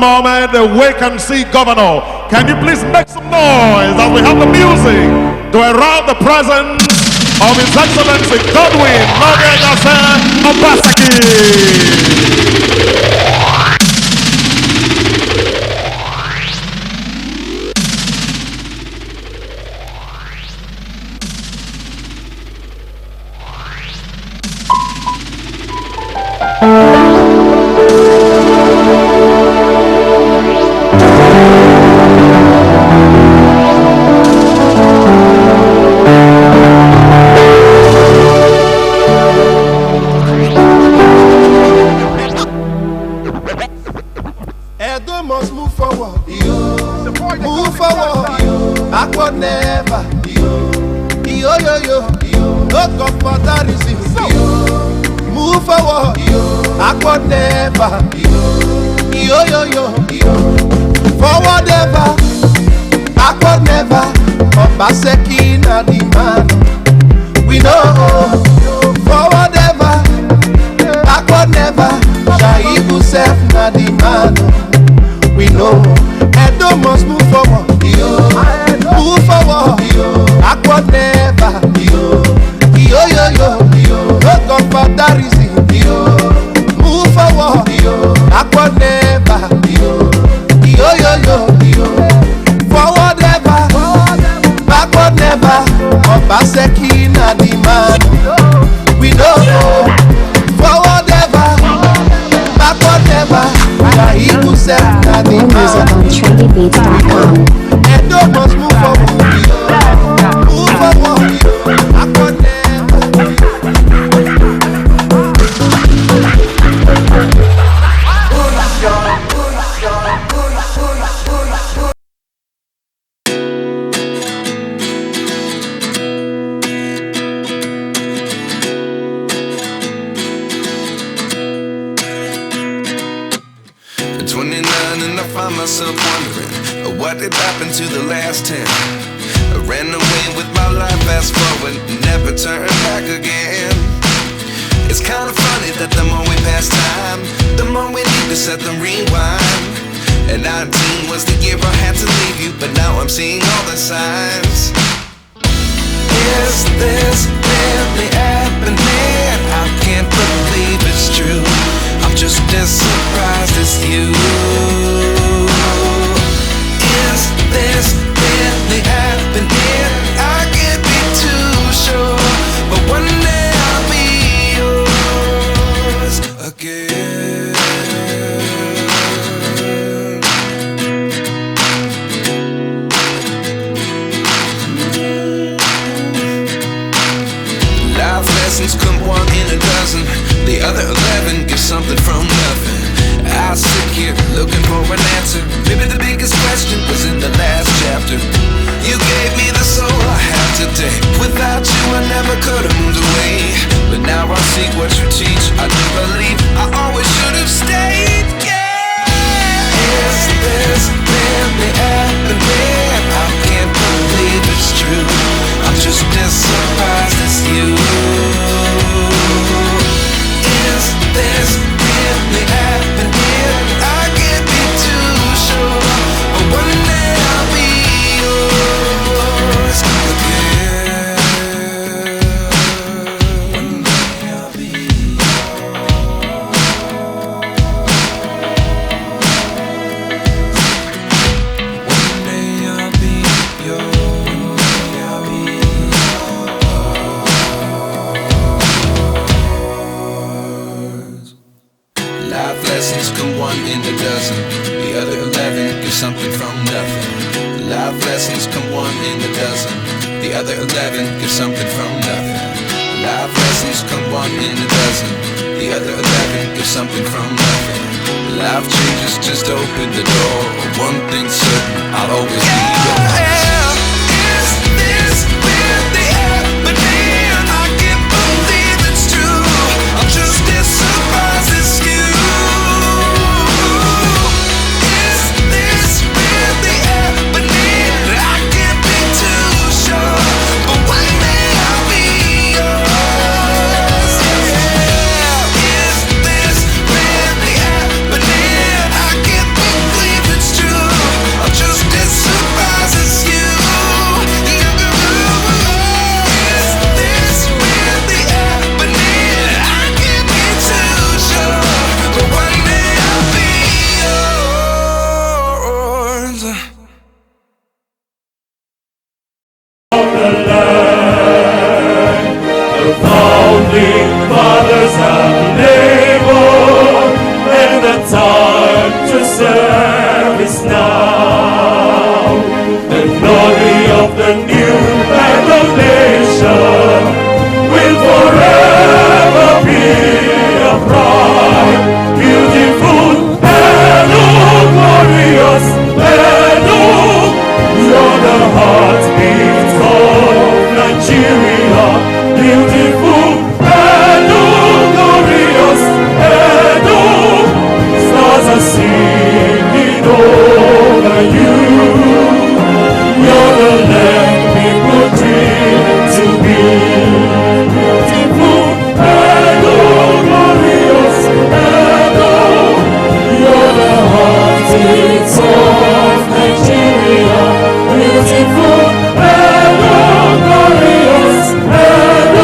moment, the wait-and-see governor. Can you please make some noise as we have the music to around the presence of His Excellency Godwin Nogayase Obaseki. Edo must move forward, move forward, backward never, yo, no comfortability, move forward, backward never, yo, forward never, backward never, Obaseki na the man, we know, forward never, backward never, Shaibu self na the man. We know, Edo must move forward, move forward, backward never, yo, no comfortability, move forward, backward never, yo, forward never, backward never, Obaseki na the man, we know, forward never, backward never, Shaibu self na the man. MoreMusic on trendybeats.com. Edo must move forward, backward never. At 29 and I find myself wondering what did happen to the last 10. I ran away with my life, fast forward, never turn back again. It's kind of funny that the more we pass time, the more we need to set the rewind. And 19 was the year I had to leave you, but now I'm seeing all the signs. Is this really happening? I can't believe it's true. I'm just as surprised as you. Is this really happening? I can't be too sure, but one day I'll be yours again. Life lessons come one in a dozen. The other 11 give something from nothing. I sit here looking for an answer. Maybe the biggest question was in the last chapter. You gave me the soul I have today. Without you I never could have moved away. But now I see what you teach. I do believe I always should have stayed. Yeah. Is this really happening? I can't believe it's true. I'm just as surprised as you. Is this really happening? I can't be too sure, but one day I'll be yours again. One day I'll be One day I'll be yours. I'll be yours. Life lessons come one in a dozen. The other 11 give something from nothing. Life lessons come one in a dozen. The other 11 give something from nothing. Life lessons come one in a dozen. The other 11 give something from nothing. Life changes just open the door. One thing's certain, I'll always be yours. Is this really happening? I can't believe it's true. I'm just as surprised as you. Is this really happening? I can't be too sure, but one day I'll be yours. Yeah. Is this really happening? I can't believe founding fathers have labored, and the time to serve is now. The glory of the new and the nation will forever be a pride. Beautiful and glorious and you're the heartbeat of Nigeria. Beautiful and glorious and stars are singing over you. You're the land people dream to be. Beautiful and glorious and you're the heartbeat of Nigeria. Beautiful and glorious and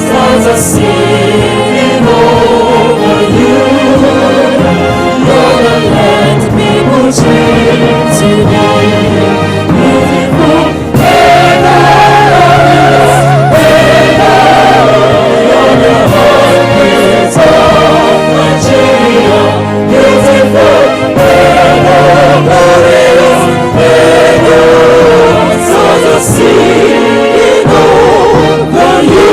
stars are singing over you. You're the land people dream to be. Beautiful and glorious and you're the heartbeat of Nigeria. Beautiful and glorious and stars are singing over you.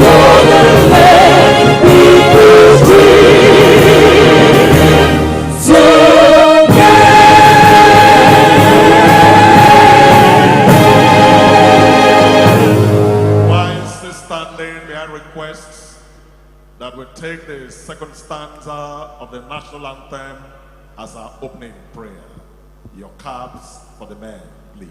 You're the land people dream to While still standing, may I request that we take the second stanza of the national anthem as our opening prayer. Your caps for the men, please.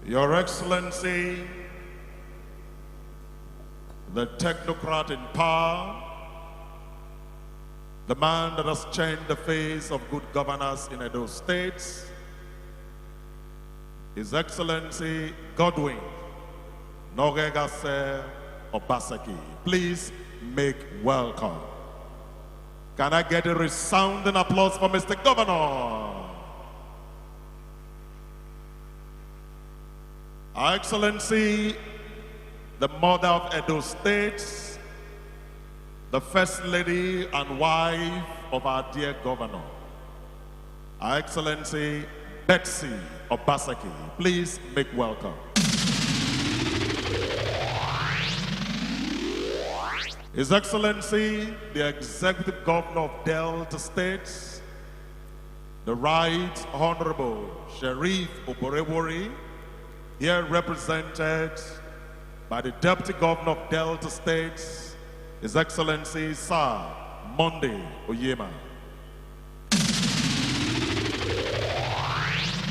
Your Excellency, the technocrat in power, the man that has changed the face of good governance in Edo State, His Excellency Godwin Nogegase Obaseki. Please make welcome. Can I get a resounding applause for Mr. Governor? Our Excellency, the mother of Edo State, the First Lady and wife of our dear Governor, Our Excellency Betsy Obaseki. Please make welcome. His Excellency, the Executive Governor of Delta State, the Right Honorable Sheriff Oborewori, here represented by the Deputy Governor of Delta State, His Excellency Sir Monday Oyema.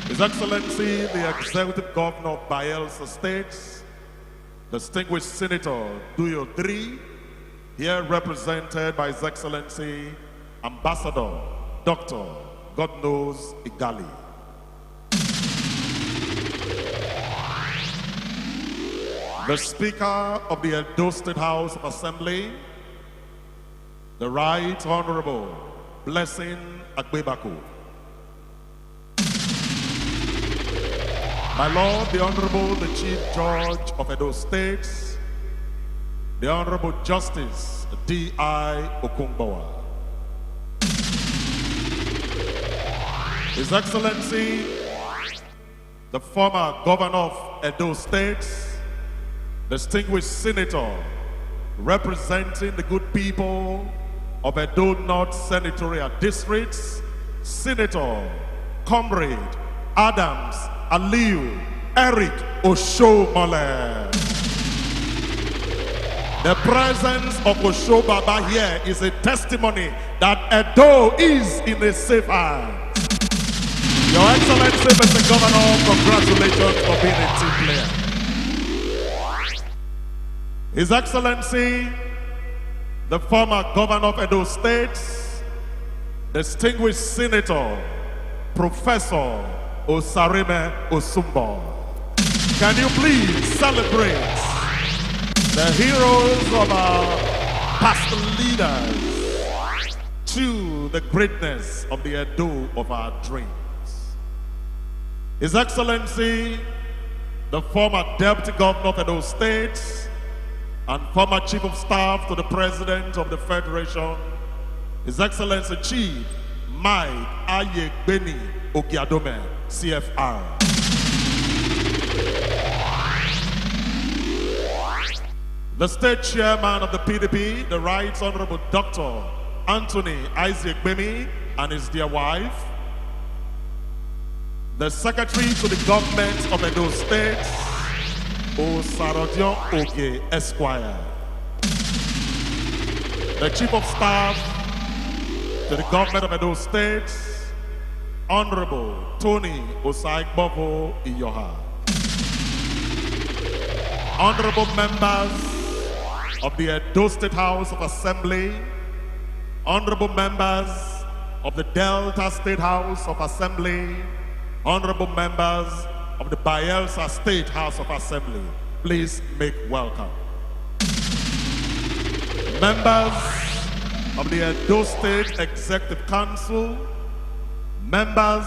His Excellency, the Executive Governor of Bayelsa State, Distinguished Senator Duyo Dri, here represented by His Excellency Ambassador Dr. God knows, 'Knows' 'Igali. the Speaker of the Edo State House of Assembly, the Right Honorable Blessing Agbebaku. My Lord, the Honorable, the Chief Judge of Edo State, the Honorable Justice D.I. Okungbowa. His Excellency, the former Governor of Edo State, distinguished Senator representing the good people of Edo North Senatorial Districts, Senator Comrade Adams Aliu Eric Oshomole. The presence of Osho Baba here is a testimony that Edo is in a safe hand. Your Excellency, Mr. Governor, congratulations for being a team player. His Excellency, the former Governor of Edo State, distinguished Senator, Professor Osareme Osumbo. Can you please celebrate the heroes of our past leaders to the greatness of the Edo of our dreams? His Excellency, the former Deputy Governor of Edo State and former Chief of Staff to the President of the Federation, His Excellency Chief Mike Ayegbeni Okiadome, CFR. The State Chairman of the PDP, the Right Honorable Dr. Anthony Isaac Bemi and his dear wife, the Secretary to the Government of Edo State, Osarodion Oge Esquire, the Chief of Staff to the Government of Edo State, Honorable Tony Osaigbovo Iyoha, honorable members of the Edo State House of Assembly, honorable members of the Delta State House of Assembly, honorable members of the Bayelsa State House of Assembly, please make welcome. Members of the Edo State Executive Council, members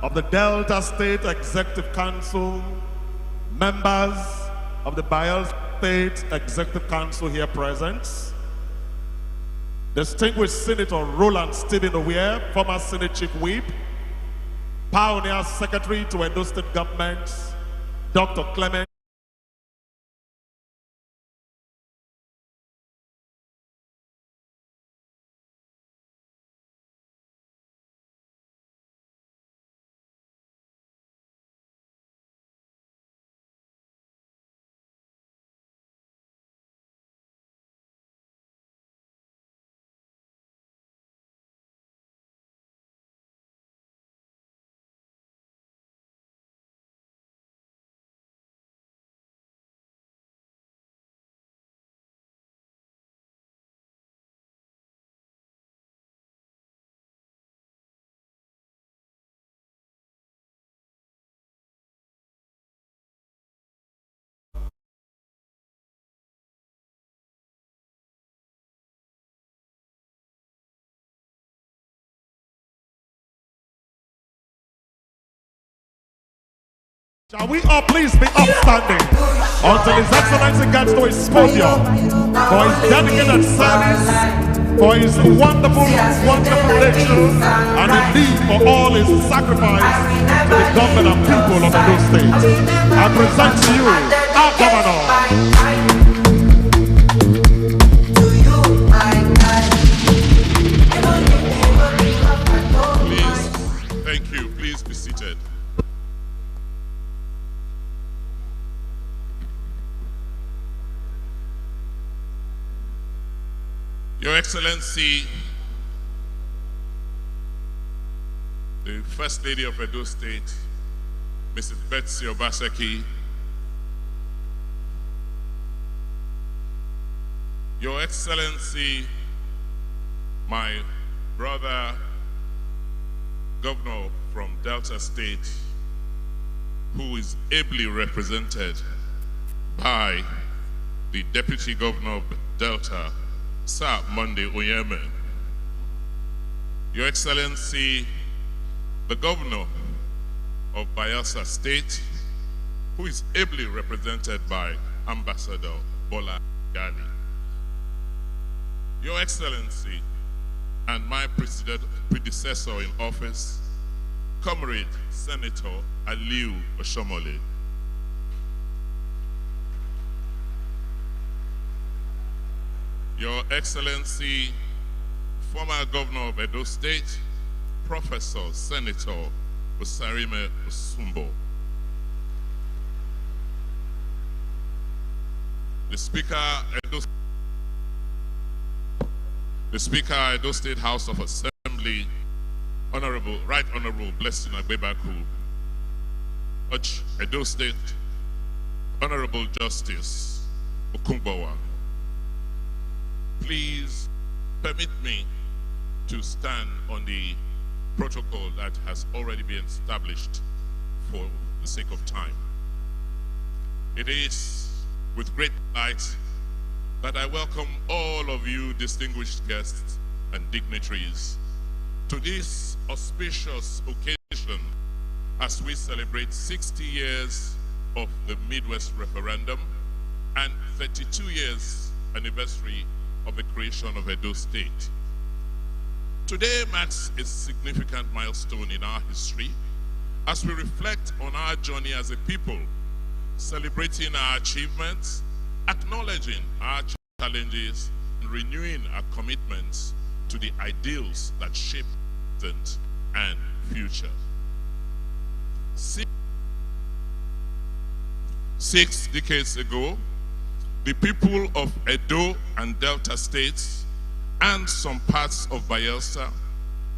of the Delta State Executive Council, members of the Bayelsa State Executive Council here present, distinguished Senator Roland Stephen Owier, former Senate Chief Whip, Pioneer Secretary to Edo State Government, Dr. Clement. Shall we all please be upstanding until His Excellency gets to his podium for his dedicated service, for his wonderful, wonderful nature, and indeed for all his sacrifice to the government and people of Edo State. I present to you our Governor. Please, thank you. Please be seated. Your Excellency, the First Lady of Edo State, Mrs. Betsy Obaseki, Your Excellency, my brother, Governor from Delta State, who is ably represented by the Deputy Governor of Delta, Sir Monday Oyeme. Your Excellency, the Governor of Bayelsa State, who is ably represented by Ambassador Bola Gali. Your Excellency, and my predecessor in office, Comrade Senator Aliu Oshomole. Your Excellency, former Governor of Edo State, Professor Senator Osarime Osumbo. The Speaker, Edo State House of Assembly, Right Honorable Blessing Agbebaku, Edo State, Honorable Justice Okungbowa. Please permit me to stand on the protocol that has already been established for the sake of time. It is with great delight that I welcome all of you distinguished guests and dignitaries to this auspicious occasion as we celebrate 60 years of the Midwest Referendum and 32 years anniversary of the creation of Edo State. Today marks a significant milestone in our history as we reflect on our journey as a people, celebrating our achievements, acknowledging our challenges, and renewing our commitments to the ideals that shape present and future. Six decades ago, the people of Edo and Delta states and some parts of Bayelsa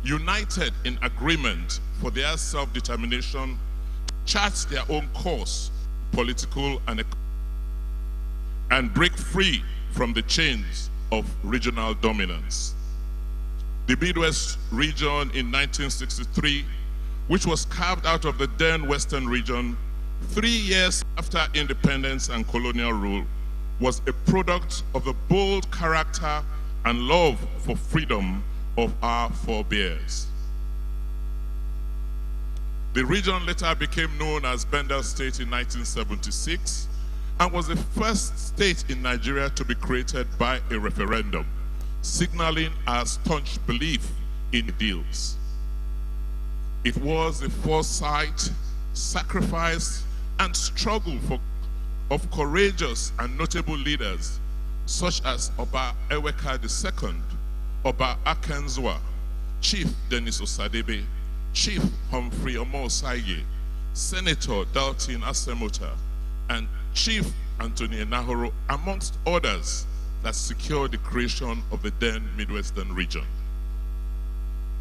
united in agreement for their self-determination to chart their own course, political and break free from the chains of regional dominance. The Midwest region in 1963, which was carved out of the then Western region 3 years after independence and colonial rule, was a product of the bold character and love for freedom of our forebears. The region later became known as Bendel State in 1976 and was the first state in Nigeria to be created by a referendum, signaling our staunch belief in ideals. It was the foresight, sacrifice, and struggle of courageous and notable leaders such as Oba Eweka II, Oba Akenzwa, Chief Dennis Osadebe, Chief Humphrey Omosaye, Senator Dalton Asemota, and Chief Anthony Nahoro, amongst others, that secured the creation of the then Midwestern region.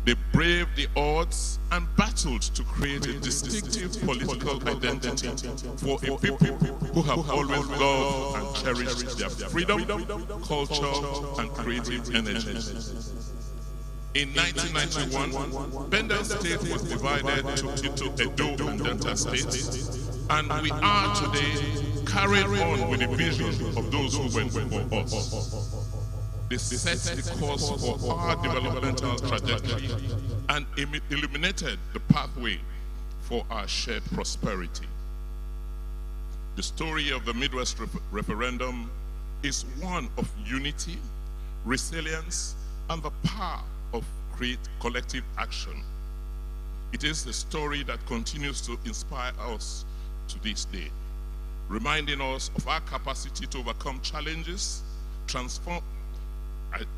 They braved the odds and battled to create a distinctive political identity for a people who have always loved and cherished their freedom, culture, and creative energy. In 1991, Bendel State was divided into Edo and Delta states, and we are today carried on with the vision of those who went before us. They set the course for our developmental trajectory and illuminated the pathway for our shared prosperity. The story of the Midwest Referendum is one of unity, resilience, and the power of collective action. It is the story that continues to inspire us to this day, reminding us of our capacity to overcome challenges, transform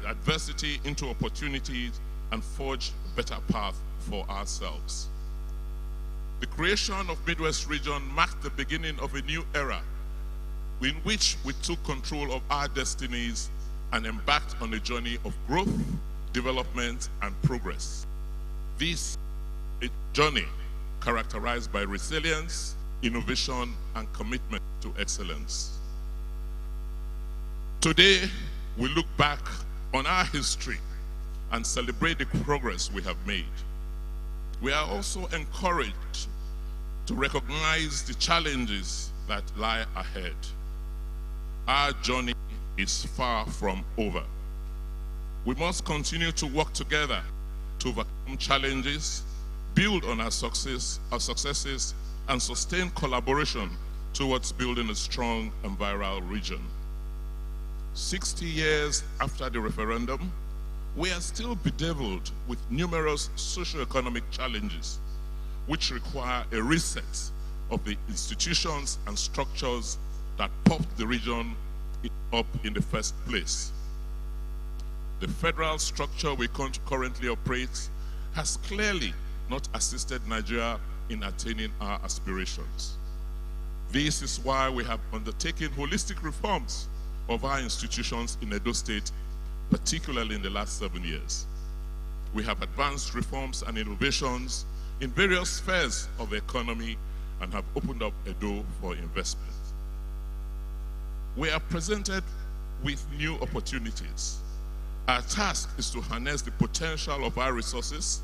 adversity into opportunities, and forge a better path for ourselves. The creation of Midwest region marked the beginning of a new era in which we took control of our destinies and embarked on a journey of growth, development, and progress. This is a journey characterized by resilience, innovation, and commitment to excellence. Today, we look back on our history and celebrate the progress we have made. We are also encouraged to recognize the challenges that lie ahead. our journey is far from over. We must continue to work together to overcome challenges, build on our successes, and sustain collaboration towards building a strong and viral region. 60 years after the referendum, we are still bedeviled with numerous socio-economic challenges which require a reset of the institutions and structures that propped the region up in the first place. The federal structure we currently operate has clearly not assisted Nigeria in attaining our aspirations. This is why we have undertaken holistic reforms of our institutions in Edo State, particularly in the last 7 years. We have advanced reforms and innovations in various spheres of the economy and have opened up Edo for investment. We are presented with new opportunities. Our task is to harness the potential of our resources,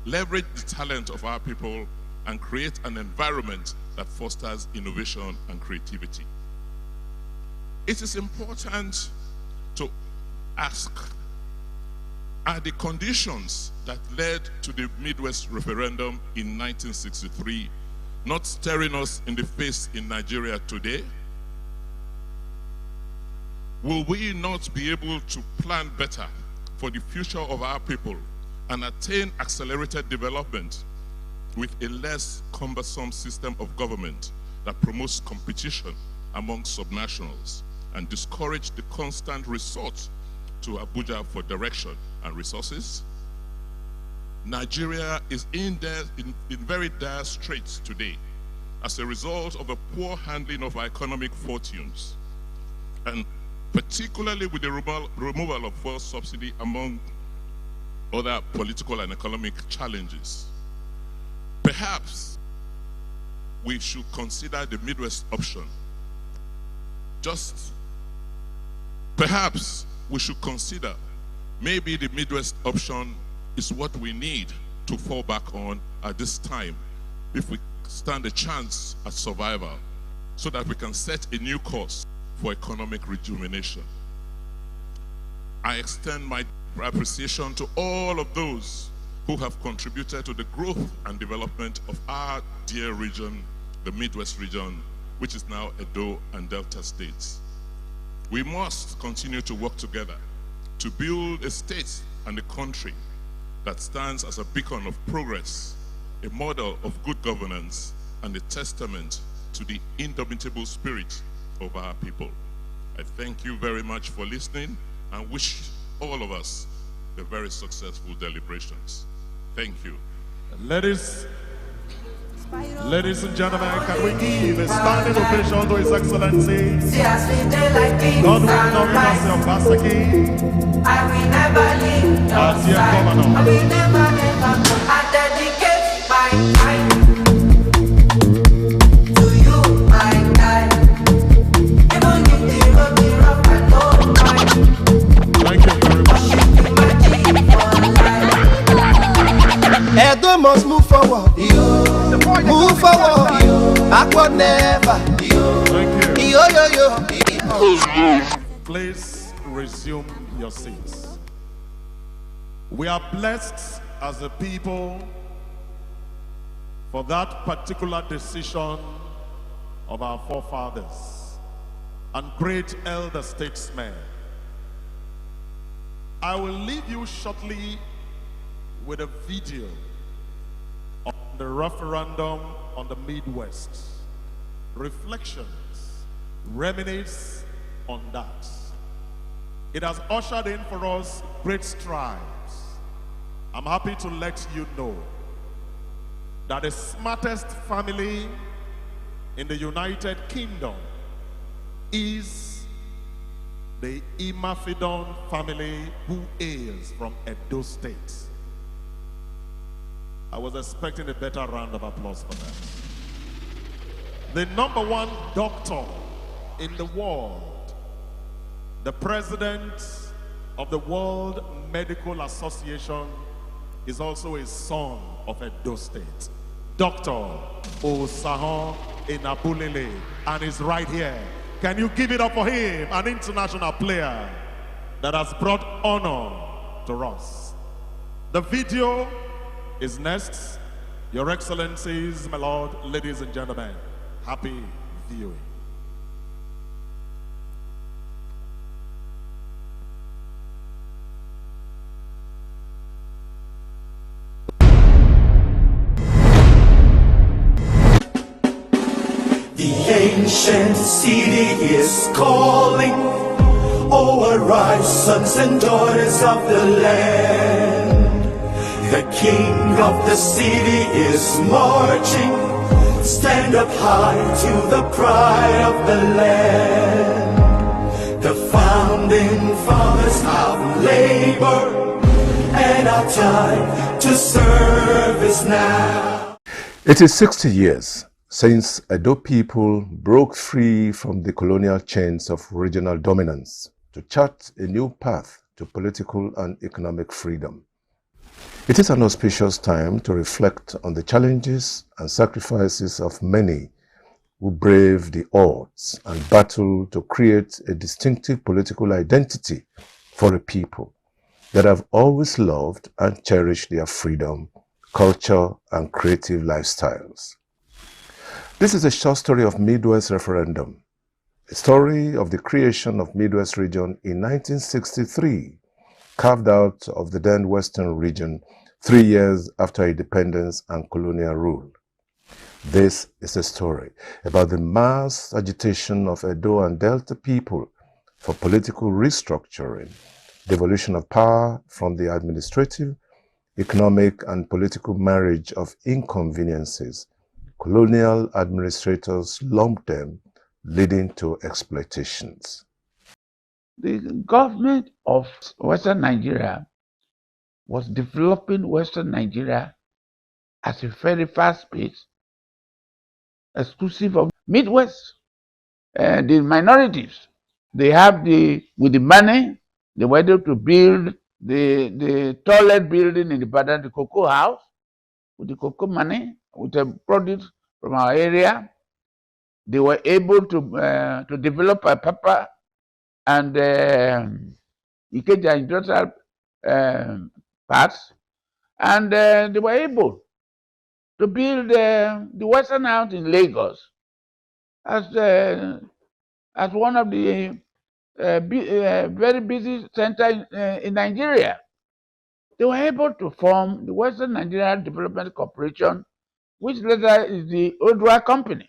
leverage the talent of our people, and create an environment that fosters innovation and creativity. It is important to ask, are the conditions that led to the Midwest referendum in 1963 not staring us in the face in Nigeria today? Will we not be able to plan better for the future of our people and attain accelerated development with a less cumbersome system of government that promotes competition among subnationals and discourage the constant resort to Abuja for direction and resources? Nigeria is in very dire straits today as a result of a poor handling of our economic fortunes, and particularly with the removal of fuel subsidy, among other political and economic challenges. Perhaps we should consider the Midwest option. Perhaps we should consider maybe the Midwest option is what we need to fall back on at this time if we stand a chance at survival, so that we can set a new course for economic rejuvenation. I extend my appreciation to all of those who have contributed to the growth and development of our dear region, the Midwest region, which is now Edo and Delta states. We must continue to work together to build a state and a country that stands as a beacon of progress, a model of good governance, and a testament to the indomitable spirit of our people. I thank you very much for listening and wish all of us a very successful deliberations. Thank you. Ladies and gentlemen, can we give a standing ovation to His Excellency Godwin Nominasi Obaseki, I will never leave your as your side. governor? I will never go. I dedicate my time to you, my guy. Even if the road is rough, I don't mind. Thank you very much. Edo must move forward. Move forward. Backward never. Thank you. Yo, yo, yo. Please resume your seats. We are blessed as a people for that particular decision of our forefathers and great elder statesmen. I will leave you shortly with a video on the referendum on the Midwest. Reflections, reminisce on that. It has ushered in for us great strides. I'm happy to let you know that the smartest family in the United Kingdom is the Imafidon family, who hails from Edo State. I was expecting a better round of applause for that. The #1 doctor in the world, the president of the World Medical Association, is also a son of Edo State. Dr. Osahon Inabulele, and is right here Can you give it up for him, an international player that has brought honor to us? The video is next. Your Excellencies, my Lord, ladies and gentlemen, happy viewing. The ancient city is calling. Oh, arise, sons and daughters of the land. The king of the city is marching. Stand up high to the pride of the land. The founding fathers of labor, and our time to serve is now. It is 60 years since Edo people broke free from the colonial chains of regional dominance to chart a new path to political and economic freedom. It is an auspicious time to reflect on the challenges and sacrifices of many who braved the odds and battled to create a distinctive political identity for a people that have always loved and cherished their freedom, culture, and creative lifestyles. This is a short story of Midwest Referendum, a story of the creation of Midwest region in 1963, carved out of the then Western region 3 years after independence and colonial rule. This is a story about the mass agitation of Edo and Delta people for political restructuring, devolution of power from the administrative, economic, and political marriage of inconveniences colonial administrators lumped them, leading to exploitations. The government of Western Nigeria was developing Western Nigeria as a very fast pace, exclusive of Midwest. The minorities, they have with the money, they were able to build the tallest building in Ibadan, the Cocoa House, with the cocoa money, with the produce from our area. They were able to develop a pepper and Ikeja industrial parts, and they were able to build the Western House in Lagos as one of the very busy center in Nigeria. They were able to form the Western Nigeria Development Corporation, which later is the Odua Company.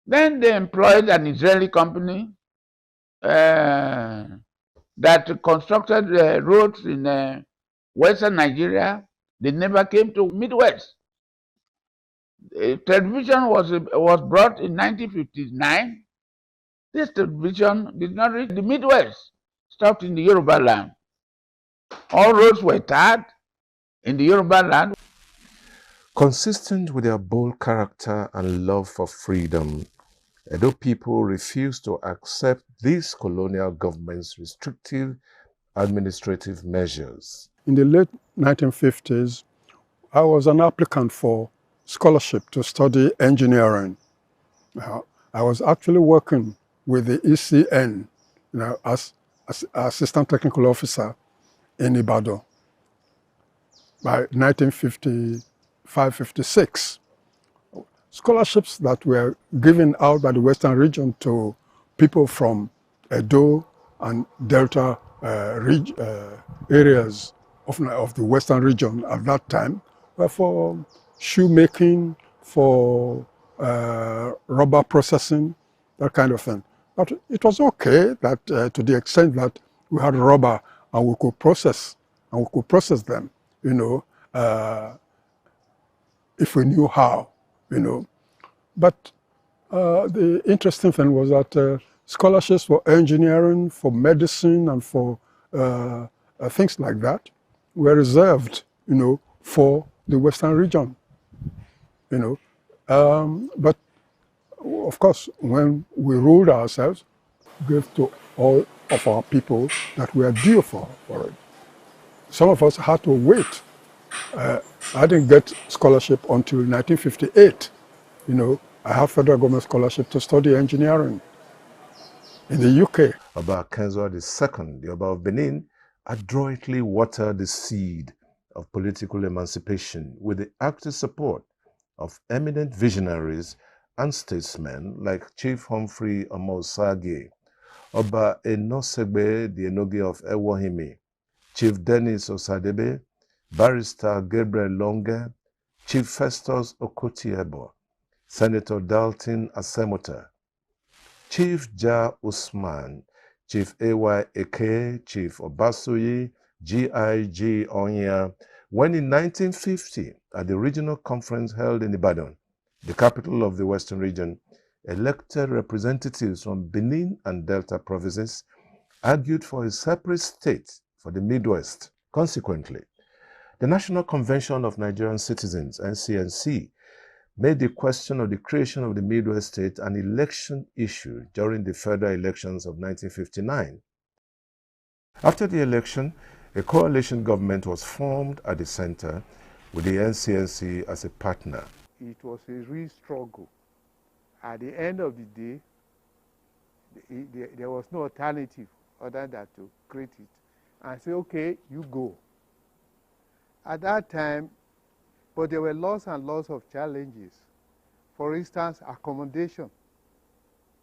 Then they employed an Israeli company that constructed roads in Western Nigeria. They never came to Midwest. Television was brought in 1959. This television did not reach the Midwest, stopped in the Yoruba land. All roads were tarred in the Yoruba land. Consistent with their bold character and love for freedom, Edo people refused to accept these colonial government's restrictive administrative measures. In the late 1950s, I was an applicant for scholarship to study engineering. I was actually working with the ECN, as assistant technical officer in Ibadan by 1955-56. Scholarships that were given out by the Western region to people from Edo and Delta areas of the Western region at that time were for shoemaking, for rubber processing, that kind of thing. But it was okay that to the extent that we had rubber and we could process them, if we knew how, But the interesting thing was that scholarships for engineering, for medicine, and for things like that were reserved, for the Western region, But of course, when we ruled ourselves, we gave to all of our people that were due for it. Some of us had to wait. I didn't get scholarship until 1958. I have federal government scholarship to study engineering. in the UK. Oba Akenzo II, the Oba of Benin, adroitly watered the seed of political emancipation with the active support of eminent visionaries and statesmen like Chief Humphrey Omosage, Oba Enosegbe the Enoge of Ewohimi, Chief Dennis Osadebe, Barrister Gabriel Longe, Chief Festus Okotiebo, Senator Dalton Asemota, Chief Ja Usman, Chief A.Y. Eke, Chief Obasuyi, G.I.G. Onya, when in 1950, at the regional conference held in Ibadan, the capital of the Western region, elected representatives from Benin and Delta provinces argued for a separate state for the Midwest. Consequently, the National Convention of Nigerian Citizens, NCNC, made the question of the creation of the Midwest state an election issue during the federal elections of 1959. After the election, a coalition government was formed at the center with the NCNC as a partner. It was a real struggle. At the end of the day, there was no alternative other than to create it and say, okay, you go. At that time, but there were lots and lots of challenges. For instance, accommodation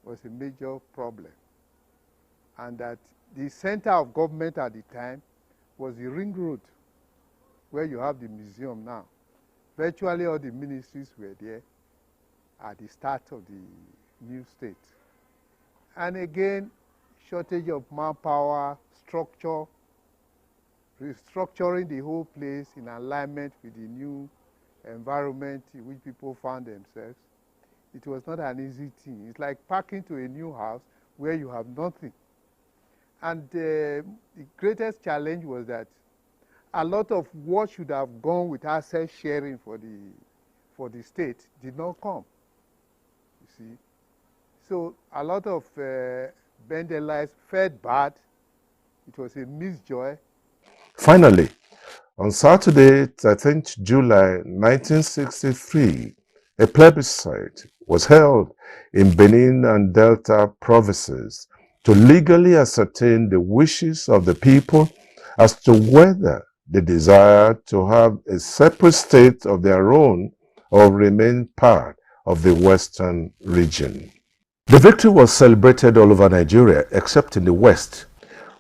was a major problem. And that the center of government at the time was the Ring Road, where you have the museum now. Virtually all the ministries were there at the start of the new state. And again, shortage of manpower, structure, restructuring the whole place in alignment with the new environment in which people found themselves. It was not an easy thing. It's like packing to a new house where you have nothing. And the greatest challenge was that a lot of what should have gone with asset sharing for the state did not come, you see. So a lot of Bendelites felt bad. It was a missed joy. Finally, on Saturday, 13th July 1963, a plebiscite was held in Benin and Delta provinces to legally ascertain the wishes of the people as to whether they desired to have a separate state of their own or remain part of the Western region. The victory was celebrated all over Nigeria except in the West,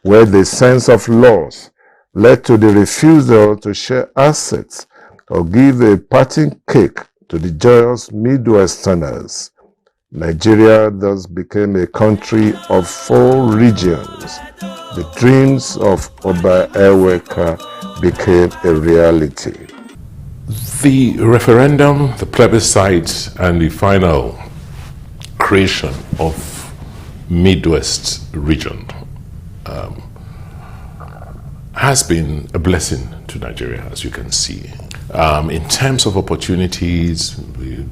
where the sense of loss led to the refusal to share assets or give a parting cake to the joyous Midwesterners. Nigeria thus became a country of 4 regions. The dreams of Oba Eweka became a reality. The referendum, the plebiscite, and the final creation of Midwest region has been a blessing to Nigeria, as you can see. In terms of opportunities, the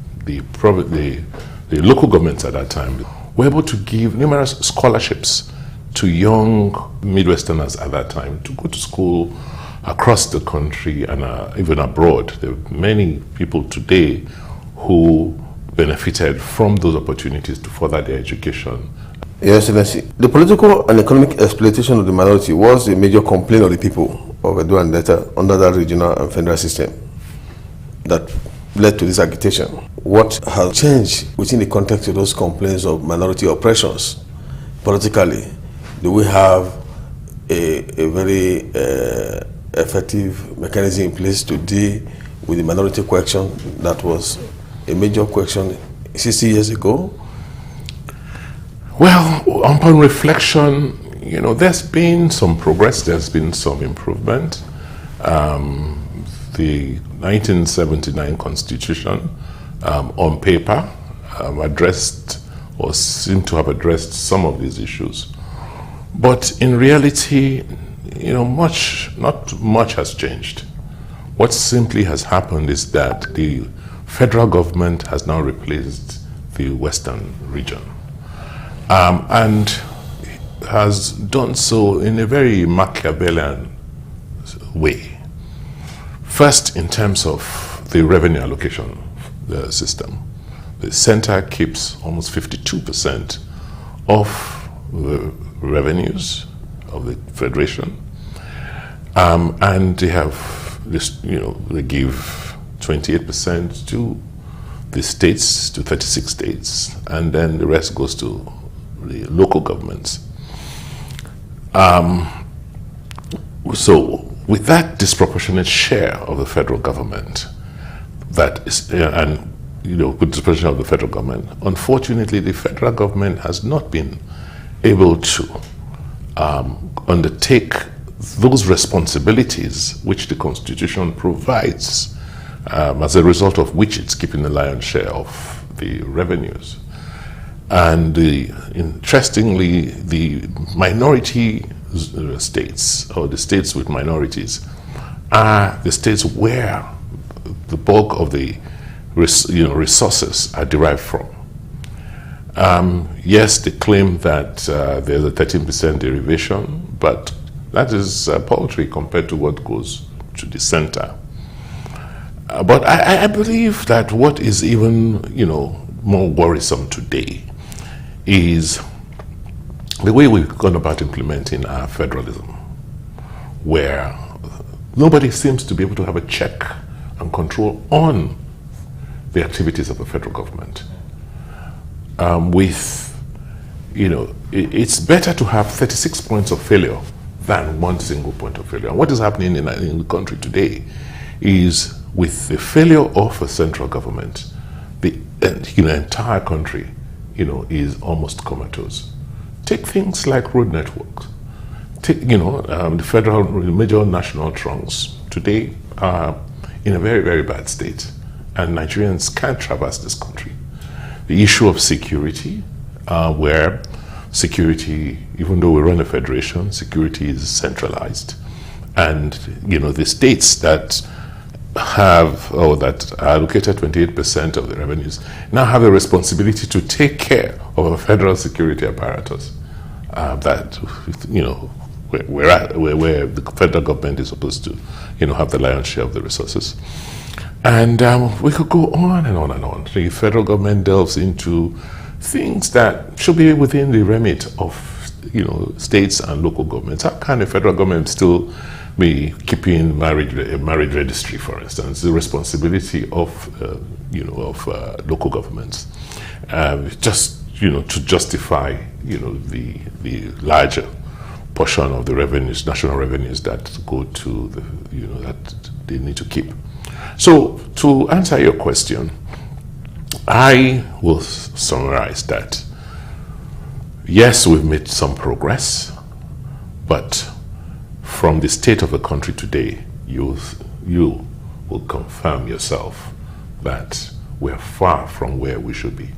local governments at that time were able to give numerous scholarships to young Midwesterners at that time to go to school across the country and even abroad. There are many people today who benefited from those opportunities to further their education. Your Excellency, the political and economic exploitation of the minority was a major complaint of the people of Edo and Delta under that regional and federal system that led to this agitation. What has changed within the context of those complaints of minority oppressions politically? Do we have a very effective mechanism in place to deal with the minority question that was a major question 60 years ago? Well, upon reflection, there's been some progress, there's been some improvement. The 1979 Constitution, on paper, addressed or seemed to have addressed some of these issues. But in reality, not much has changed. What simply has happened is that the federal government has now replaced the Western region. And has done so in a very Machiavellian way. First, in terms of the revenue allocation system, the center keeps almost 52% of the revenues of the federation, and they have this. They give 28% to the states, to 36 states, and then the rest goes to the local governments. So with that disproportionate share of the federal government, that is, with disproportionate of the federal government, unfortunately, the federal government has not been able to undertake those responsibilities which the Constitution provides, as a result of which it's keeping the lion's share of the revenues. And interestingly, the minority states, or the states with minorities, are the states where the bulk of the resources are derived from. Yes, they claim that there's a 13% derivation, but that is paltry compared to what goes to the center. But I believe that what is even, more worrisome today is the way we've gone about implementing our federalism, where nobody seems to be able to have a check and control on the activities of the federal government. It's better to have 36 points of failure than one single point of failure. And what is happening in the country today is, with the failure of a central government, the entire country, is almost comatose. Take things like road networks. Take, the federal, major national trunks today are in a very, very bad state, and Nigerians can't traverse this country. The issue of security, where security, even though we run a federation, security is centralized, and the states that have, or that allocated 28% of the revenues, now have a responsibility to take care of a federal security apparatus that, where the federal government is supposed to, have the lion's share of the resources. And we could go on and on and on. The federal government delves into things that should be within the remit of, states and local governments. How can the federal government still be keeping marriage registry, for instance, the responsibility of local governments, just to justify the larger portion of the revenues, national revenues, that go to the that they need to keep. So to answer your question, I will summarize that yes, we've made some progress, but from the state of the country today, you will confirm yourself that we're far from where we should be.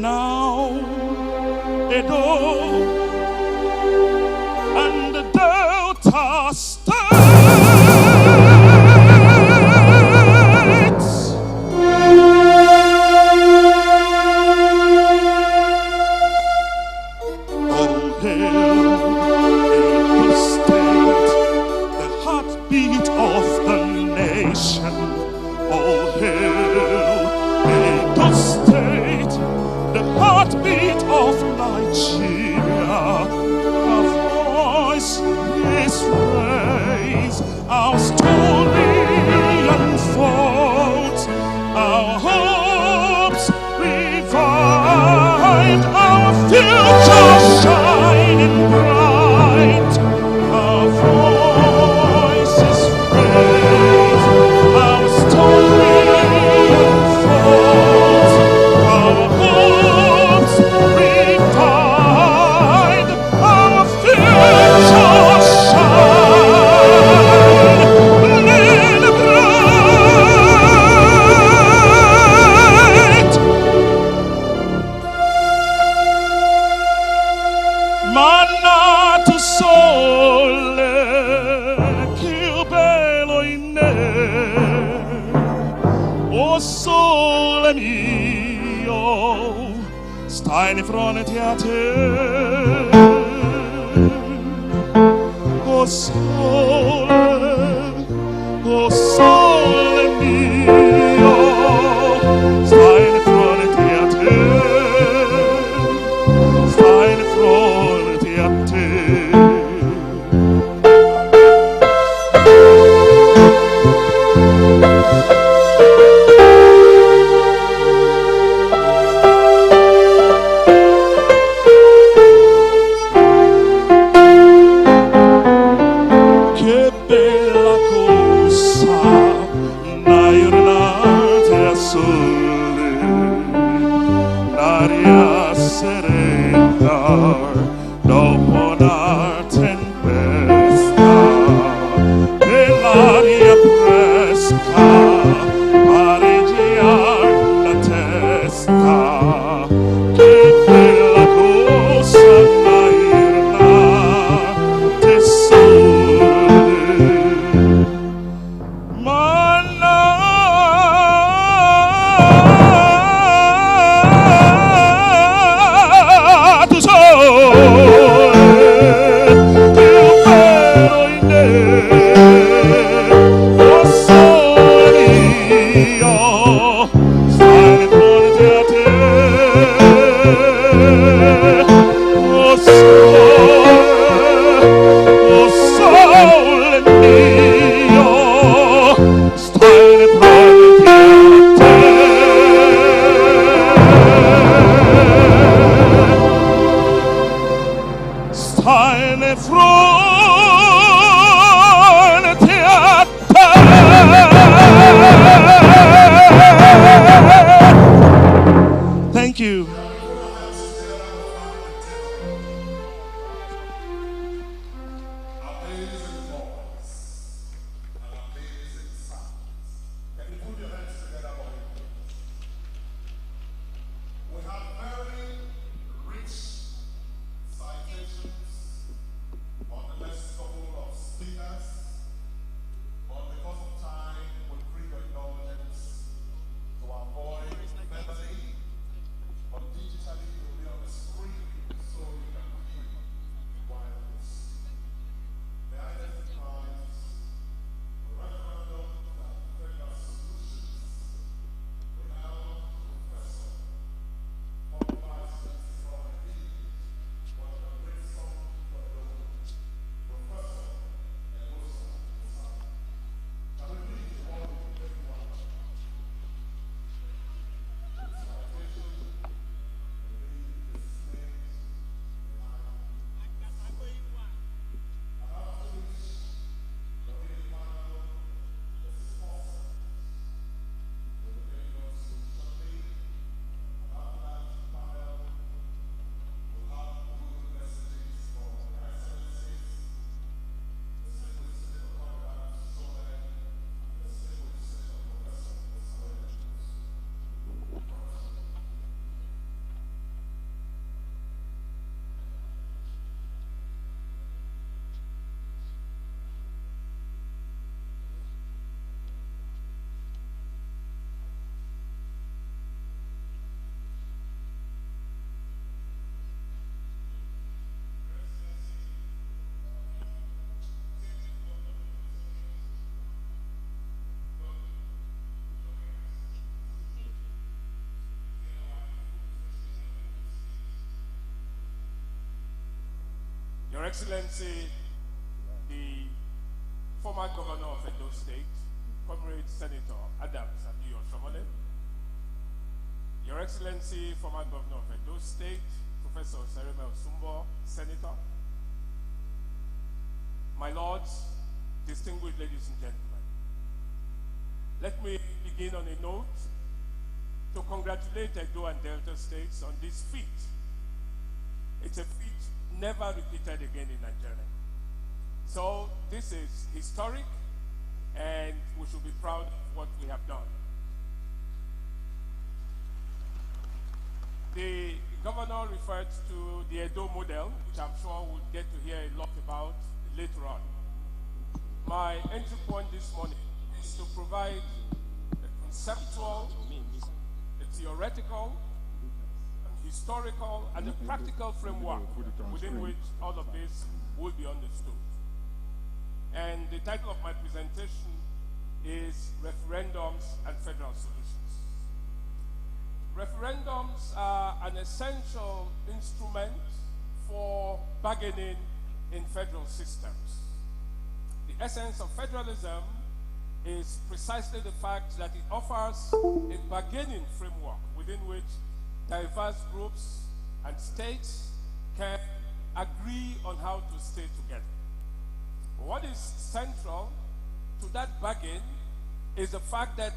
now Edo and the Delta states. Oh, hail Edo State, the heartbeat of the nation. Oh, hail Edo State, the heartbeat of Nigeria. Our voice is raised, our story unfolds, our hopes revived, our future shining bright. Our voice is raised, our story unfolds, our hopes revived, our future shining bright. Manna to sole qu'il bello in me, o sole mio, stai di fronte a te. O sole mio, stai di fronte a te. Stai di fronte a te. Che bella cosa, una giornata a sole, l'aria serena dopo una tempesta, nell'aria fresca pareggiar la testa. Che bella cosa, una giornata a sole. Tu sole, più bello in te, o sole mio, stai di fronte a te. O sole mio, stai di fronte a te. Stai di fronte a te. Thank you. On the Your Excellency, the former governor of Edo State, Comrade Senator Adams Abiyo Shomole, Your Excellency, former governor of Edo State, Professor Sereme Osumbo, Senator, my lords, distinguished ladies and gentlemen, let me begin on a note to congratulate Edo and Delta states on this feat. It's a feat never repeated again in Nigeria. So this is historic, and we should be proud of what we have done. The governor referred to the Edo model, which I'm sure we'll get to hear a lot about later on. My entry point this morning is to provide a conceptual, a theoretical, historical, and a practical framework within which all of this will be understood. And the title of my presentation is Referendums and Federal Solutions. Referendums are an essential instrument for bargaining in federal systems. The essence of federalism is precisely the fact that it offers a bargaining framework within which diverse groups and states can agree on how to stay together. What is central to that bargain is the fact that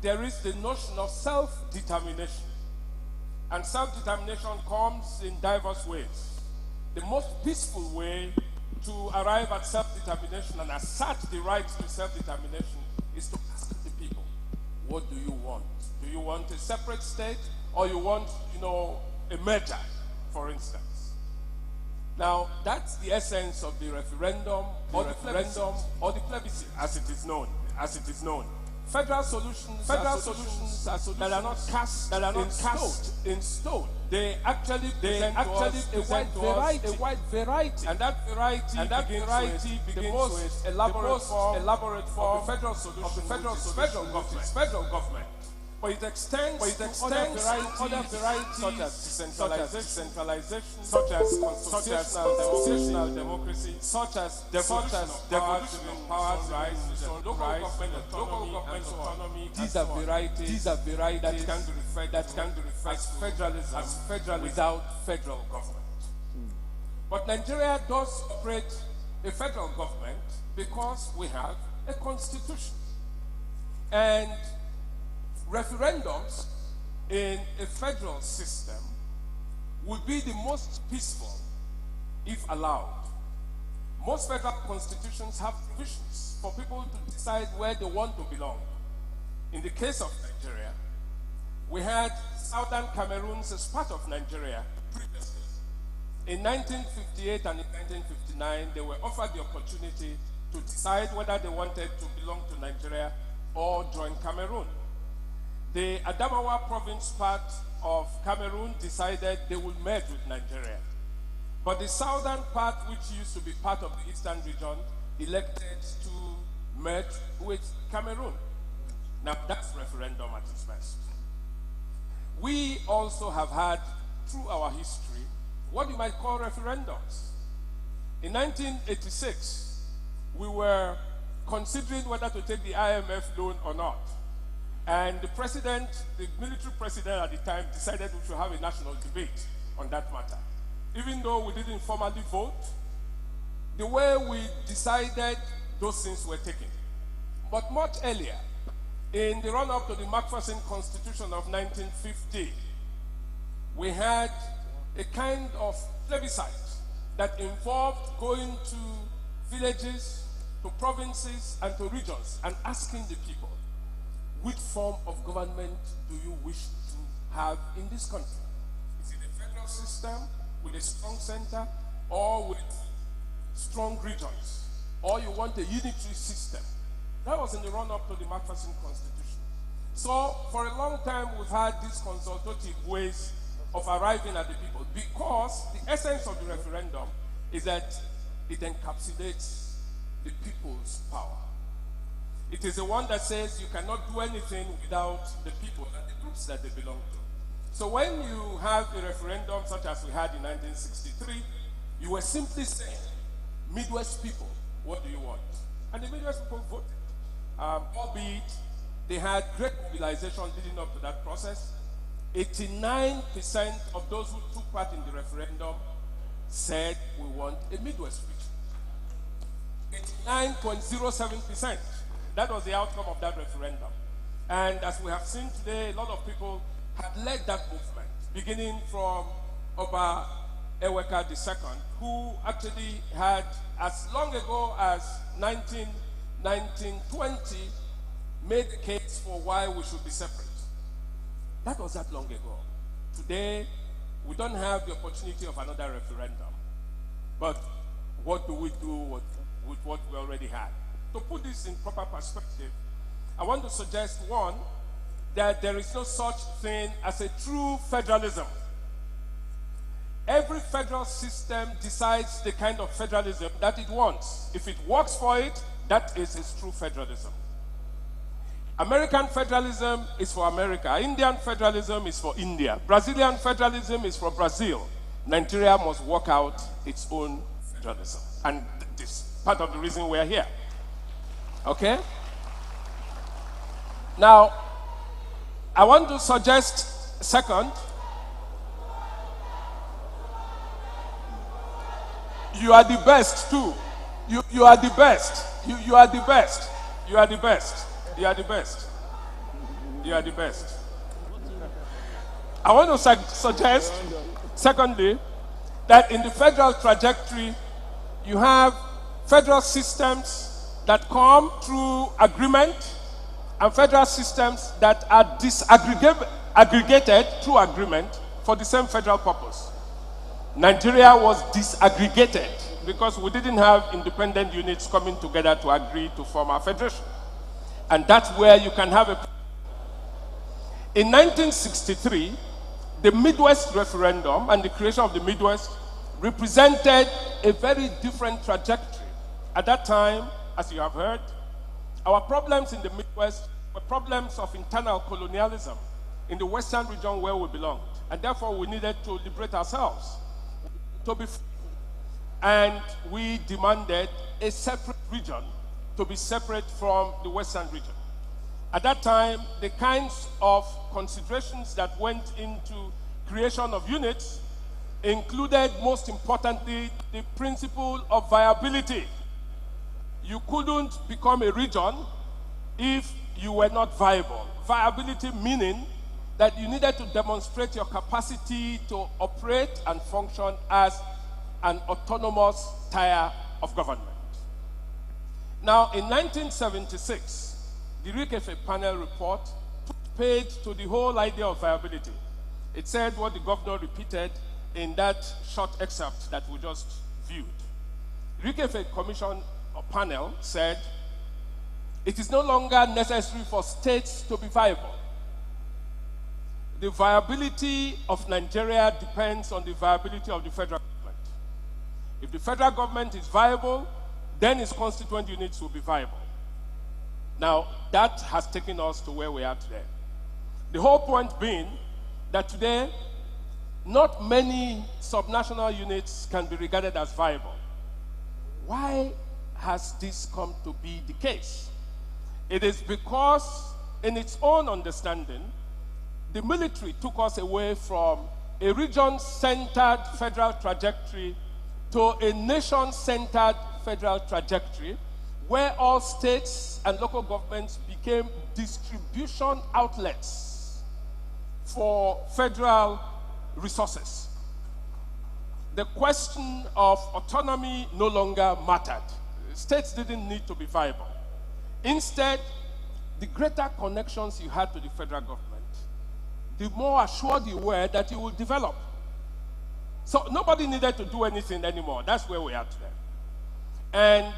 there is the notion of self-determination. And self-determination comes in diverse ways. The most peaceful way to arrive at self-determination and assert the right to self-determination is to ask the people, what do you want? Do you want a separate state, or you want, a merger, for instance? Now, that's the essence of the referendum, or the plebiscite, as it is known. Federal solutions are solutions that are not cast in stone. They actually present a wide variety, and that variety begins with the most elaborate form of the federal solution, federal government. But it extends to other varieties such as decentralization, such as constitutional democracy, such as devolution of powers, local government autonomy. These are varieties that can be referred to federalism without federal government. But Nigeria does operate a federal government because we have a constitution. And referendums in a federal system would be the most peaceful if allowed. Most federal constitutions have provisions for people to decide where they want to belong. In the case of Nigeria, we had Southern Cameroons as part of Nigeria previously. In 1958 and in 1959, they were offered the opportunity to decide whether they wanted to belong to Nigeria or join Cameroon. The Adamawa province part of Cameroon decided they would merge with Nigeria. But the southern part, which used to be part of the eastern region, elected to merge with Cameroon. Now that's referendum at its best. We also have had, through our history, what you might call referendums. In 1986, we were considering whether to take the IMF loan or not. And the military president at the time, decided we should have a national debate on that matter. Even though we didn't formally vote, the way we decided, those things were taken. But much earlier, in the run-up to the Macpherson Constitution of 1950, we had a kind of plebiscite that involved going to villages, to provinces, and to regions, and asking the people, which form of government do you wish to have in this country? Is it a federal system with a strong center, or with strong regions? Or you want a unitary system? That was in the run-up to the Macpherson Constitution. So for a long time, we've had these consultative ways of arriving at the people, because the essence of the referendum is that it encapsulates the people's power. It is the one that says you cannot do anything without the people and the groups that they belong to. So when you have a referendum such as we had in 1963, You were simply saying, Midwest people, what do you want? And the Midwest people voted. Albeit they had great mobilization leading up to that process. 89% of those who took part in the referendum said we want a Midwest region. 89.07%. That was the outcome of that referendum. And as we have seen today, a lot of people had led that movement, beginning from Oba Eweka II, who actually had, as long ago as 1920, made the case for why we should be separate. That was that long ago. Today, we don't have the opportunity of another referendum. But what do we do with what we already had? To put this in proper perspective, I want to suggest, one, that there is no such thing as a true federalism. Every federal system decides the kind of federalism that it wants. If it works for it, that is its true federalism. American federalism is for America. Indian federalism is for India. Brazilian federalism is for Brazil. Nigeria must work out its own federalism. And this is part of the reason we're here. Okay? Now, I want to suggest, second, you are the best too. You are the best. You are the best. You are the best. You are the best. You are the best. I want to suggest, secondly, that in the federal trajectory, you have federal systems that come through agreement and federal systems that are disaggregated through agreement for the same federal purpose. Nigeria was disaggregated because we didn't have independent units coming together to agree to form our federation. And that's where you can have a... In 1963, the Midwest referendum and the creation of the Midwest represented a very different trajectory. At that time, as you have heard, our problems in the Midwest were problems of internal colonialism in the Western region where we belonged. And therefore, we needed to liberate ourselves, to be free. And we demanded a separate region to be separate from the Western region. At that time, the kinds of considerations that went into creation of units included, most importantly, the principle of viability. You couldn't become a region if you were not viable. Viability meaning that you needed to demonstrate your capacity to operate and function as an autonomous tier of government. Now, in 1976, the Rikefe panel report paid to the whole idea of viability. It said what the governor repeated in that short excerpt that we just viewed. Rikefe Commission or panel said, it is no longer necessary for states to be viable. The viability of Nigeria depends on the viability of the federal government. If the federal government is viable, then its constituent units will be viable. Now, that has taken us to where we are today. The whole point being that today, not many subnational units can be regarded as viable. Why has this come to be the case? It is because, in its own understanding, the military took us away from a region-centered federal trajectory to a nation-centered federal trajectory where all states and local governments became distribution outlets for federal resources. The question of autonomy no longer mattered. States didn't need to be viable. Instead, the greater connections you had to the federal government, the more assured you were that you would develop. So nobody needed to do anything anymore. That's where we are today. And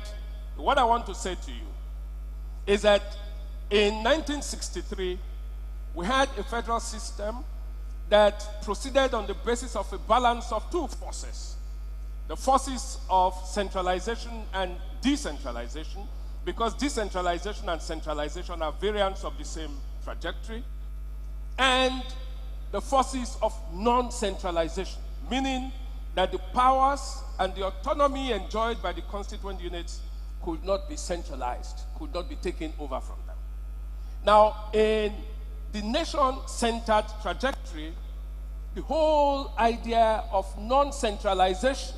what I want to say to you is that in 1963, we had a federal system that proceeded on the basis of a balance of two forces. The forces of centralization and decentralization, because decentralization and centralization are variants of the same trajectory, and the forces of non-centralization, meaning that the powers and the autonomy enjoyed by the constituent units could not be centralized, could not be taken over from them. Now, in the nation-centered trajectory, the whole idea of non-centralization,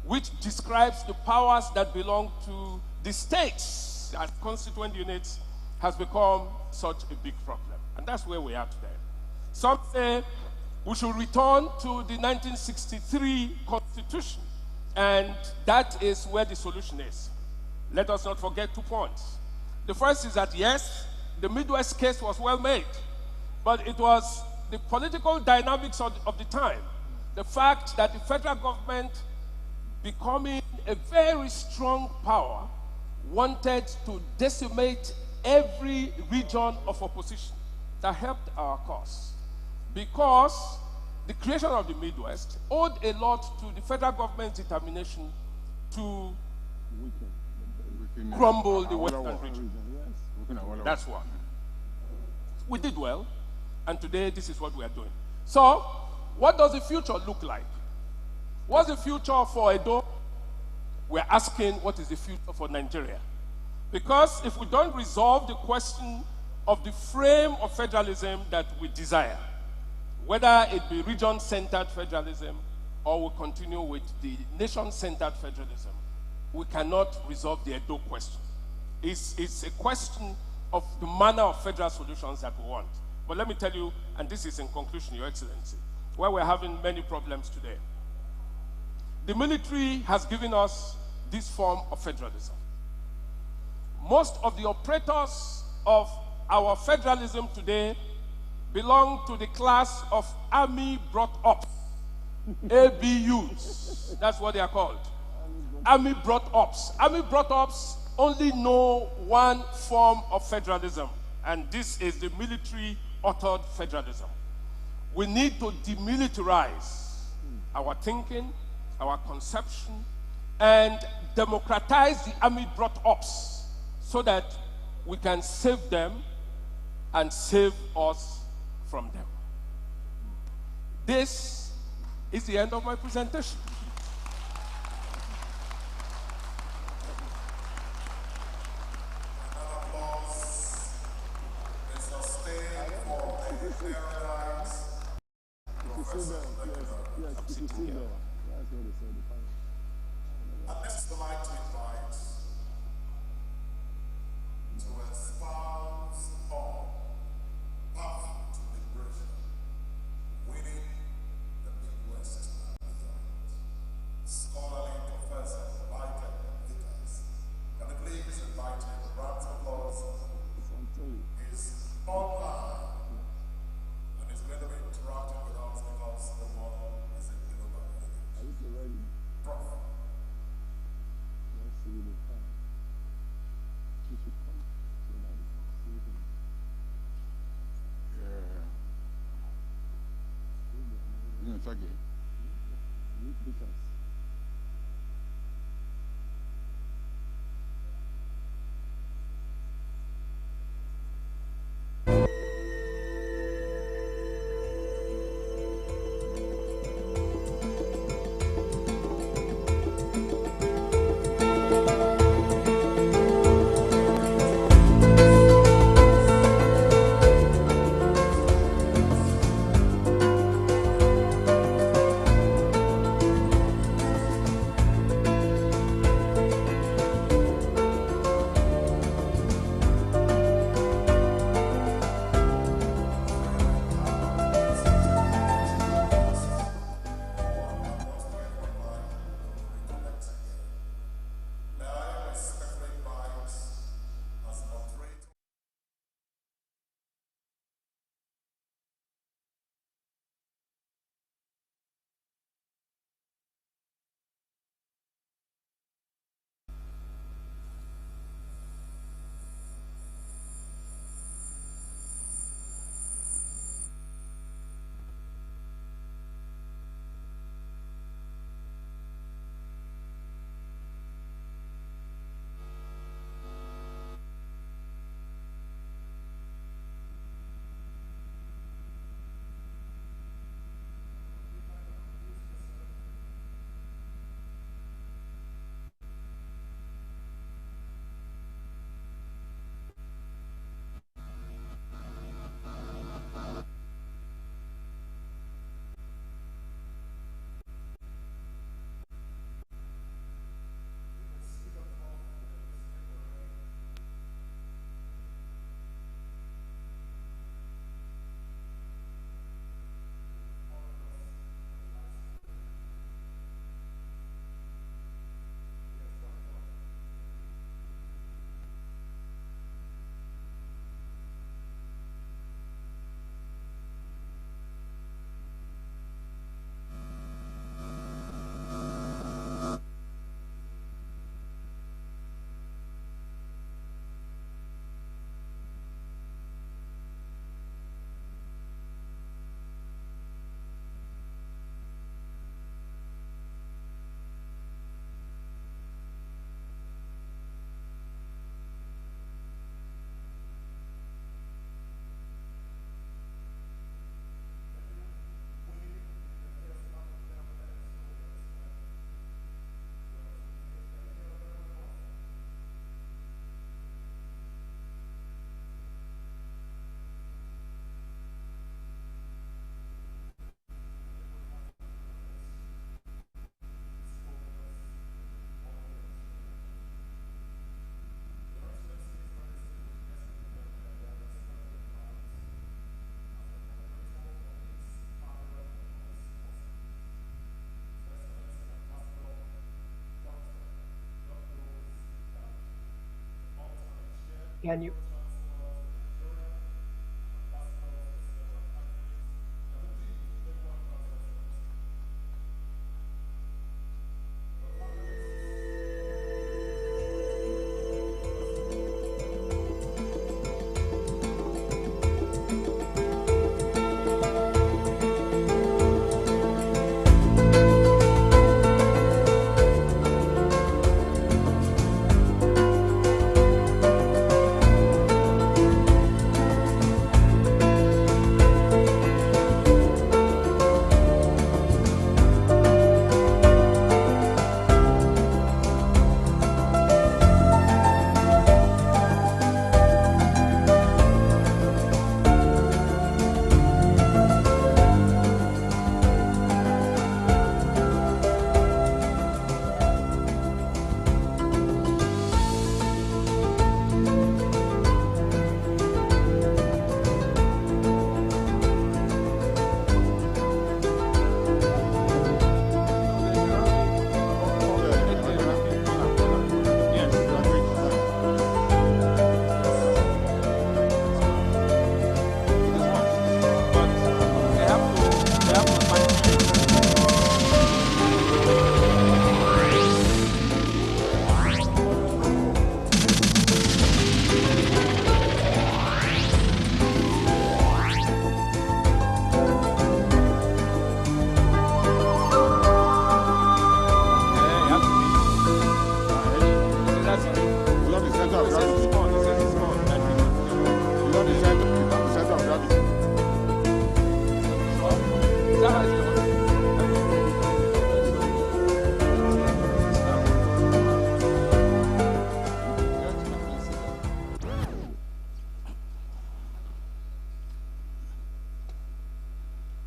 which describes the powers that belong to the states as constituent units, has become such a big problem. And that's where we are today. Some say we should return to the 1963 Constitution, and that is where the solution is. Let us not forget 2 points. The first is that, yes, the Midwest case was well made, but it was the political dynamics of the time, the fact that the federal government, becoming a very strong power, wanted to decimate every region of opposition, that helped our cause. Because the creation of the Midwest owed a lot to the federal government's determination to crumble the Western region. That's one. We did well, and today this is what we are doing. So, what does the future look like? What's the future for Edo? We're asking, what is the future for Nigeria? Because if we don't resolve the question of the frame of federalism that we desire, whether it be region-centered federalism or we continue with the nation-centered federalism, we cannot resolve the Edo question. It's a question of the manner of federal solutions that we want. But let me tell you, and this is in conclusion, Your Excellency, where we're having many problems today. The military has given us this form of federalism. Most of the operators of our federalism today belong to the class of Army Brought Ups, ABUs. That's what they are called. Army Brought Ups. Army Brought Ups only know one form of federalism, and this is the military-authored federalism. We need to demilitarize our thinking, our conception, and democratize the Army Brought Ups so that we can save them and save us from them. This is the end of my presentation. Can you?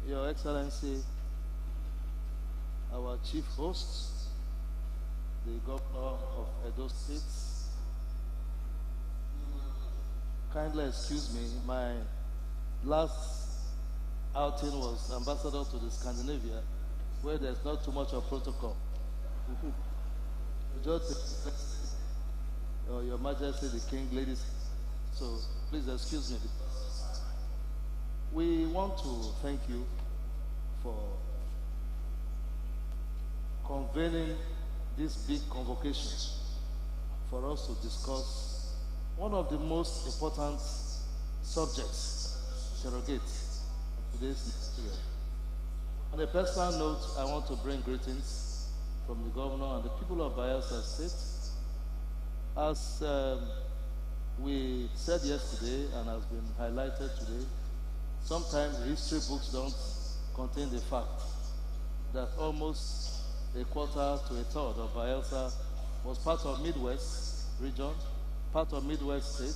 Your Excellency, our chief host, the Governor of Edo State, kindly excuse me, my last outing was ambassador to the Scandinavia, where there's not too much of protocol. Just Your Majesty, the King, ladies, so please excuse me. We want to thank you for convening this big convocation for us to discuss one of the most important subjects to interrogate in today's period. On a personal note, I want to bring greetings from the governor and the people of Bayelsa State. As we said yesterday and has been highlighted today, sometimes history books don't contain the fact that almost a quarter to a third of Bayelsa was part of Midwest region, part of Midwest State,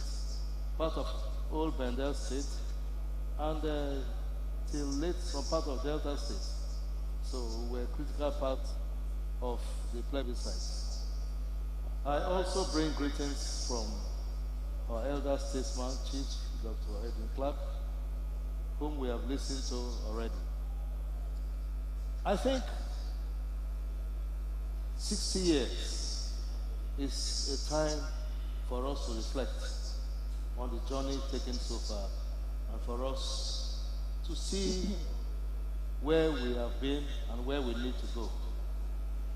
part of Old Bendel State, and till late some part of Delta State. So we're a critical part of the plebiscite. I also bring greetings from our elder statesman, Chief Dr. Edwin Clark, whom we have listened to already. I think 60 years is a time for us to reflect on the journey taken so far and for us to see where we have been and where we need to go.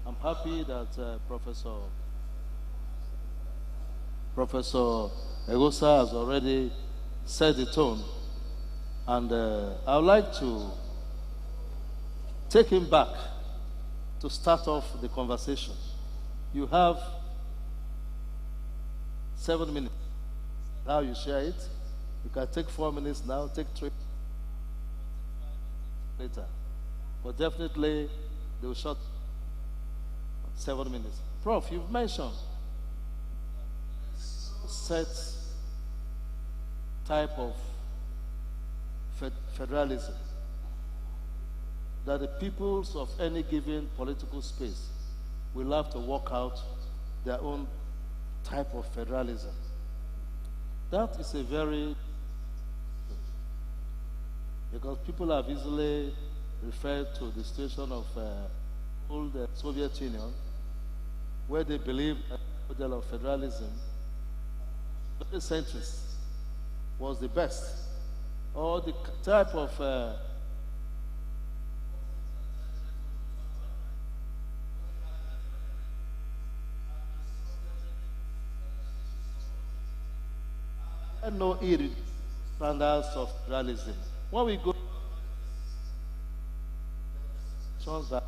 I'm happy that Professor Egosa has already set the tone, and I would like to take him back to start off the conversation. You have 7 minutes. Now you share it. You can take 4 minutes now, take 3 later. But definitely they will short 7 minutes. Prof, you've mentioned set type of federalism that the peoples of any given political space will have to work out their own type of federalism. That is a very, because people have easily referred to the situation of old Soviet Union, where they believe a model of federalism very centrist, was the best, or the type of no standards of federalism. When we go by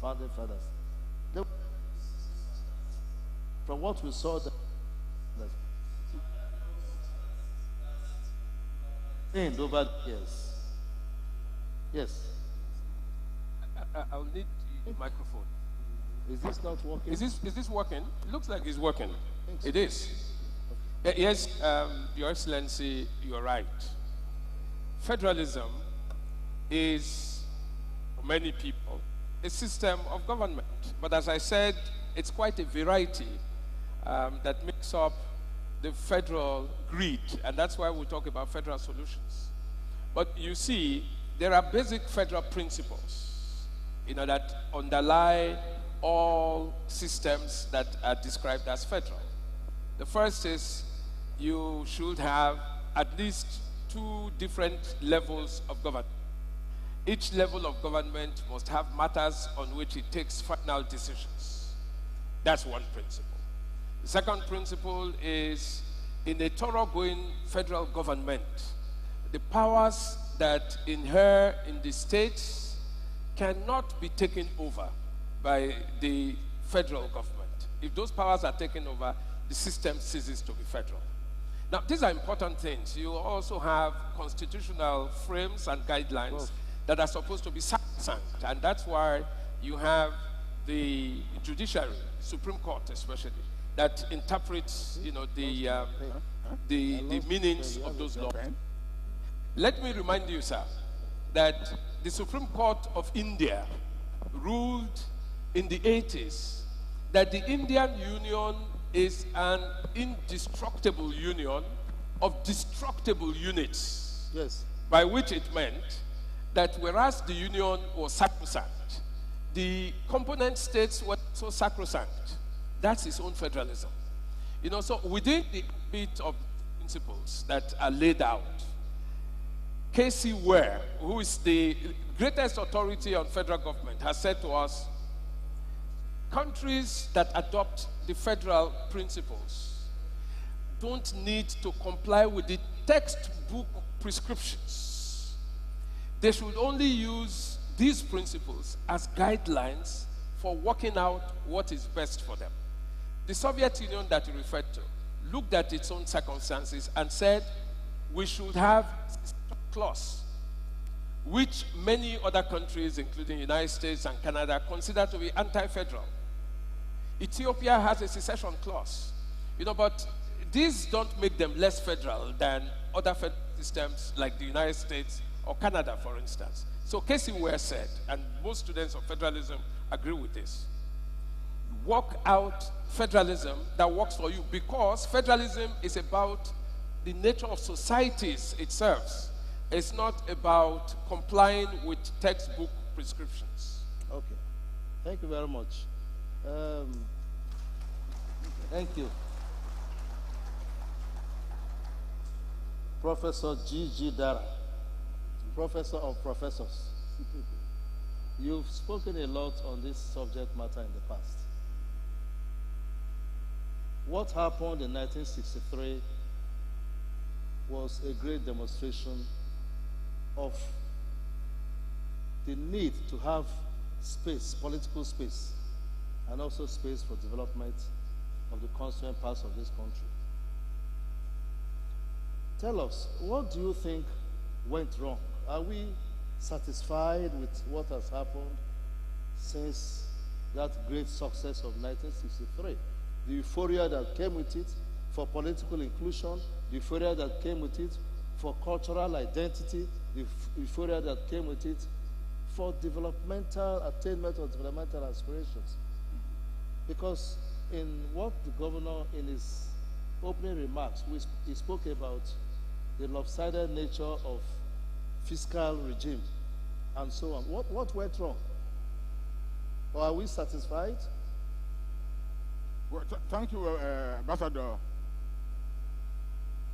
founding fathers, from what we saw, over the years. Yes. I'll need the microphone. Is this not working? Is this working? It looks like it's working. It is. Yes, Your Excellency, you are right. Federalism is, for many people, a system of government. But as I said, it's quite a variety that makes up the federal grid, and that's why we talk about federal solutions. But you see, there are basic federal principles, that underlie all systems that are described as federal. The first is you should have at least 2 different levels of government. Each level of government must have matters on which it takes final decisions. That's one principle. The second principle is, in a thoroughgoing federal government, the powers that inhere in the states cannot be taken over by the federal government. If those powers are taken over, the system ceases to be federal. Now, these are important things. You also have constitutional frames and guidelines that are supposed to be sacrosanct, and that's why you have the judiciary, Supreme Court especially, that interprets, the meanings of those laws. Let me remind you, sir, that the Supreme Court of India ruled in the 80s that the Indian Union is an indestructible union of destructible units. Yes. By which it meant that whereas the union was sacrosanct, the component states were so sacrosanct. That's its own federalism. So within the bit of principles that are laid out, K.C. Ware, who is the greatest authority on federal government, has said to us, countries that adopt the federal principles don't need to comply with the textbook prescriptions. They should only use these principles as guidelines for working out what is best for them. The Soviet Union that you referred to looked at its own circumstances and said we should have a clause, which many other countries, including the United States and Canada, consider to be anti-federal. Ethiopia has a secession clause, but these don't make them less federal than other federal systems like the United States or Canada, for instance. So Casey Ware said, and most students of federalism agree with this, work out federalism that works for you, because federalism is about the nature of societies it serves. It's not about complying with textbook prescriptions. Okay. Thank you very much. Thank you. Professor G.G. Dara, Professor of Professors. You've spoken a lot on this subject matter in the past. What happened in 1963 was a great demonstration of the need to have space, political space, and also space for development of the constituent parts of this country. Tell us, what do you think went wrong? Are we satisfied with what has happened since that great success of 1963? The euphoria that came with it for political inclusion, the euphoria that came with it for cultural identity, the euphoria that came with it for developmental attainment of developmental aspirations. Because in what the governor, in his opening remarks, he spoke about the lopsided nature of fiscal regime and so on. What went wrong? Or are we satisfied? Well, thank you, Ambassador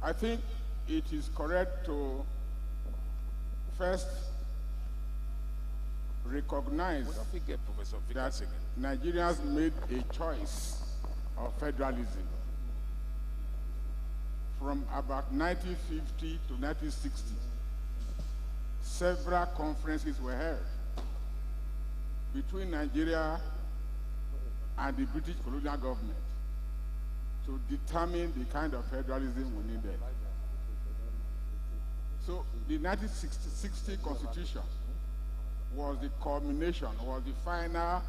I think it is correct to first recognize that Nigerians made a choice of federalism. From about 1950 to 1960, several conferences were held between Nigeria and the British colonial government to determine the kind of federalism we needed. So the 1960 Constitution was the culmination, was the final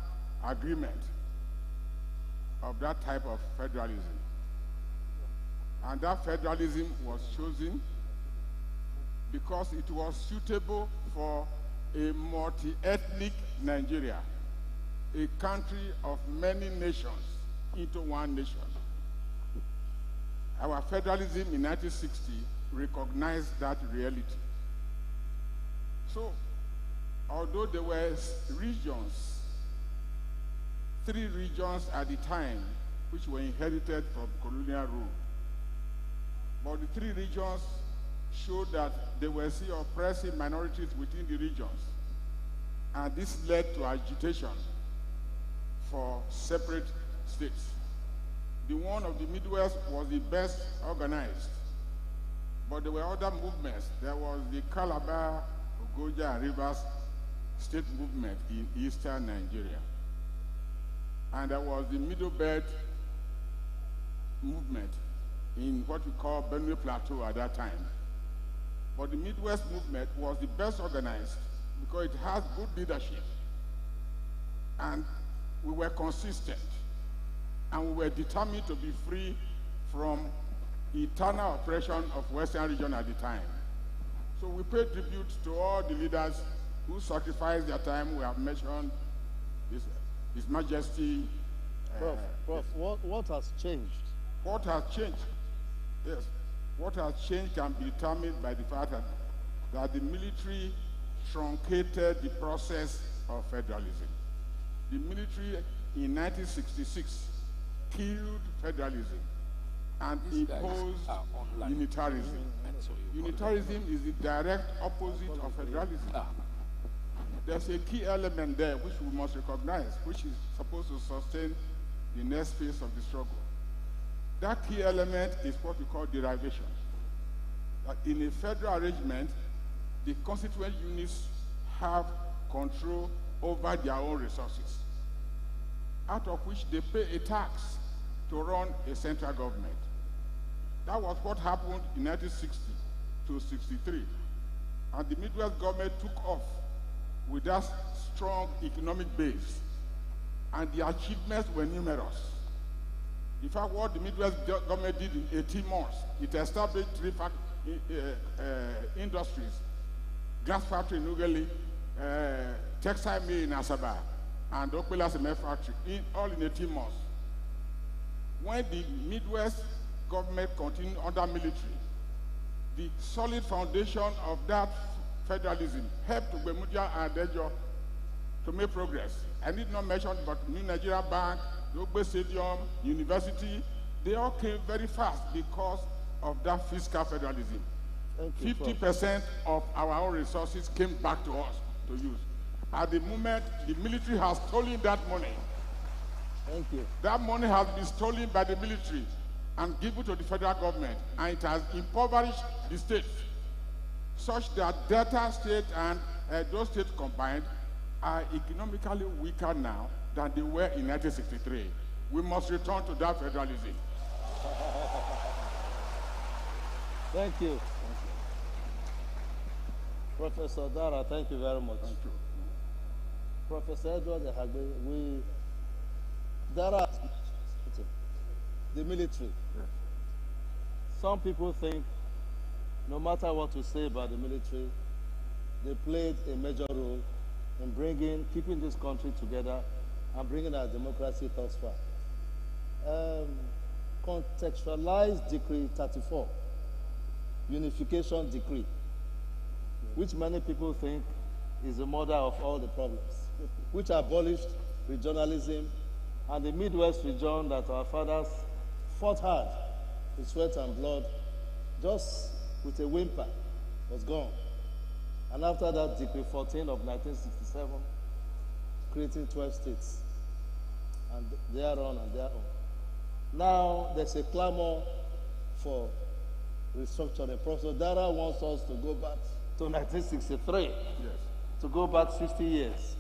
agreement of that type of federalism. And that federalism was chosen because it was suitable for a multi-ethnic Nigeria, a country of many nations into one nation. Our federalism in 1960 recognized that reality. So, although there were regions, 3 regions at the time, which were inherited from colonial rule, but the 3 regions showed that there were still oppressive minorities within the regions, and this led to agitation for separate states. The one of the Midwest was the best organized, but there were other movements. There was the Calabar, Ogoja, and Rivers state movement in eastern Nigeria. And there was the Middle Belt movement in what we call Benue Plateau at that time. But the Midwest movement was the best organized because it has good leadership. And we were consistent. And we were determined to be free from eternal oppression of Western region at the time. So we paid tribute to all the leaders who sacrificed their time. We have mentioned His Majesty. Prof, what has changed? What has changed? Yes. What has changed can be determined by the fact that the military truncated the process of federalism. The military in 1966 killed federalism and imposed unitarism. Unitarism is the direct opposite of federalism. There's a key element there which we must recognize, which is supposed to sustain the next phase of the struggle. That key element is what we call derivation. That in a federal arrangement, the constituent units have control over their own resources, out of which they pay a tax to run a central government. That was what happened in 1960 to 63. And the Midwest government took off with that strong economic base, and the achievements were numerous. In fact, what the Midwest government did in 18 months, it established 3 industries: glass factory in Ughelli, textile mill in Asaba, and Okpela cement factory, all in 18 months. When the Midwest government continued under military, the solid foundation of that federalism helped Gbemudia and Adejo to make progress. I need not mention, but New Nigeria Bank, the Ogbe Stadium, University, they all came very fast because of that fiscal federalism. 50% of our own resources came back to us to use. At the moment, the military has stolen that money. Thank you. That money has been stolen by the military and given to the federal government, and it has impoverished the states, such that Delta State and those states combined are economically weaker now than they were in 1963. We must return to that federalism. Thank you. Professor Dara, thank you very much. Thank you. Professor Edward Ehagbe, Dara has mentioned the military. Yeah. Some people think no matter what we say about the military, they played a major role in keeping this country together and bringing our democracy thus far. Contextualized Decree 34, Unification Decree, which many people think is the mother of all the problems, which abolished regionalism and the Midwest region that our fathers fought hard with sweat and blood just with a whimper, was gone. And after that, Decree 14 of 1967, creating 12 states, and thereon and thereon. Now there's a clamor for restructuring. Professor Dara wants us to go back to 1963, Yes. to go back 50 years.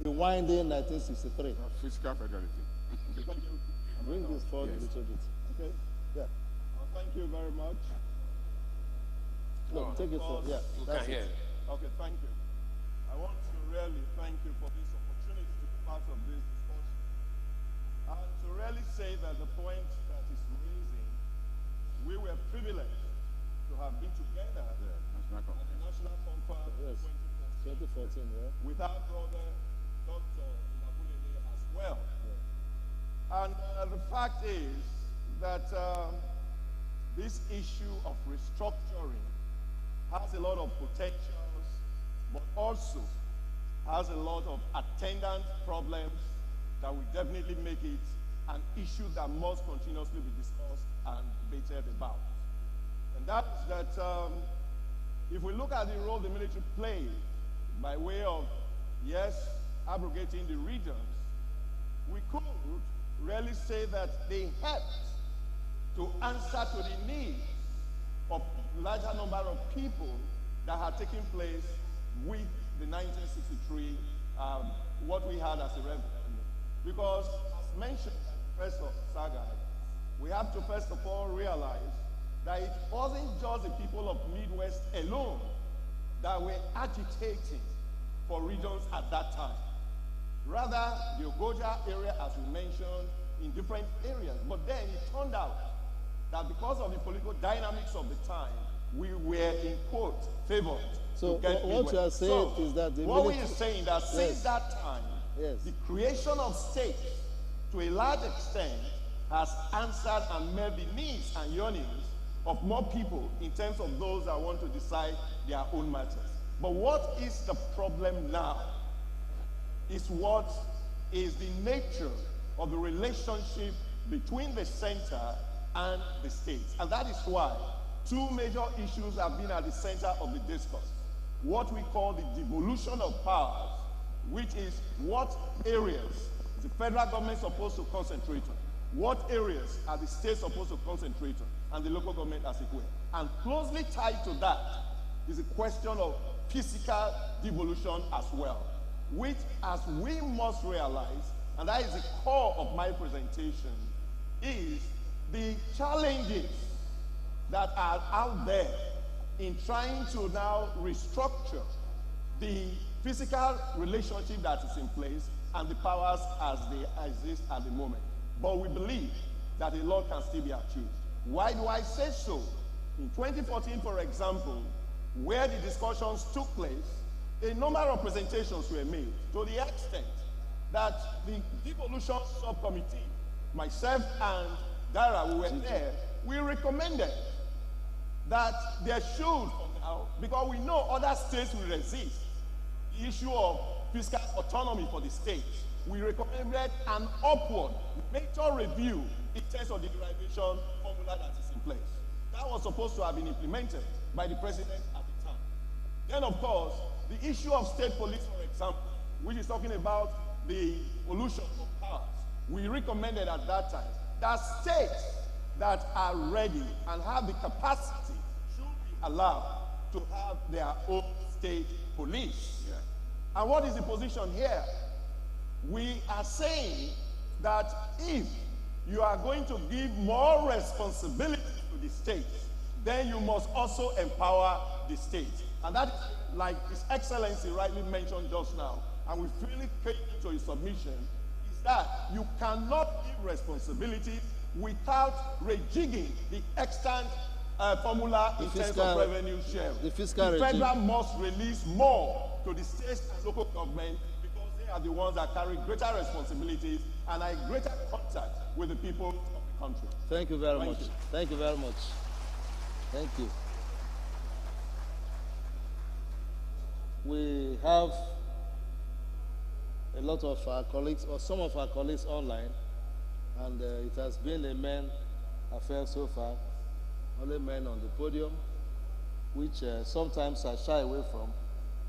Rewinding 1963. Fiscal federalism. Bring this forward a little bit. Okay. Yeah. Thank you very much. No, take it forward. Yeah. That's it. Okay, thank you. I want to really thank you for this opportunity to be part of this discussion. And to really say that the point that is raising, we were privileged to have been together at the National Conference Yes. 2014, yeah. with our brother, Dr. Imabulele, as well. And the fact is that this issue of restructuring has a lot of potentials, but also has a lot of attendant problems that will definitely make it an issue that must continuously be discussed and debated about. And that is that if we look at the role the military played by way of, yes, abrogating the regions, we could really say that they helped to answer to the needs of larger number of people that had taken place with the 1963, what we had as a referendum. Because, as mentioned by Professor Sagai, we have to first of all realize that it wasn't just the people of Midwest alone that were agitating for regions at that time. Rather, the Ogoja area, as we mentioned, in different areas. But then it turned out that because of the political dynamics of the time, we were, in quote, favored. So what you are saying is that the what we are saying that since that time, yes, the creation of states, to a large extent, has answered and met the needs and yearnings of more people in terms of those that want to decide their own matters. But what is the problem now is what is the nature of the relationship between the center and the states. And that is why two major issues have been at the center of the discourse. What we call the devolution of powers, which is what areas is the federal government supposed to concentrate on, what areas are the states supposed to concentrate on, and the local government as it were. And closely tied to that is the question of physical devolution as well, which, as we must realize, and that is the core of my presentation, is the challenges that are out there in trying to now restructure the physical relationship that is in place and the powers as they exist at the moment. But we believe that a lot can still be achieved. Why do I say so? In 2014, for example, where the discussions took place, a number of presentations were made to the extent that the devolution subcommittee, myself and Dara, we were there, we recommended that there should, now, because we know other states will resist the issue of fiscal autonomy for the states, we recommended an upward major review in terms of the derivation formula that is in place. That was supposed to have been implemented by the president at the time. Then, of course, the issue of state police, for example, which is talking about the pollution of powers, we recommended at that time that states that are ready and have the capacity should be allowed to have their own state police. Yeah. And what is the position here? We are saying that if you are going to give more responsibility to the states, then you must also empower the states. And that, like His Excellency rightly mentioned just now, and we really came into his submission, is that you cannot give responsibility without rejigging the extant formula in terms of revenue share. The fiscal the regime. federal must release more to the states and local government because they are the ones that carry greater responsibilities and are in greater contact with the people of the country. Thank you very Thank much. you. Thank you very much. Thank you. We have a lot of our colleagues, or some of our colleagues online, and it has been a main affair so far. only men on the podium, which sometimes I shy away from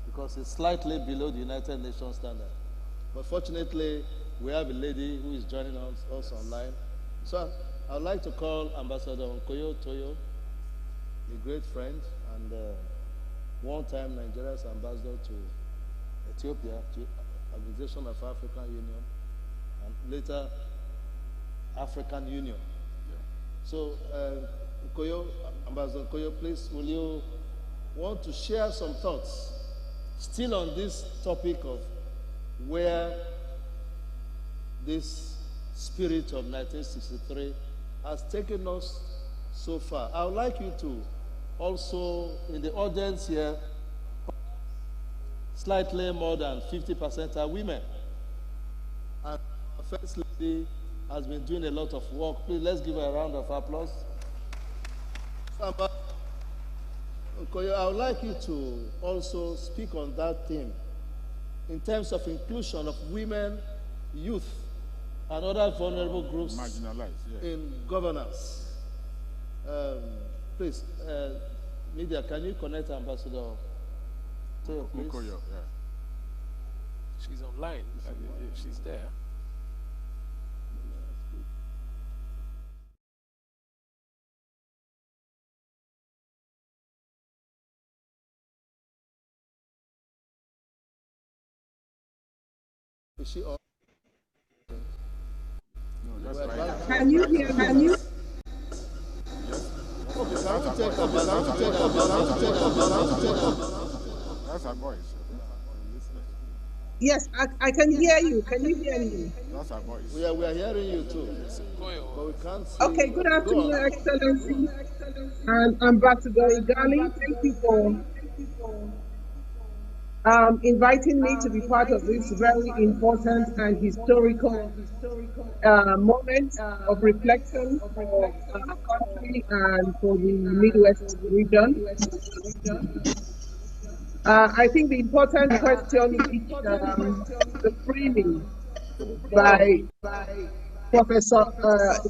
because it's slightly below the United Nations standard. But fortunately, we have a lady who is joining us online. So I'd like to call Ambassador Nkoyo Toyo, a great friend and one-time Nigeria's ambassador to Ethiopia, to Organization of African Union, and later African Union. Yeah. So, Nkoyo, Ambassador Nkoyo, please, will you want to share some thoughts still on this topic of where this spirit of 1963 has taken us so far? I would like you to also, in the audience here, slightly more than 50% are women. And the First Lady has been doing a lot of work. Please, let's give her a round of applause. Nkoyo, I would like you to also speak on that theme in terms of inclusion of women, youth, and other vulnerable groups in governance. Please, media, can you connect Ambassador Toyo, please? Nkoyo, yeah. She's online, if she's there. Is she on? No, that's right. Can you hear me? Okay, can we take a That's her voice. Yes, I can hear you. Can you hear me? That's her voice. We are hearing you too, but we can't see. Okay, good afternoon, Excellency and Ambassador Igali. Thank you for inviting me to be part of this very important and historical moment of reflection for our country and for the Midwest region. I think the important question which the framing by Professor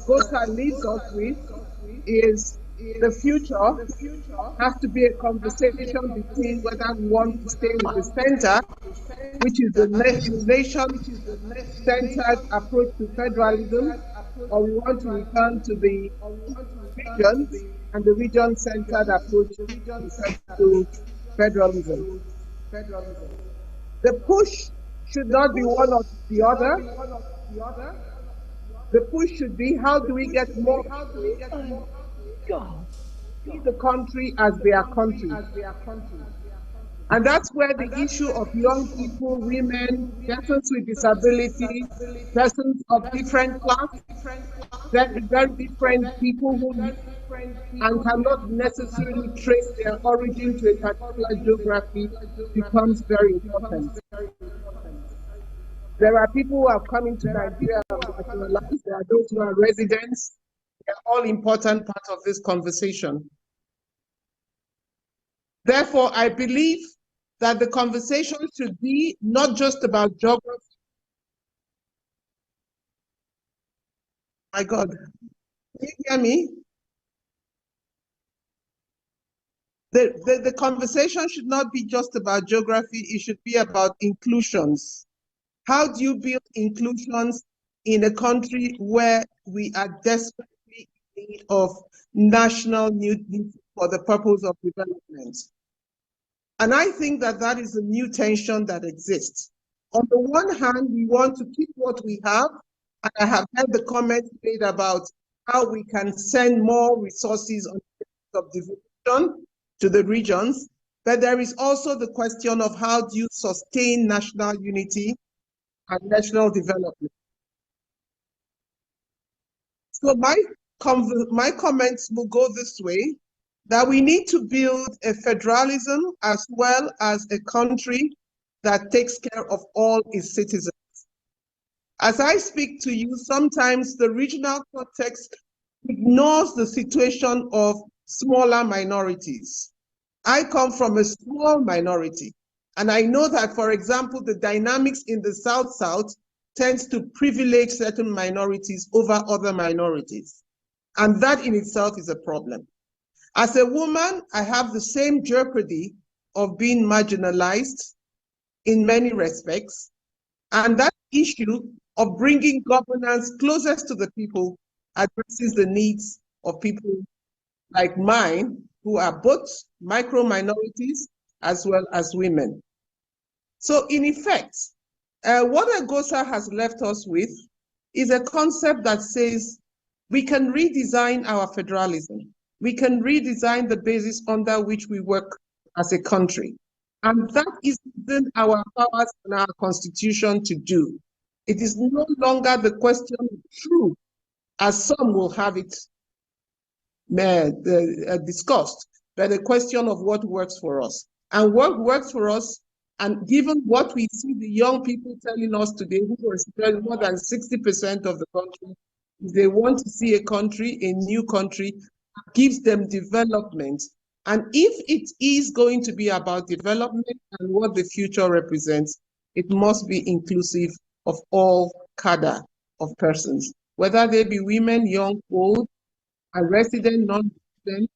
Gosa leaves us with is the future has to be a conversation between whether we want to stay with the center, which is the nation-centered approach to federalism, or we want to return to the regions and the region-centered approach to federalism. The push should not be one or the other. The push should be how do we get more see the country as their country. And that's where the issue of young people, women, persons with disability, persons of different class, very different people who live and cannot necessarily trace their origin to a particular geography becomes very important. There are people who have come into Nigeria and marginalized. There are those who are residents. They are all important parts of this conversation. Therefore, I believe that the conversation should be not just about geography. My God, can you hear me? The conversation should not be just about geography, it should be about inclusions. How do you build inclusions in a country where we are desperately in need of national unity for the purpose of development? And I think that that is a new tension that exists. On the one hand, we want to keep what we have, and I have heard the comments made about how we can send more resources on the of devolution to the regions, but there is also the question of how do you sustain national unity and national development. So my comments will go this way, that we need to build a federalism as well as a country that takes care of all its citizens. As I speak to you, sometimes the regional context ignores the situation of smaller minorities. I come from a small minority, and I know that, for example, the dynamics in the South-South tends to privilege certain minorities over other minorities. And that in itself is a problem. As a woman, I have the same jeopardy of being marginalized in many respects. And that issue of bringing governance closest to the people addresses the needs of people like mine, who are both micro minorities as well as women. So in effect, what Agosa has left us with is a concept that says we can redesign our federalism. We can redesign the basis under which we work as a country. And that is within our powers and our constitution to do. It is no longer the question of truth, as some will have it discussed, but a question of what works for us. And what works for us, and given what we see the young people telling us today, who are spending more than 60% of the country, they want to see a country, a new country, that gives them development. And if it is going to be about development and what the future represents, it must be inclusive of all cadre of persons, whether they be women, young, old, a resident, non-resident.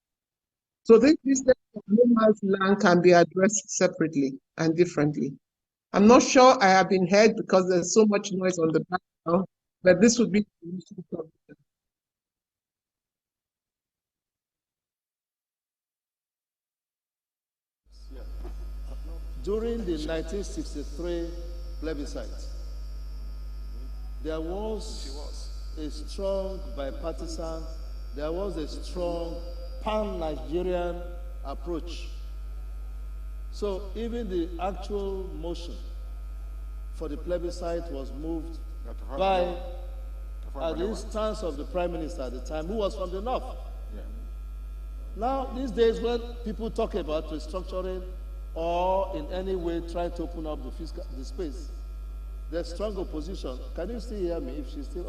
So this business of no man's land can be addressed separately and differently. I'm not sure I have been heard because there's so much noise on the background, but this would be the solution. During the 1963 plebiscite, there was a strong bipartisan, there was a strong pan-Nigerian approach. So even the actual motion for the plebiscite was moved by, at the instance of the Prime Minister at the time, who was from the North. Now, these days when people talk about restructuring or in any way try to open up the space, there's strong opposition. Can you still hear me if she's still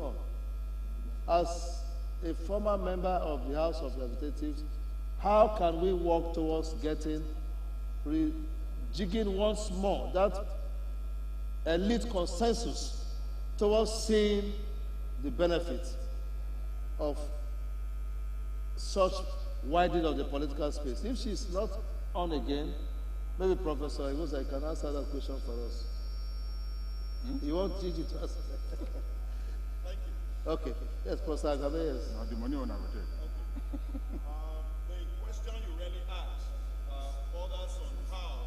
on? As a former member of the House of Representatives, how can we work towards getting, rejigging once more that elite consensus towards seeing the benefit of such widening of the political space? If she's not on again, maybe Professor Igosa can answer that question for us. You want Gigi to answer? Thank you. Okay. Yes, Professor Agabe, yes. Now the money on our table. The question you really asked borders on how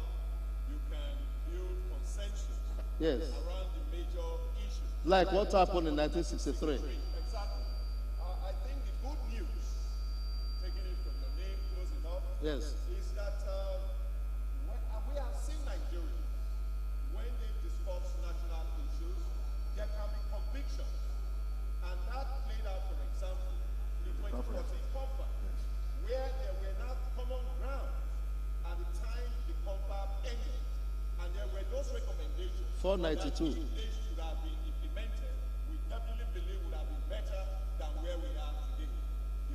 you can build consensus around the major issues. Like what happened in 1963. Exactly. I think the good news, taking it from your name close enough, Yes. is that we have seen Nigerians, when they discuss national issues, there can be conviction. And that played out, for example, the 2014 conference, where there were not common ground at the time the conference ended. And there were those recommendations. 492. That they should have been implemented. We definitely believe would have been better than where we are today.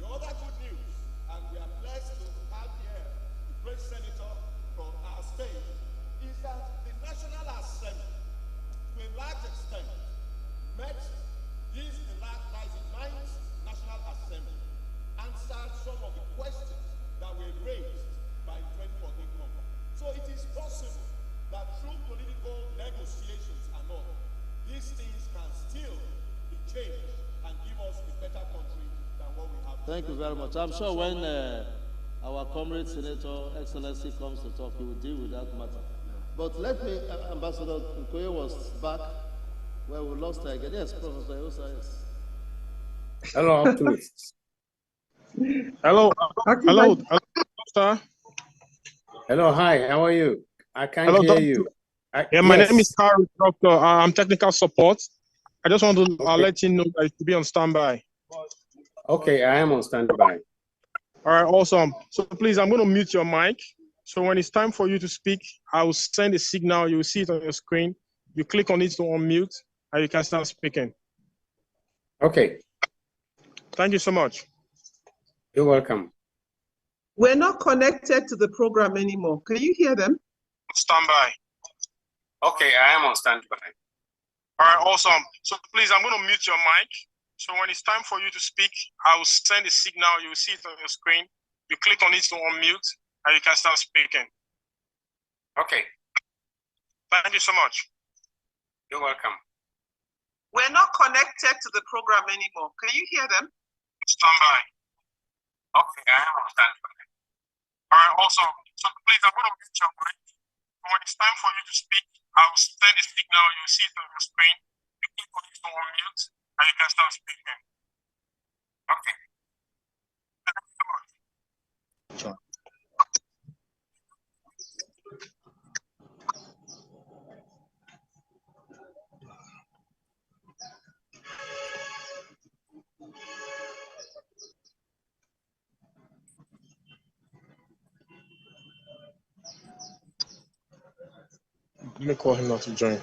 The other good news, and we are blessed to have here the great senator from our state, is that the National Assembly, to a large extent, met this, the last 99th National Assembly, answered some of the questions that were raised by 2014 conference. So it is possible that through political negotiations and all, these things can still be changed and give us a better country than what we have. Thank you very much. I'm sure when our comrade Senator Excellency comes to talk, he will deal with that matter. But let me, Ambassador Nkoye was back where we lost her again. Yes, Professor Yosa, yes. Hello, Optimist. Hello, hello, sir. Hello, hi, how are you? I can't Hello, hear doctor. you. My name is Harry, doctor. I'm technical support. I just want to let you know that to be on standby. Okay, I am on standby. All right, awesome. So please, I'm going to mute your mic. So when it's time for you to speak, I will send a signal. You will see it on your screen. You click on it to unmute, and you can start speaking. Okay. Thank you so much. You're welcome. We're not connected to the program anymore. Can you hear them? Standby. Okay, I am on standby. All right, awesome. So please, I'm going to mute your mic. So when it's time for you to speak, I will send a signal. You will see it on your screen. You click on it to unmute, and you can start speaking. Okay. Thank you so much. You're welcome. We're not connected to the program anymore. Can you hear them? Stand by. Okay, I am on standby. All right, also, so please, I'm going to mute your mic. When it's time for you to speak, I'll send a signal. You'll see it on your screen. You click on it to unmute, and you can start speaking. Okay. Thank you so much. Sure. Let me call him not to join.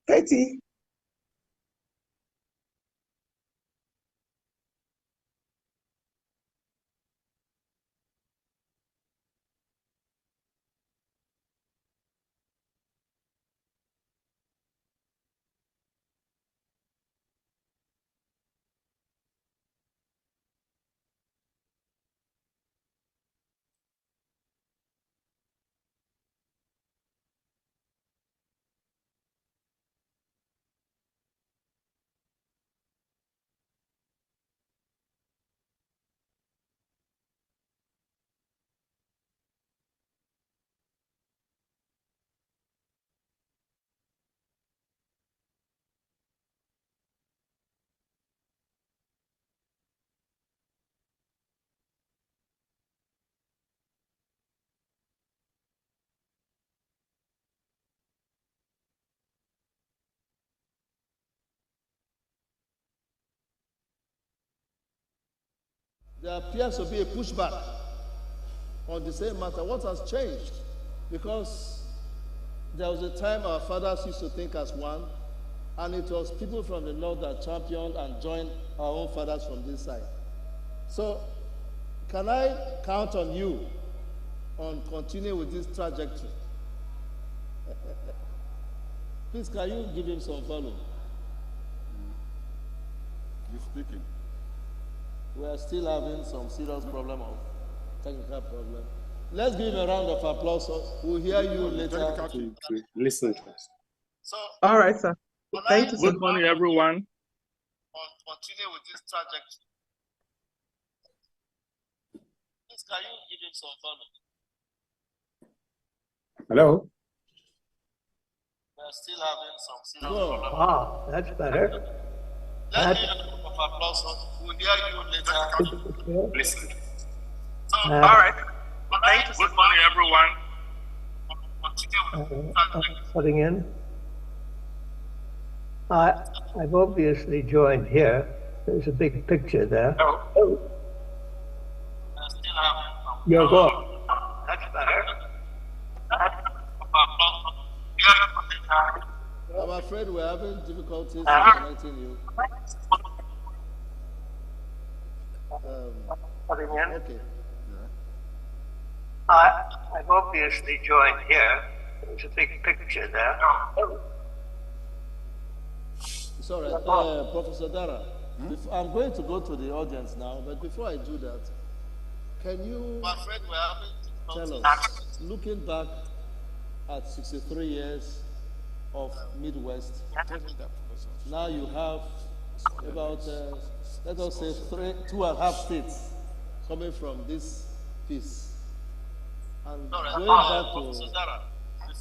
Katie. There appears to be a pushback on the same matter. What has changed? Because there was a time our fathers used to think as one, and it was people from the north that championed and joined our own fathers from this side. So, can I count on you on continuing with this trajectory? Please, can you give him some follow? He's speaking. We are still having some serious problem of technical problem. Let's give him a round of applause. We'll hear you later. Listen to us. So, all right, sir. Thank you, sir. Good morning, everyone. Continue with this trajectory. Please, can you give him some follow? Hello? We are still having some serious problem. Ah, that's better. Let's give him a round of applause. We'll hear you later. Listen. So, all right. Thank you. Good morning, everyone. Continue with this trajectory. Putting in. I've obviously joined here. There's a big picture there. Oh. You're gone. That's better. afraid we're having difficulties in connecting you. Okay. I've obviously joined here. There's a big picture there. It's all right. Professor Dara, I'm going to go to the audience now, but before I do that, can you tell us, looking back at 63 years of Midwest, now you have about, let us say, 2.5 states coming from this piece. And going back to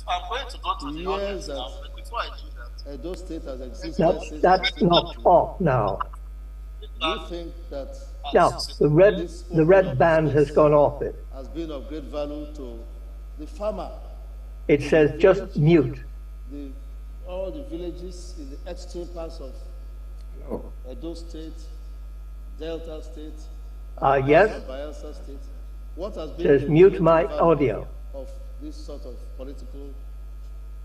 I'm going to go to the years that now, but before I do that, Edo State has existed. That's not off now. Do you think that Now, the red band has gone off it. has been of great value to the farmer? It says just mute. All the villages in the extreme parts of Edo State, Delta State, Yes. Bayelsa State. What has been Says the mute great my value audio. of this sort of political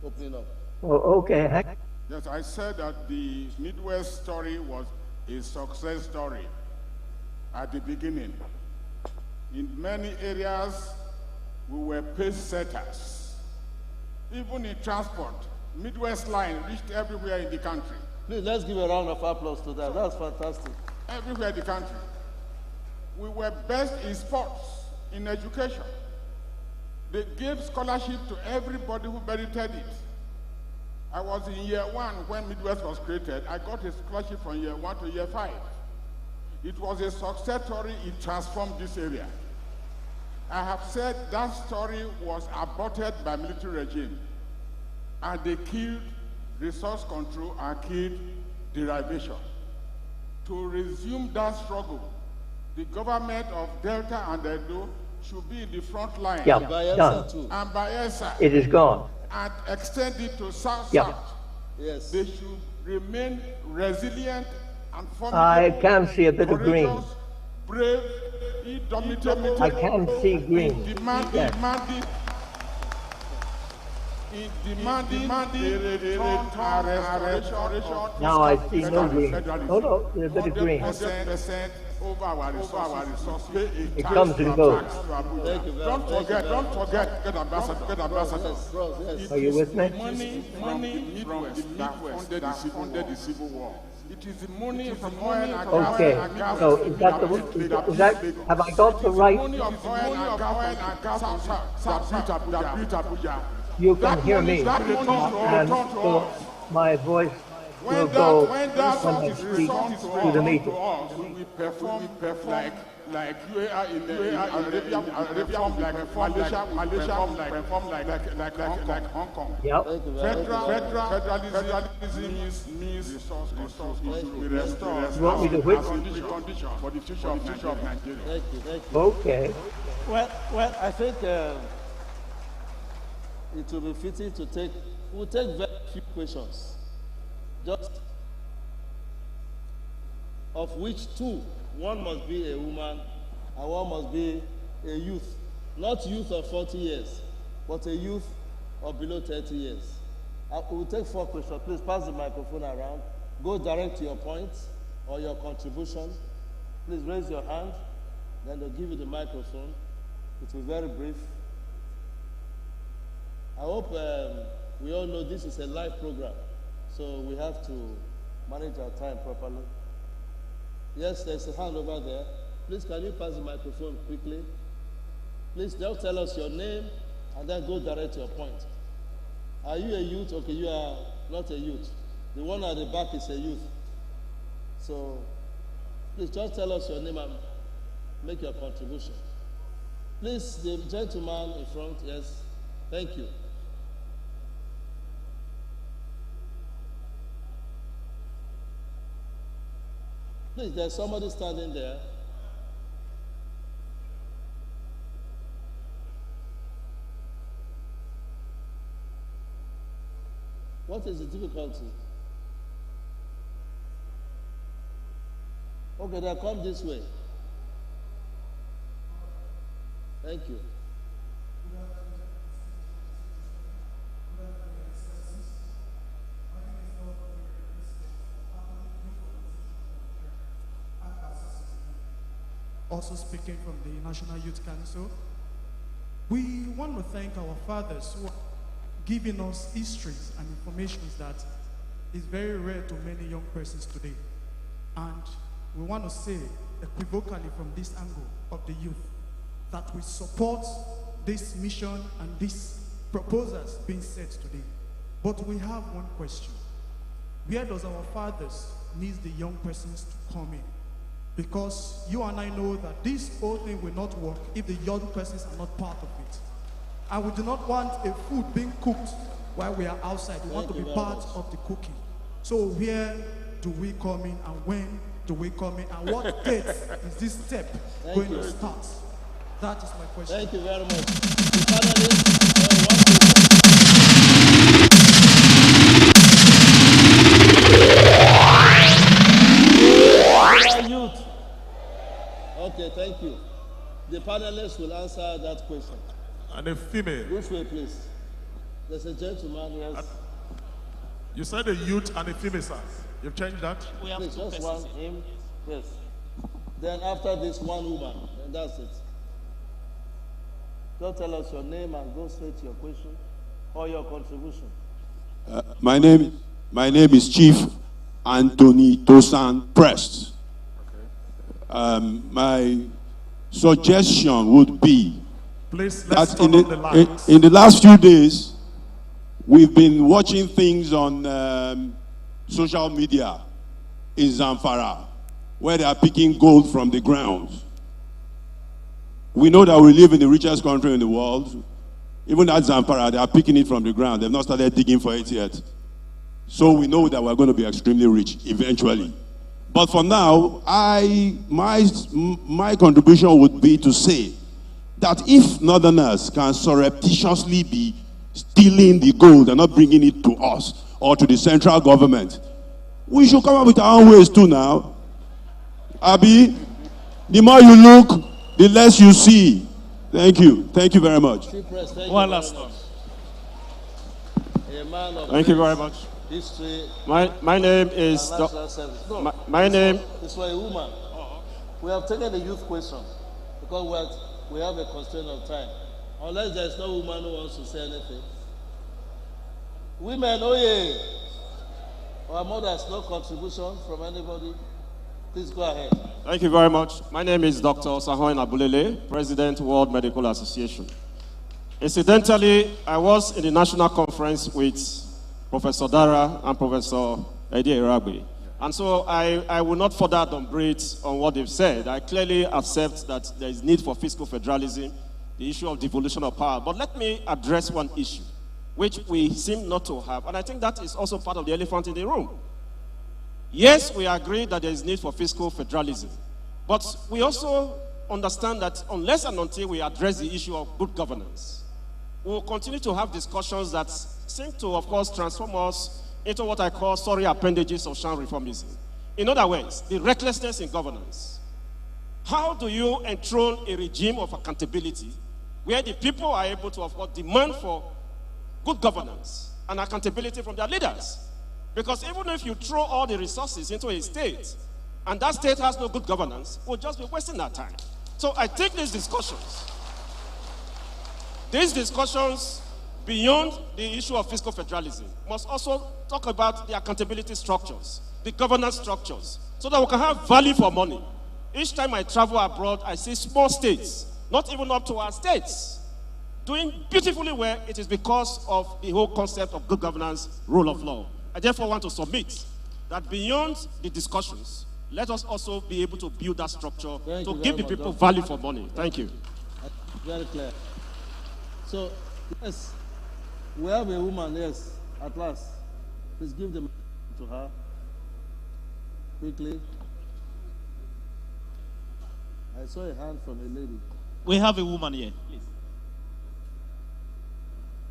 opening up? Oh, okay. Yes, I said that the Midwest story was a success story at the beginning. In many areas, we were pace setters. Even in transport, Midwest line reached everywhere in the country. Please, let's give a round of applause to that. That's fantastic. Everywhere in the country. We were best in sports, in education. They gave scholarship to everybody who merited it. I was in year 1 when Midwest was created. I got a scholarship from year 1 to year 5. It was a success story. It transformed this area. I have said that story was aborted by military regime, and they killed resource control and killed derivation. To resume that struggle, the government of Delta and Edo should be in the front line. Yeah, Bayelsa done. too. And Bayelsa. It is gone. And extend it to South. Yeah. Yes. They should remain resilient and formidable. I can see a bit of green. courageous, brave, indomitable. I can see green. Demanding, Yes. demanding front and restoration. Now I see no green. Oh no, there's a bit of green. 100% over our resources. It comes and goes. Don't forget, get ambassador. Are you with me? Money from the Midwest that funded the Civil War. It is the money from oil and gas. Okay, so is that have I got the right? Money of oil and gas that built Abuja. You can hear me, and so my voice will go when I speak to the meeting. We perform like you are in Arabia, Malaysia, like Hong Kong. Yep. Federalism means resource control. We restore You want me to whip? condition for the future of Nigeria. Thank you. Okay. Well, I think it will be fitting to we'll take very few questions, just of which one must be a woman and one must be a youth. Not youth of 40 years, but a youth of below 30 years. We'll take 4 questions. Please pass the microphone around. Go direct to your point or your contribution. Please raise your hand, then they'll give you the microphone. It will be very brief. I hope we all know this is a live program, so we have to manage our time properly. Yes, there's a hand over there. Please, can you pass the microphone quickly? Please, just tell us your name and then go direct to your point. Are you a youth? Okay, you are not a youth. The one at the back is a youth. So, please just tell us your name and make your contribution. Please, the gentleman in front, yes. Thank you. Please, there's somebody standing there. What is the difficulty? Okay, then come this way. Thank you. also speaking from the National Youth Council. We want to thank our fathers who are giving us histories and information that is very rare to many young persons today. And we want to say equivocally from this angle of the youth that we support this mission and these proposals being said today. But we have one question. Where does our fathers need the young persons to come in? Because you and I know that this whole thing will not work if the young persons are not part of it. And we do not want a food being cooked while we are outside. We want to be part of the cooking. So where do we come in and when do we come in and what date is this step going to start? That is my question. Thank you very much. The panelists, youth. Okay, thank you. The panelists will answer that question. And a female. Which way, please? There's a gentleman here. You said a youth and a female, sir. You've changed that? We have please, just one, him. Yes. Then after this, one woman. And that's it. Don't tell us your name and go straight to your question or your contribution. My name is Chief Anthony Tosan Prest. Okay. My suggestion would be that in the last few days, we've been watching things on social media in Zamfara, where they are picking gold from the ground. We know that we live in the richest country in the world. Even at Zamfara, they are picking it from the ground. They've not started digging for it yet. So we know that we're going to be extremely rich eventually. But for now, my contribution would be to say that if Northerners can surreptitiously be stealing the gold and not bringing it to us or to the central government, we should come up with our own ways too now. Abi, the more you look, the less you see. Thank you. Thank you very much. One last one. Thank you very much. History. My name is. My name. It's for a woman. We have taken the youth question because we have a constraint of time. Unless there is no woman who wants to say anything. Women, oh yeah. Our mothers, no contribution from anybody. Please go ahead. Thank you very much. My name is Dr. Sahoin Abulele, President, World Medical Association. Incidentally, I was in the national conference with Professor Dara and Professor Edi Iragbe. And so I will not further elaborate on what they've said. I clearly accept that there is need for fiscal federalism, the issue of devolution of power. But let me address one issue, which we seem not to have. And I think that is also part of the elephant in the room. Yes, we agree that there is need for fiscal federalism. But we also understand that unless and until we address the issue of good governance, we will continue to have discussions that seem to, of course, transform us into what I call sorry appendages of sham reformism. In other words, the recklessness in governance. How do you enthrone a regime of accountability where the people are able to, of course, demand for good governance and accountability from their leaders? Because even if you throw all the resources into a state and that state has no good governance, we'll just be wasting our time. So I take these discussions beyond the issue of fiscal federalism must also talk about the accountability structures, the governance structures, so that we can have value for money. Each time I travel abroad, I see small states, not even up to our states, doing beautifully well. It is because of the whole concept of good governance, rule of law. I therefore want to submit that beyond the discussions, let us also be able to build that structure to give the people value for money. Thank you. Very clear. So, yes, we have a woman, yes, at last. Please give the mic to her. Quickly. I saw a hand from a lady. We have a woman here, please.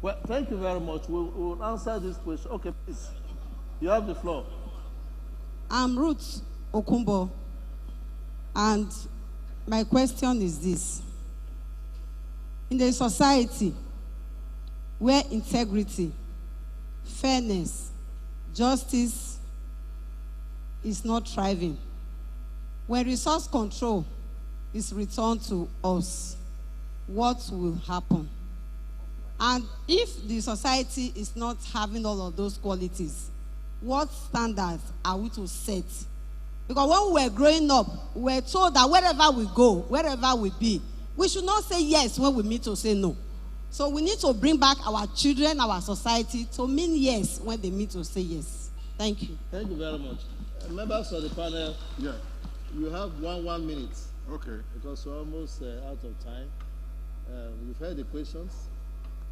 Well, thank you very much. We'll answer this question. Okay, please. You have the floor. I'm Ruth Okumbo, and my question is this. In a society where integrity, fairness, justice is not thriving, when resource control is returned to us, what will happen? And if the society is not having all of those qualities, what standards are we to set? Because when we were growing up, we were told that wherever we go, wherever we be, we should not say yes when we meet to say no. So we need to bring back our children, our society, to mean yes when they meet to say yes. Thank you. Thank you very much. Members of the panel, you have one minute. Okay. Because we're almost out of time. You've heard the questions.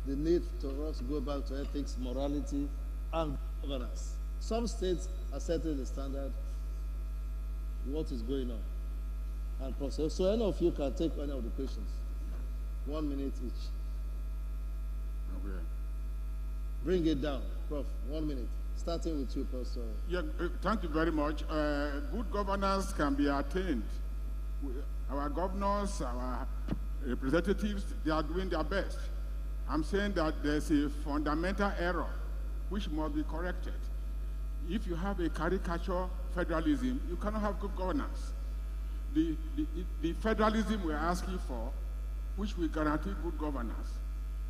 The need for us to go back to ethics, morality, and governance. Some states are setting the standard. What is going on? And process. So any of you can take any of the questions. 1 minute each. Okay. Bring it down, Prof. 1 minute. Starting with you, Pastor. Yeah, thank you very much. Good governance can be attained. Our governors, our representatives, they are doing their best. I'm saying that there's a fundamental error which must be corrected. If you have a caricature federalism, you cannot have good governance. The federalism we're asking for, which will guarantee good governance,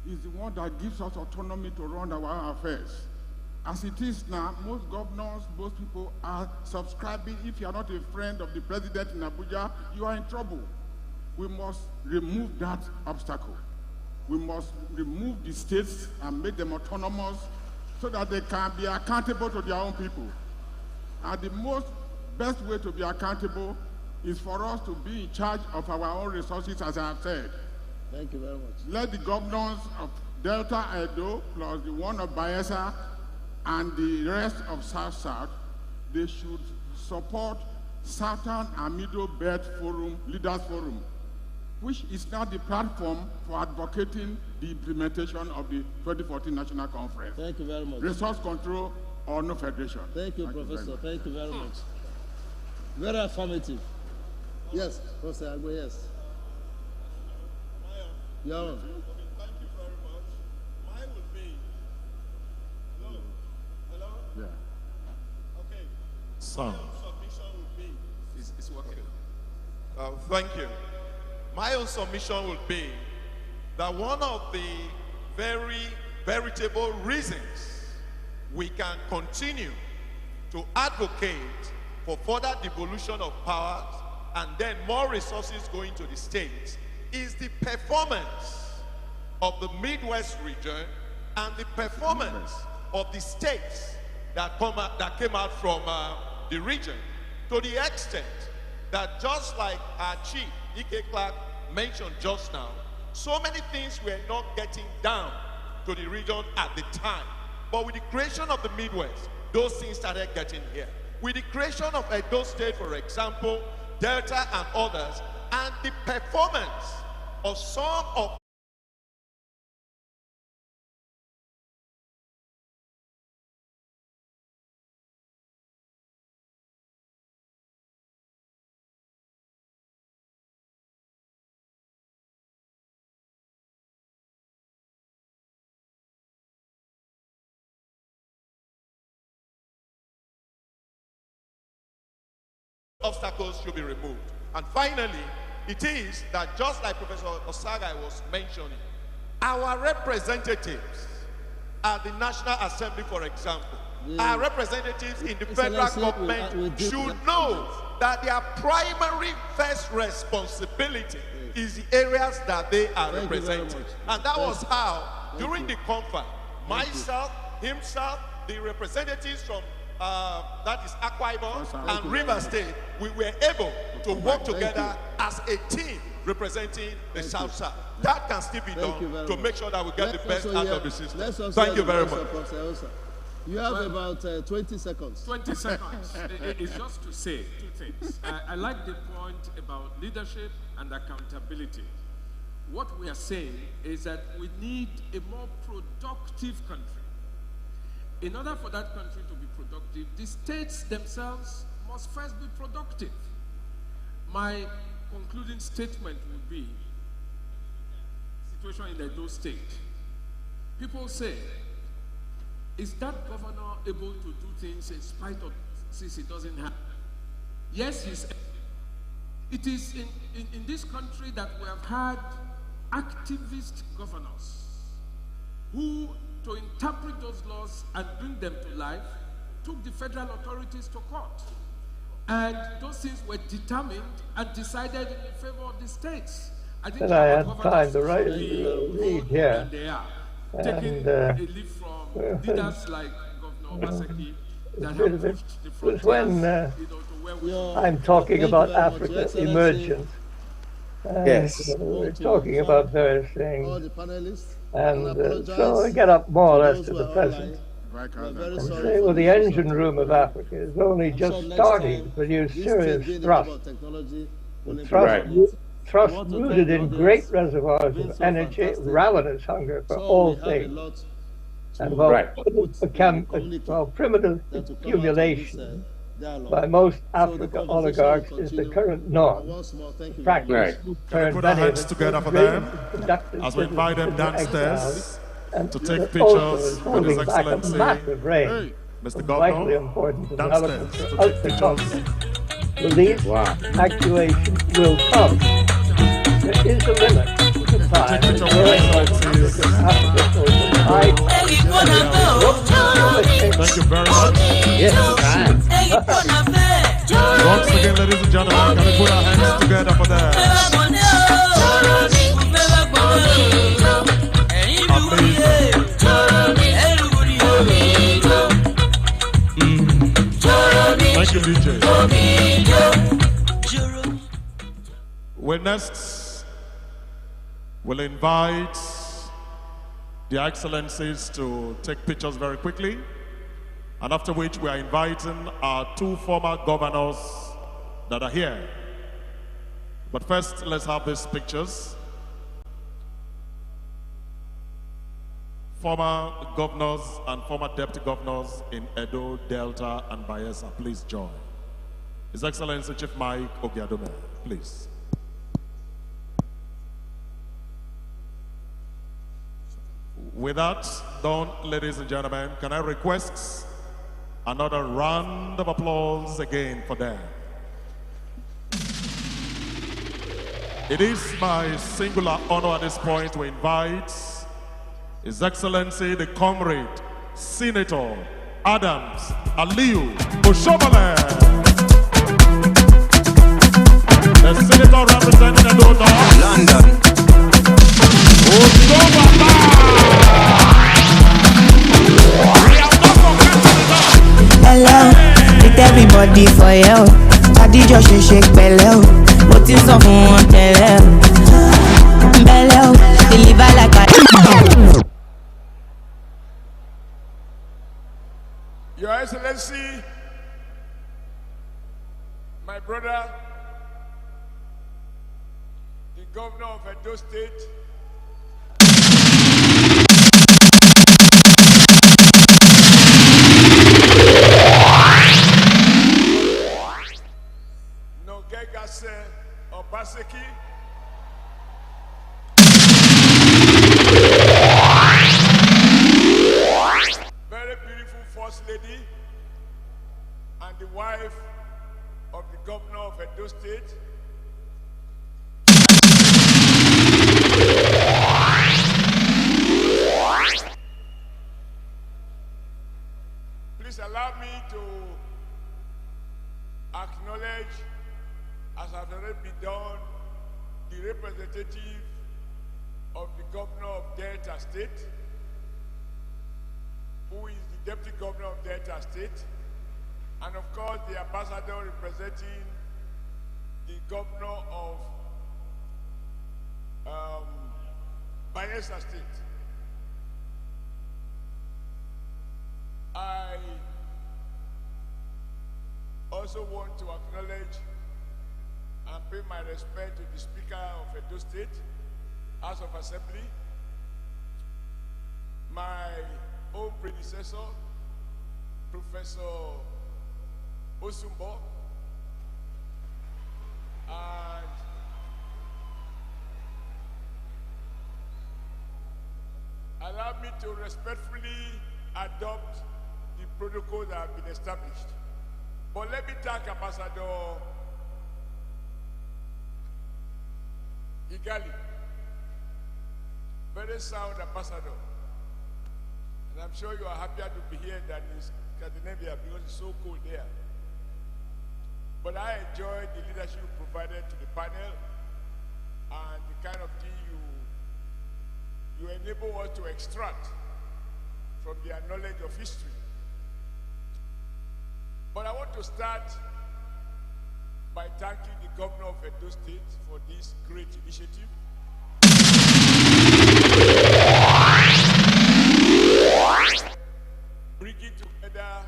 is the one that gives us autonomy to run our affairs. As it is now, most governors, most people are subscribing. If you are not a friend of the president in Abuja, you are in trouble. We must remove that obstacle. We must remove the states and make them autonomous so that they can be accountable to their own people. And the best way to be accountable is for us to be in charge of our own resources, as I have said. Thank you very much. Let the governors of Delta Edo, plus the one of Bayelsa, and the rest of South-South, they should support Southern and Middle Belt Forum, Leaders Forum, which is now the platform for advocating the implementation of the 2014 National Conference. Thank you very much. Resource control or no federation. Thank you, Professor. Thank you very much. Very affirmative. Yes, Professor Agbo, yes. You're on. Thank you very much. Mine would be, hello? Yeah. Okay. Son. Submission would be, It's working. Thank you. My own submission would be that one of the very veritable reasons we can continue to advocate for further devolution of powers and then more resources going to the states is the performance of the Midwest region and the performance of the states that came out from the region, to the extent that just like our chief, E.K. Clark, mentioned just now, so many things were not getting down to the region at the time. But with the creation of the Midwest, those things started getting here. With the creation of Edo State, for example, Delta and others, and the performance of some of obstacles should be removed. And finally, it is that just like Professor Osagai was mentioning, our representatives at the National Assembly, for example, our representatives in the federal government should know that their primary first responsibility is the areas that they are representing. And that was how, during the conference, myself, himself, the representatives from that is Akwa Ibom and River State, we were able to work together as a team representing the South South. That can still be done to make sure that we get the best out of the system. Thank you very much. You have about 20 seconds. 20 seconds. It's just to say two things. I like the point about leadership and accountability. What we are saying is that we need a more productive country. In order for that country to be productive, the states themselves must first be productive. My concluding statement would be, situation in the Edo State. People say, is that governor able to do things in spite of since he doesn't have? Yes, It is in this country that we have had activist governors who, to interpret those laws and bring them to life, took the federal authorities to court. And those things were determined and decided in favor of the states. I think I had time to read here. Taking a leaf from leaders like Governor Obaseki that have pushed the frontiers, when I'm talking about Africa emergence. Yes. We're talking about various things. All the panelists. And so I get up more or less to the present and say, well, the engine room of Africa is only just starting to produce serious thrust. Thrust rooted in great reservoirs of energy, ravenous hunger for all things. And while primitive accumulation by most African oligarchs is the current norm. Practice Can we put our hands together for them as we invite them downstairs to take pictures with His Excellency, Mr. Governor, downstairs to take pictures. Relief, actuation will come. There is a limit to time. Take picture with His Excellency. Thank you very much. Yes, once again, ladies and gentlemen, can we put our hands together for them? Thank you, DJ. We next will invite the Excellencies to take pictures very quickly. And after which we are inviting our two former governors that are here. But first, let's have these pictures. Former governors and former deputy governors in Edo, Delta, and Bayelsa, please join. His Excellency Chief Mike Ogiadome, please. With that done, ladies and gentlemen, can I request another round of applause again for them. It is my singular honor at this point to invite His Excellency the Comrade Senator Adams Aliyu Oshobale, the Senator representing Edo North, London. Hello, with everybody for you. Adijọ́ ṣe ṣe pẹ̀lẹ́ o, mo ti sọ fún wọn tẹ́lẹ̀ o. Bẹ́lẹ̀ o, deliver like a. Your Excellency, my brother, the Governor of Edo State, Obaseki, very beautiful First Lady and the wife of the Governor of Edo State, please allow me to acknowledge, as has already been done, the representative of the Governor of Delta State, who is the Deputy Governor of Delta State, and of course the ambassador representing the Governor of Bayelsa State. I also want to acknowledge and pay my respect to the Speaker of Edo State, House of Assembly, my own predecessor, Professor Osumbo, and allow me to respectfully adopt the protocols that have been established. But let me thank Ambassador Kigali. Very sound ambassador. And I'm sure you are happier to be here than in Scandinavia because it's so cold there. But I enjoyed the leadership you provided to the panel and the kind of thing you enable us to extract from their knowledge of history. But I want to start by thanking the governor of Edo State for this great initiative. Bringing together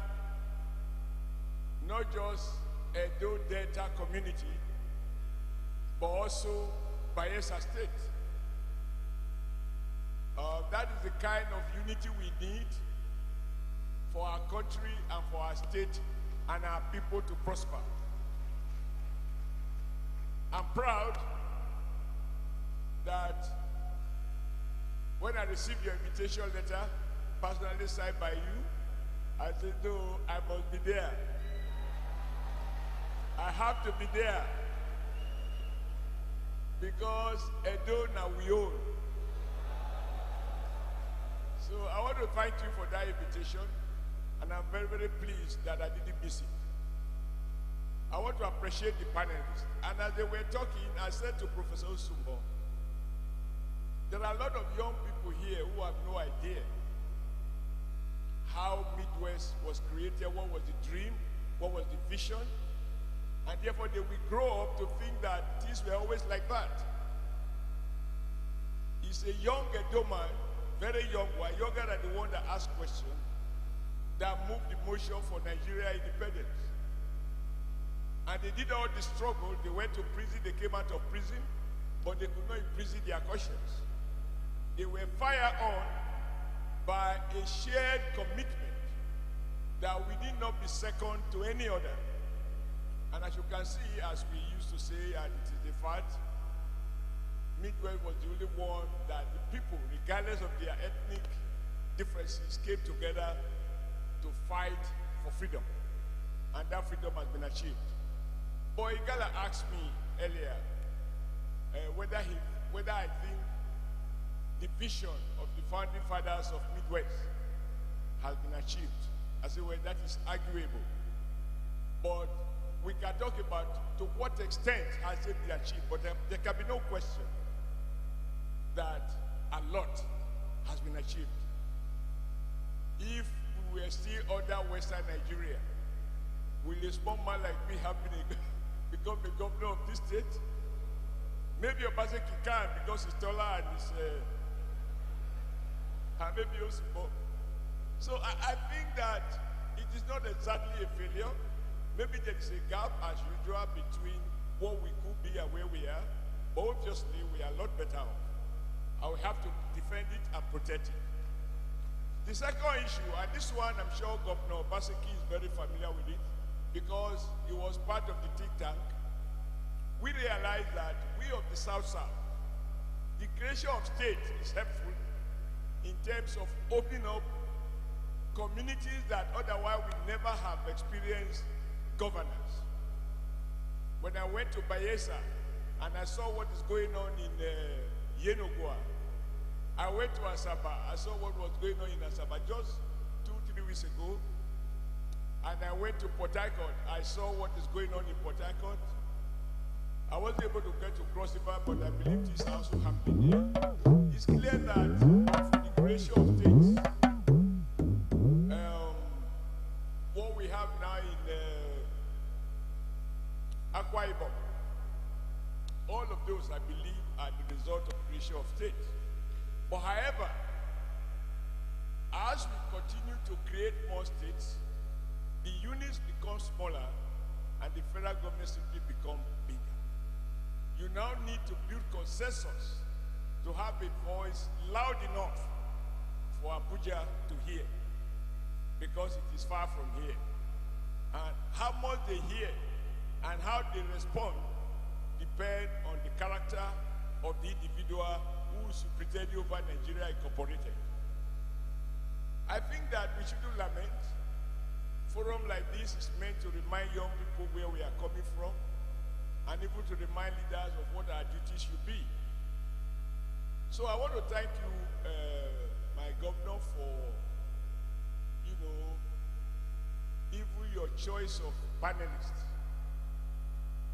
not just Edo Delta community, but also Bayelsa State. That is the kind of unity we need for our country and for our state and our people to prosper. I'm proud that when I received your invitation letter, personally signed by you, I said, no, I must be there. I have to be there because Edo now we own. So I want to thank you for that invitation, and I'm very, very pleased that I didn't miss it. I want to appreciate the panelists. And as they were talking, I said to Professor Osumbo, there are a lot of young people here who have no idea how Midwest was created, what was the dream, what was the vision, and therefore they will grow up to think that things were always like that. He's a young Edo man, very young one, younger than the one that asked questions, that moved the motion for Nigeria independence. And they did all the struggle. They went to prison, they came out of prison, but they could not imprison their conscience. They were fired on by a shared commitment that we did not be second to any other. And as you can see, as we used to say, and it is the fact, Midwest was the only one that the people, regardless of their ethnic differences, came together to fight for freedom. And that freedom has been achieved. But Igala asked me earlier whether I think the vision of the founding fathers of Midwest has been achieved. I said, well, that is arguable. But we can talk about to what extent has it been achieved, but there can be no question that a lot has been achieved. If we were still under Western Nigeria, will a small man like me have become the governor of this state? Maybe Obaseki can because he's taller and maybe also more. So I think that it is not exactly a failure. Maybe there is a gap as usual between what we could be and where we are, but obviously we are a lot better off. I will have to defend it and protect it. The second issue, and this one I'm sure Governor Obaseki is very familiar with it, because he was part of the think tank. We realized that we of the South-South, the creation of state is helpful in terms of opening up communities that otherwise we never have experienced governance. When I went to Bayelsa and I saw what is going on in Yenogua, I went to Asaba, I saw what was going on in Asaba just 2-3 weeks ago, and I went to Port Harcourt, I saw what is going on in Port Harcourt. I wasn't able to get to Cross River, but I believe this also happened here. It's clear that the creation of states, what we have now in Akwa Ibom, all of those, I believe, are the result of creation of states. But however, as we continue to create more states, the units become smaller and the federal government simply become bigger. You now need to build consensus to have a voice loud enough for Abuja to hear, because it is far from here. And how much they hear and how they respond depend on the character of the individual who is presiding over Nigeria Incorporated. I think that we shouldn't lament. Forum like this is meant to remind young people where we are coming from, and even to remind leaders of what our duties should be. So I want to thank you, my governor, for, even your choice of panelists,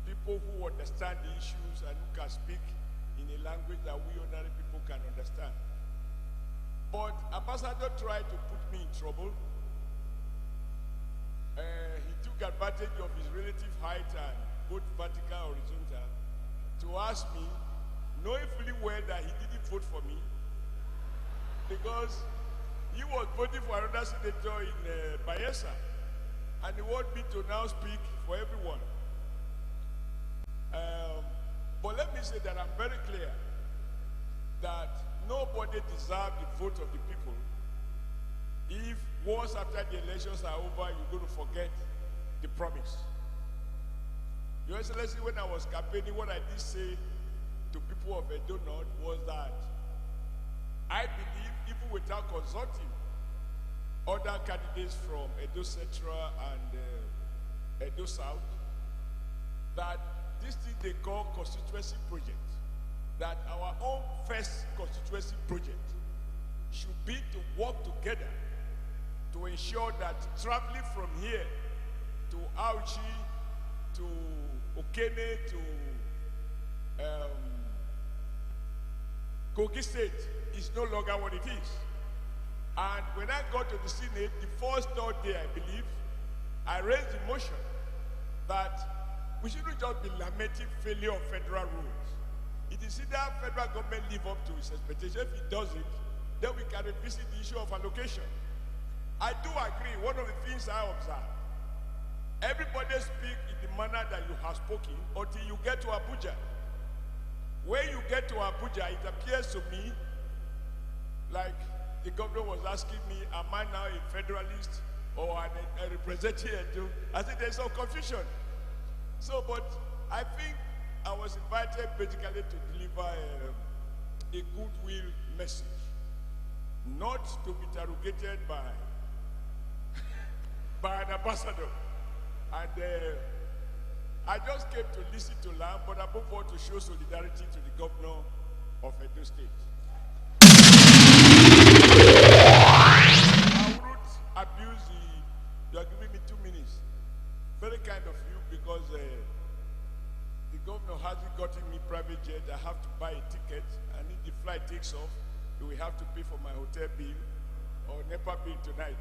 people who understand the issues and who can speak in a language that we ordinary people can understand. But Ambassador tried to put me in trouble. He took advantage of his relative height and both vertical and horizontal to ask me, knowing fully well that he didn't vote for me, because he was voting for another senator in Bayelsa, and he wanted me to now speak for everyone. But let me say that I'm very clear that nobody deserves the vote of the people. If once after the elections are over, you're going to forget the promise. Your Excellency, when I was campaigning, what I did say to people of Edo North was that I believe, even without consulting other candidates from Edo Central and Edo South, that this thing they call constituency project, that our own first constituency project should be to work together to ensure that traveling from here to Auchi, to Okene, to Kogi State is no longer what it is. And when I got to the Senate, the first third day, I believe, I raised the motion that we shouldn't just be lamenting failure of federal rules. It is either federal government live up to its expectation. If it doesn't, then we can revisit the issue of allocation. I do agree, one of the things I observe, everybody speak in the manner that you have spoken until you get to Abuja. When you get to Abuja, it appears to me like the governor was asking me, am I now a federalist or a representative? I think there's some confusion. So, but I think I was invited basically to deliver a goodwill message, not to be interrogated by an ambassador. And I just came to listen to learn, but above all to show solidarity to the governor of Edo State. I wouldn't abuse you are giving me 2 minutes. Very kind of you, because the governor hasn't gotten me private jet. I have to buy a ticket, and if the flight takes off, you will have to pay for my hotel bill or NEPA bill tonight.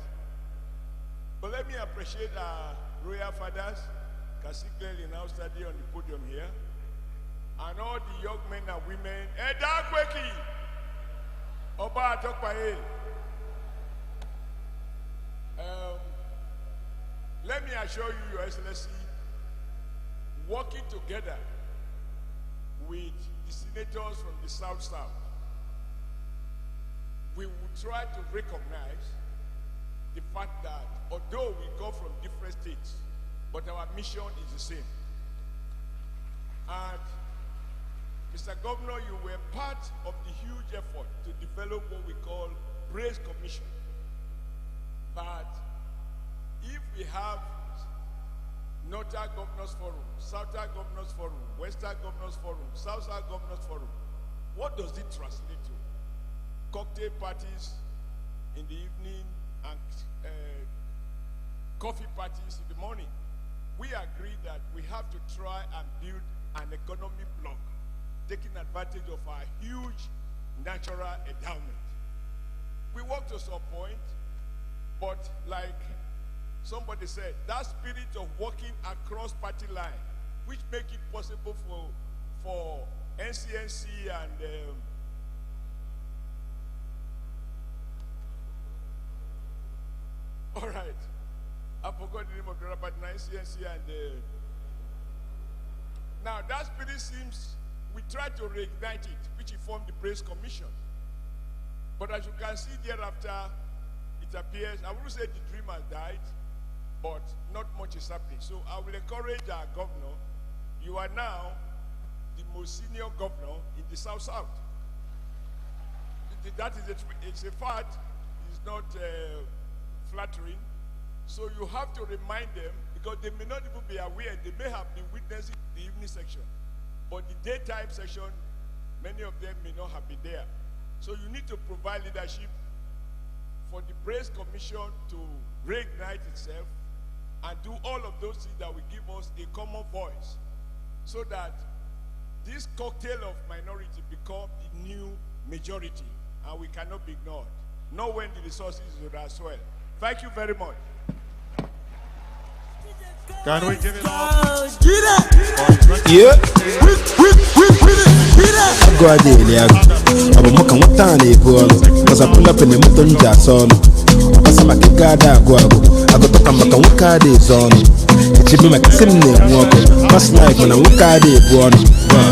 But let me appreciate our royal fathers, Kasikleli now study on the podium here, and all the young men and women. Eda Kweki, Oba Atokpaye. Let me assure you, Your Excellency, working together with the senators from the South, we will try to recognize the fact that although we come from different states, but our mission is the same. And Mr. Governor, you were part of the huge effort to develop what we call Brace Commission. But if we have Northern Governors Forum, Southern Governors Forum, Western Governors Forum, Southern Governors Forum, what does it translate to? Cocktail parties in the evening and coffee parties in the morning. We agree that we have to try and build an economic bloc, taking advantage of our huge natural endowment. We work to some point, but like somebody said, that spirit of working across party line, which make it possible for NCNC and all right, I forgot the name of the rapper, NCNC and now that spirit seems, we try to reignite it, which formed the Praise Commission. But as you can see thereafter, it appears, I wouldn't say the dream has died, but not much is happening. So I will encourage our governor. You are now the most senior governor in the South. That is it's a fact. It's not flattering. So you have to remind them, because they may not even be aware. They may have been witnessing the evening section, but the daytime section, many of them may not have been there. So you need to provide leadership for the Praise Commission to reignite itself and do all of those things that will give us a common voice so that this cocktail of minority become the new majority and we cannot be ignored, not when the resources are as well. Thank you very much. Can we give it up? Yeah. Go ahead, I'm a mock and what time they go because I pull up in the mountain jar solo. I saw my gada go. I got to come back and walk out this on. It should be my simple walk. Past life when I walk out this one.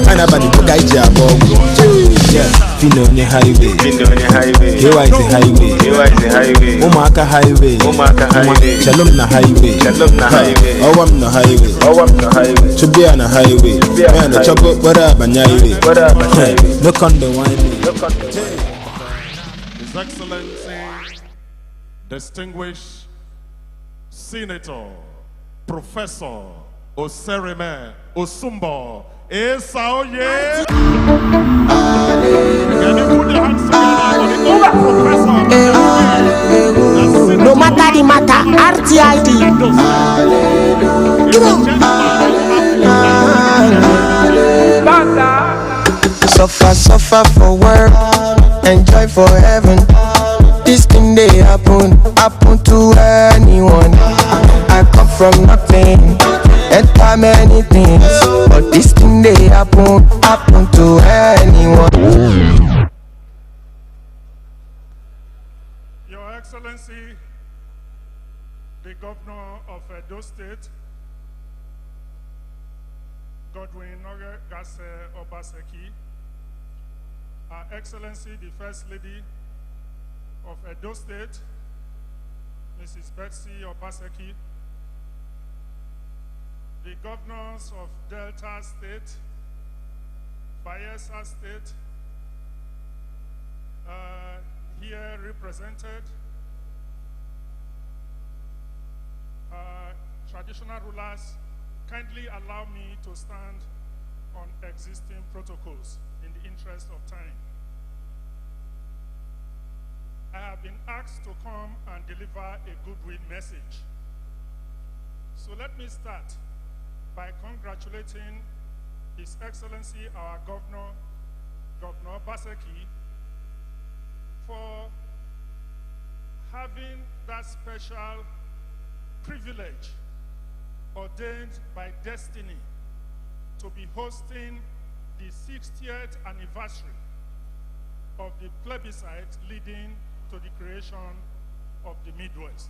And about the guy job. Yeah, Pino on the highway. Here is the highway. Omaka highway. Shalom na highway. Oh, I'm the highway. To be on the highway. Man, the chopper, what up, and highway. Look on the wine. His Excellency, distinguished Senator, Professor Osereme Osumbo Esaoye. Can you put your hands together for the Professor? No matter the matter, RTID. Suffer for work, enjoy for heaven. This thing they happen to anyone. I come from nothing, enter many things, but this thing they happen to anyone. Your Excellency, the Governor of Edo State, Godwin Gase Obaseki, Her Excellency, the First Lady of Edo State, Mrs. Betsy Obaseki, the governors of Delta State, Bayelsa State, here represented, traditional rulers, kindly allow me to stand on existing protocols in the interest of time. I have been asked to come and deliver a goodwill message. So let me start by congratulating His Excellency, our Governor, Governor Obaseki, for having that special privilege ordained by destiny to be hosting the 60th anniversary of the plebiscite leading to the creation of the Midwest.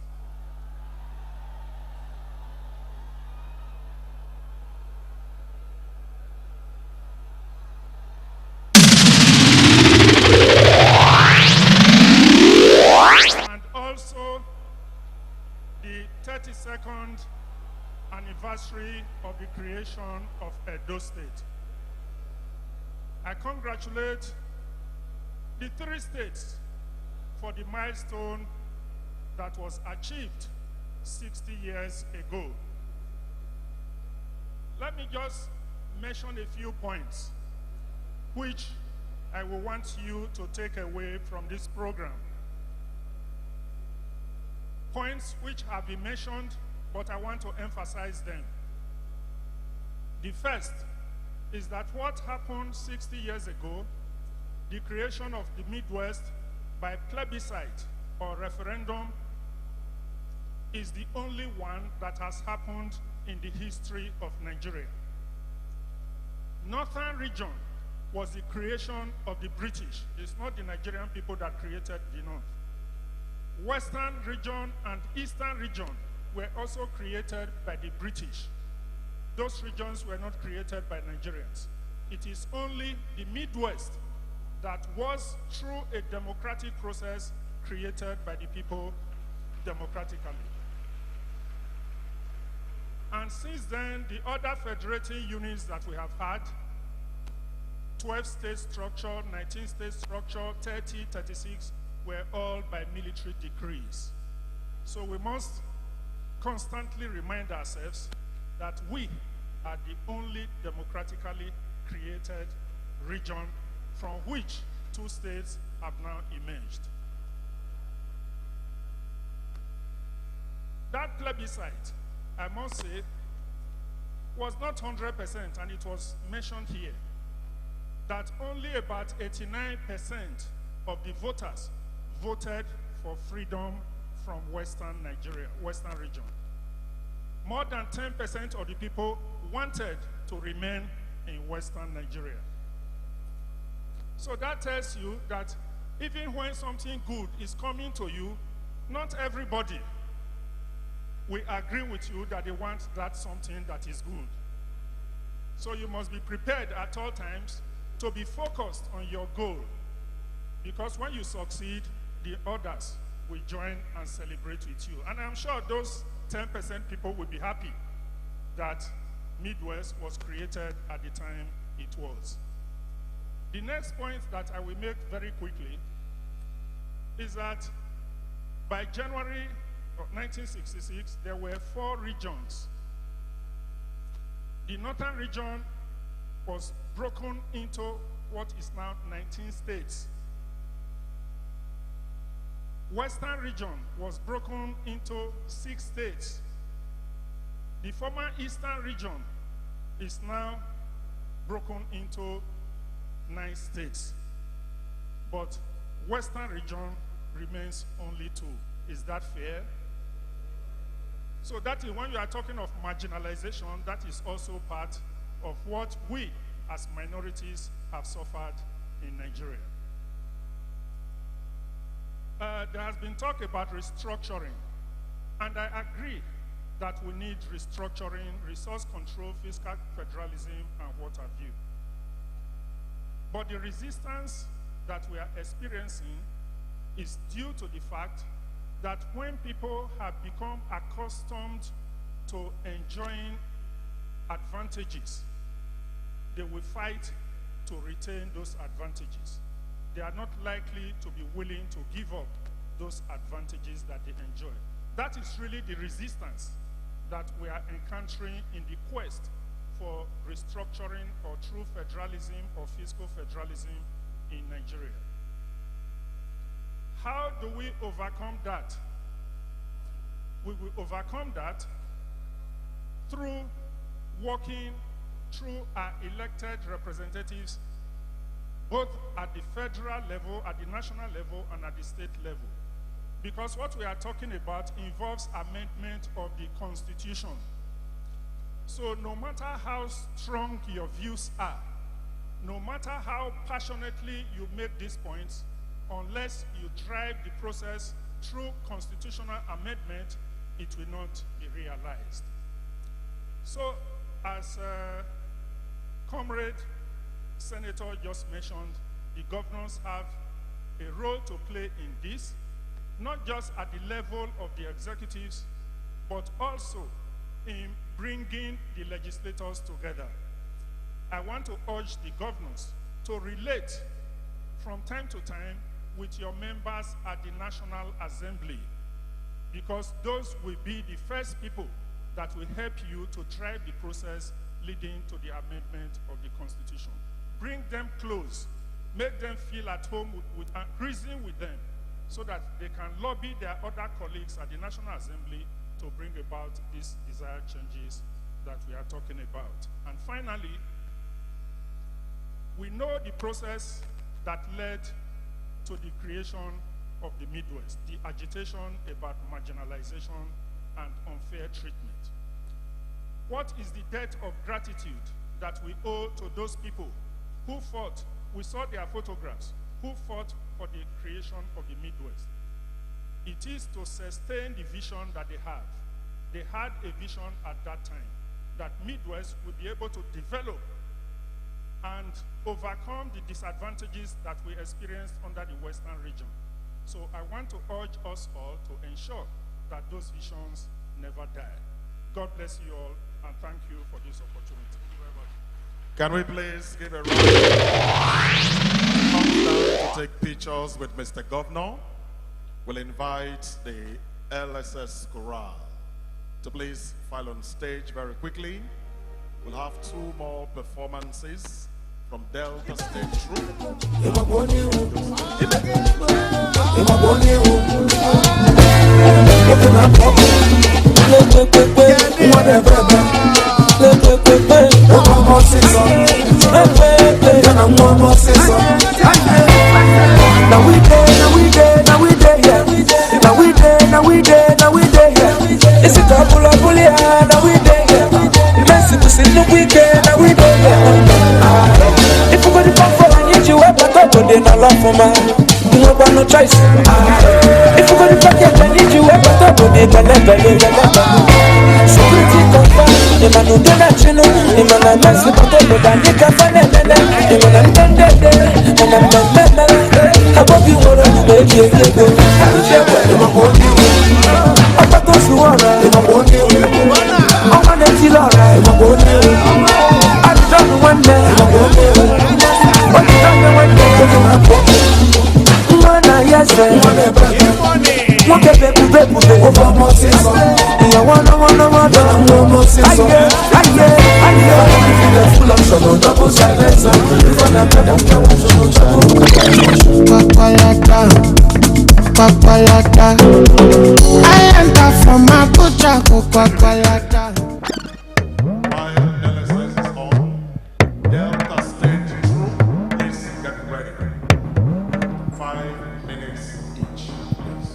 And also the 32nd anniversary of the creation of Edo State. I congratulate the 3 states for the milestone that was achieved 60 years ago. Let me just mention a few points which I will want you to take away from this program. Points which have been mentioned, but I want to emphasize them. The first is that what happened 60 years ago, the creation of the Midwest by plebiscite or referendum, is the only one that has happened in the history of Nigeria. Northern region was the creation of the British. It's not the Nigerian people that created the North. Western region and Eastern region were also created by the British. Those regions were not created by Nigerians. It is only the Midwest that was, through a democratic process, created by the people democratically. And since then, the other federating units that we have had, 12-state structure, 19-state structure, 30, 36, were all by military decrees. So we must constantly remind ourselves that we are the only democratically created region from which 2 states have now emerged. That plebiscite, I must say, was not 100%, and it was mentioned here, that only about 89% of the voters voted for freedom from Western Nigeria, Western region. More than 10% of the people wanted to remain in Western Nigeria. So that tells you that even when something good is coming to you, not everybody will agree with you that they want that something that is good. So you must be prepared at all times to be focused on your goal, because when you succeed, the others will join and celebrate with you. And I'm sure those 10% people will be happy that Midwest was created at the time it was. The next point that I will make very quickly is that by January of 1966, there were 4 regions. The northern region was broken into what is now 19 states. Western region was broken into 6 states. The former eastern region is now broken into 9 states. But western region remains only 2. Is that fair? So that is when you are talking of marginalization, that is also part of what we as minorities have suffered in Nigeria. There has been talk about restructuring, and I agree that we need restructuring, resource control, fiscal federalism, and what have you. But the resistance that we are experiencing is due to the fact that when people have become accustomed to enjoying advantages, they will fight to retain those advantages. They are not likely to be willing to give up those advantages that they enjoy. That is really the resistance that we are encountering in the quest for restructuring or true federalism or fiscal federalism in Nigeria. How do we overcome that? We will overcome that through working through our elected representatives, both at the federal level, at the national level, and at the state level. Because what we are talking about involves amendment of the Constitution. So no matter how strong your views are, no matter how passionately you make these points, unless you drive the process through constitutional amendment, it will not be realized. So, as Comrade Senator just mentioned, the governors have a role to play in this, not just at the level of the executives, but also in bringing the legislators together. I want to urge the governors to relate from time to time with your members at the National Assembly, because those will be the first people that will help you to drive the process leading to the amendment of the Constitution. Bring them close, make them feel at home and reason with them so that they can lobby their other colleagues at the National Assembly to bring about these desired changes that we are talking about. And finally, we know the process that led to the creation of the Midwest, the agitation about marginalization and unfair treatment. What is the debt of gratitude that we owe to those people who fought? We saw their photographs, who fought for the creation of the Midwest. It is to sustain the vision that they have. They had a vision at that time that Midwest would be able to develop and overcome the disadvantages that we experienced under the Western region. So I want to urge us all to ensure that those visions never die. God bless you all, and thank you for this opportunity. Thank you very much. Can we please give a round of applause to take pictures with Mr. Governor? We'll invite the LSS Chorale to please file on stage very quickly. We'll have 2 more performances from Delta State Troop. Is it a pull up, pull ya? Now we day, yeah. Messy to see the weekend, now we day, yeah. If you go to pump for I need you, up, but then I love for my. You know, got no choice. If you go to pocket, I need you, up, but then I belly. Security confirmed, the man who did that, you know, the man I mess with, but I need to find it, the man I'm done dead, and I'm done member. I hope you want to make it go. I'm sure I'm Papa to suara, I'm on the tilora, I don't want that. What you don't want that? Mana yes, what a baby, over more season. You wanna, I full of trouble, double silence. Papalata, I enter from Abuja, Papalata. My LSS is on. Delta State Troop, please get ready. 5 minutes each, please.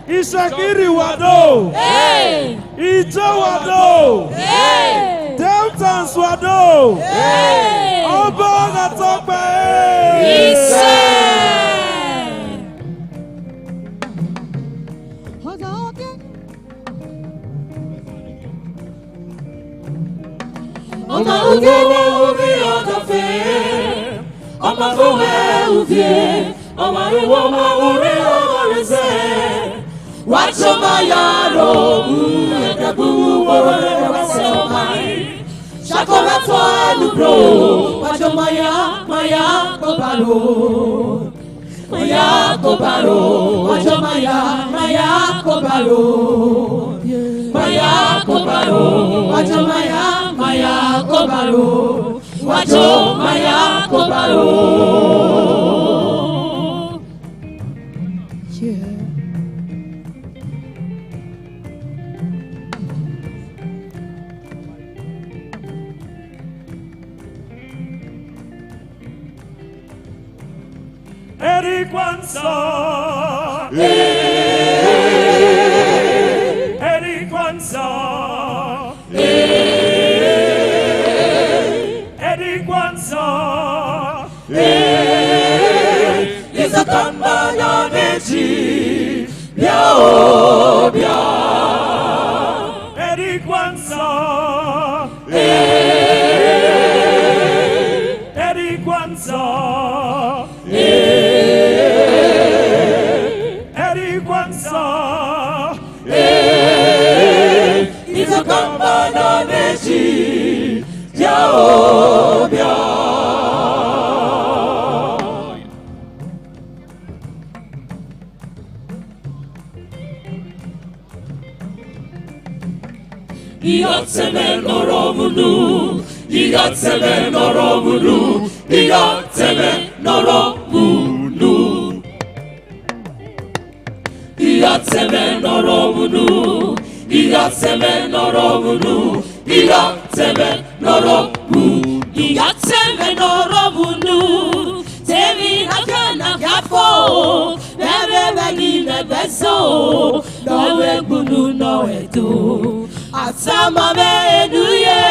Ishakiri wado, Ija wado, Deltans wado, Oba Natokbe, Hold on. Eddie Kwanzaa. Eddie Kwanzaa. Eddie Kwanzaa. Is a kambana neji. Bia bia. Eddie Kwanzaa. Eddie Kwanzaa. Eddie Kwanzaa. Is a kambana neji. Bia bia. Iyotseme noromunu, iyotseme noromunu, iyotseme noromunu, iyotseme noromunu, iyotseme noromunu, iyotseme noromunu, iyotseme noromunu. Temi nakana kafo, nebe begi nebeso, nowe bunu noetu. Asama meduye,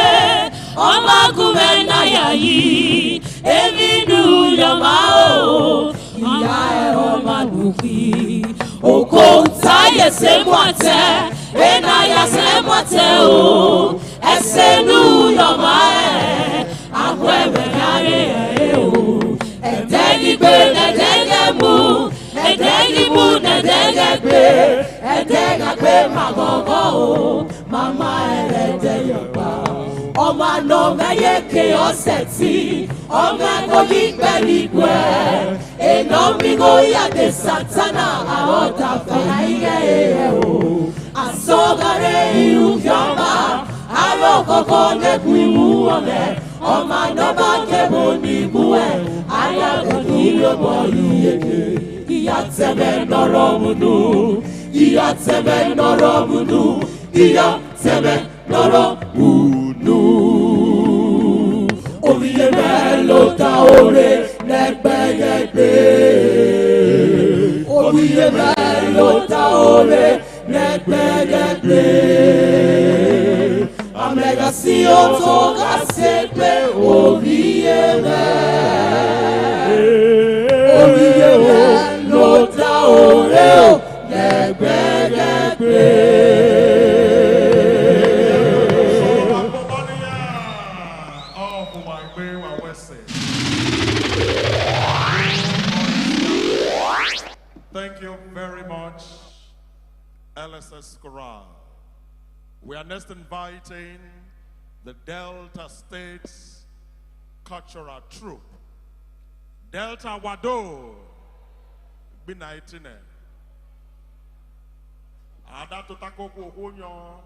omakume na yayi, eminu yamao, iya omanuki. Okonta yesemwate, ena yasemwate o, esenu yamae, akwebe yare o. Edegi be, edegi mu, edegi mu, edegi be, edegi be magogo o. Mama erede yoba, oma no meyeke oseti, oma go yikbeligwe, eno migo ya de satana aota faiye o. Asogare iukyoma, aroko kone kuimuone, oma no bake boni bue, aya kuyo boyi yeke. Iyatsebe noromunu, iyatsebe noromunu. Iya sebe loro unu. Omiye melo ta ore negbegegbe. Omiye melo ta ore negbegegbe. Amega si oto kasepe omiye me. Omiye melo ta ore negbegegbe. Thank you very much, LSS Chorale. We are next inviting the Delta States Cultural Troupe. Delta Wado, Binaitine. Adato Takoko Honyo,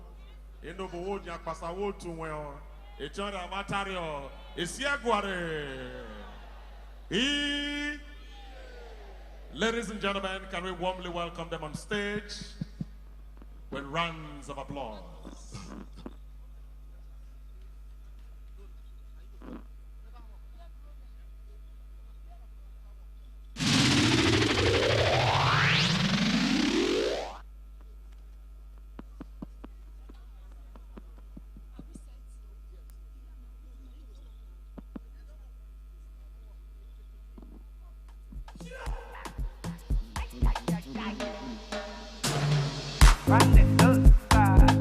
Enobo Wodia Pasawotu, Echora Matario, Isiaguare. Ladies and gentlemen, can we warmly welcome them on stage with rounds of applause.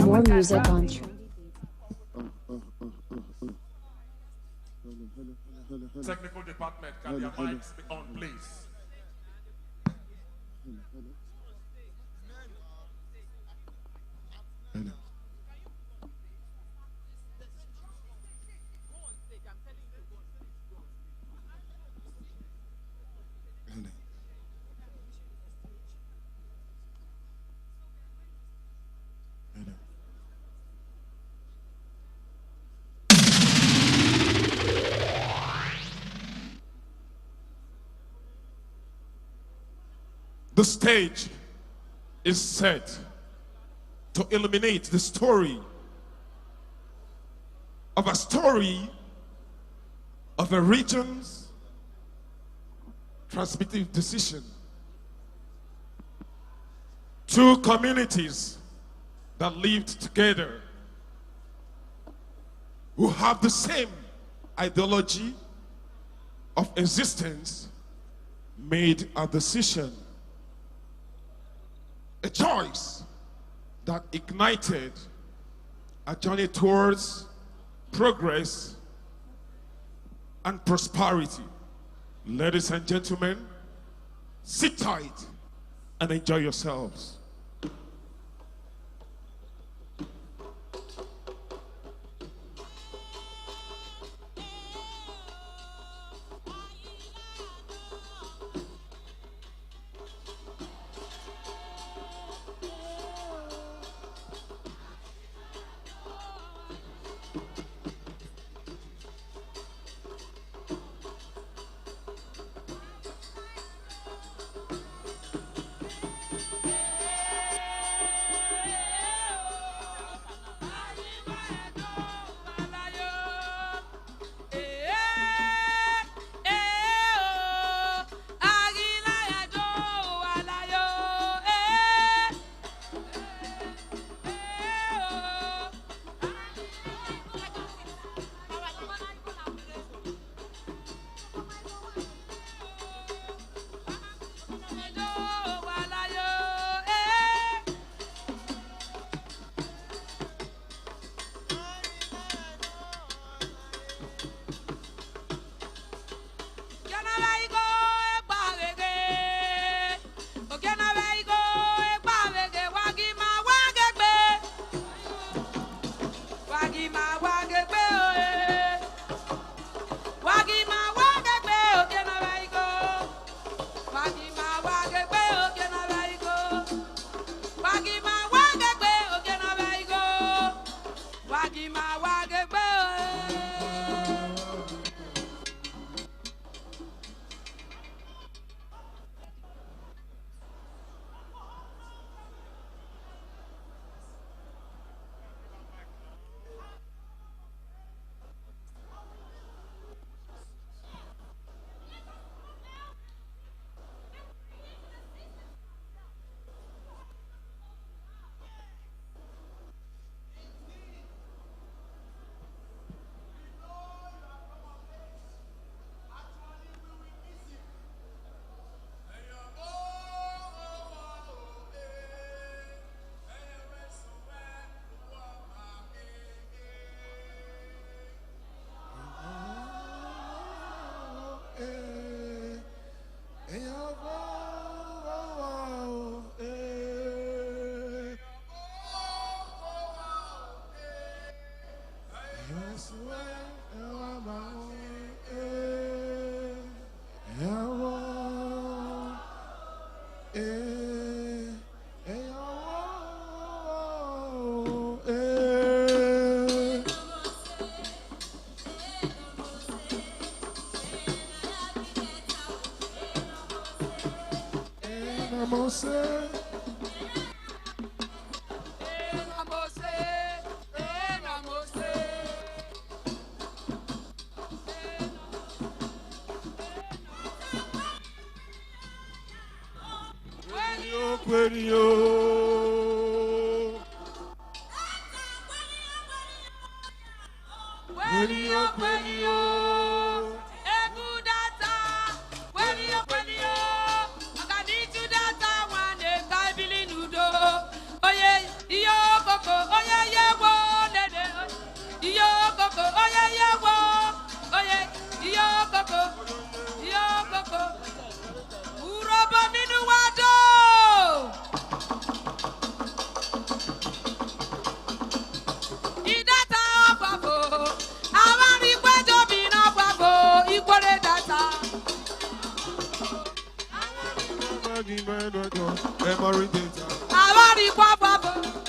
More music on technical department, can their mics be on, please? The stage is set to illuminate the story of a region's transmittive decision. Two communities that lived together, who have the same ideology of existence, made a decision, a choice that ignited a journey towards progress and prosperity. Ladies and gentlemen, sit tight and enjoy yourselves. Iyo koko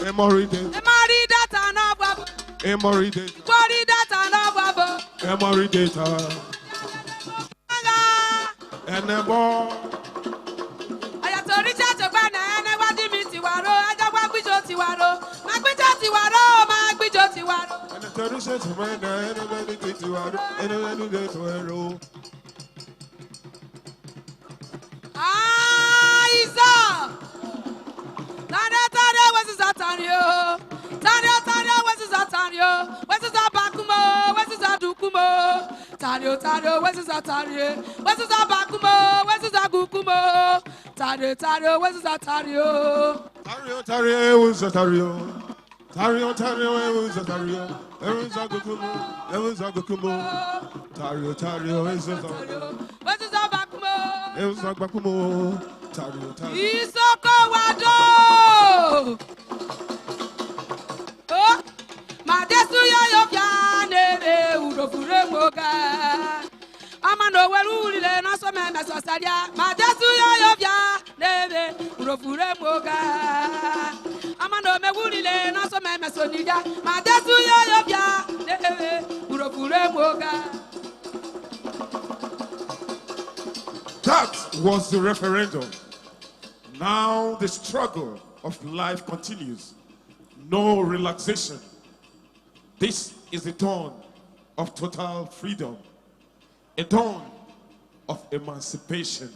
Memory data. Memory data na babo. Memory data. Memory data na babo. Memory data. Enebo. Ayatori chacho gba na ene wadi mi tiwaro. Ajagba gbijo tiwaro. Magbijo tiwaro, magbijo tiwaro. Ayatori chacho gba na ene wadi mi tiwaro. Ene wadi mi tiwaro. Isa. Tane wesi Satario. Tane wesi Satario. Wesi Zabakumo, wesi Zadukumo. Tane wesi Satario. Wesi Zabakumo, wesi Zagukumo. Tane wesi Satario. Tario, wesi Satario. Tario, wesi Satario. Wesi Zagukumo, wesi Zagukumo. Tario, wesi Satario. Wesi Zabakumo. Wesi Zabakumo. Tario. Isoko wado. Oh, Madesu yo piane urofure moga. Amano weru le na so me mesosaria. Madesu yo piane urofure moga. Amano me wuri le na so me mesoniga. Madesu yo piane urofure moga. That was the referendum. Now the struggle of life continues. No relaxation. This is the dawn of total freedom. A dawn of emancipation.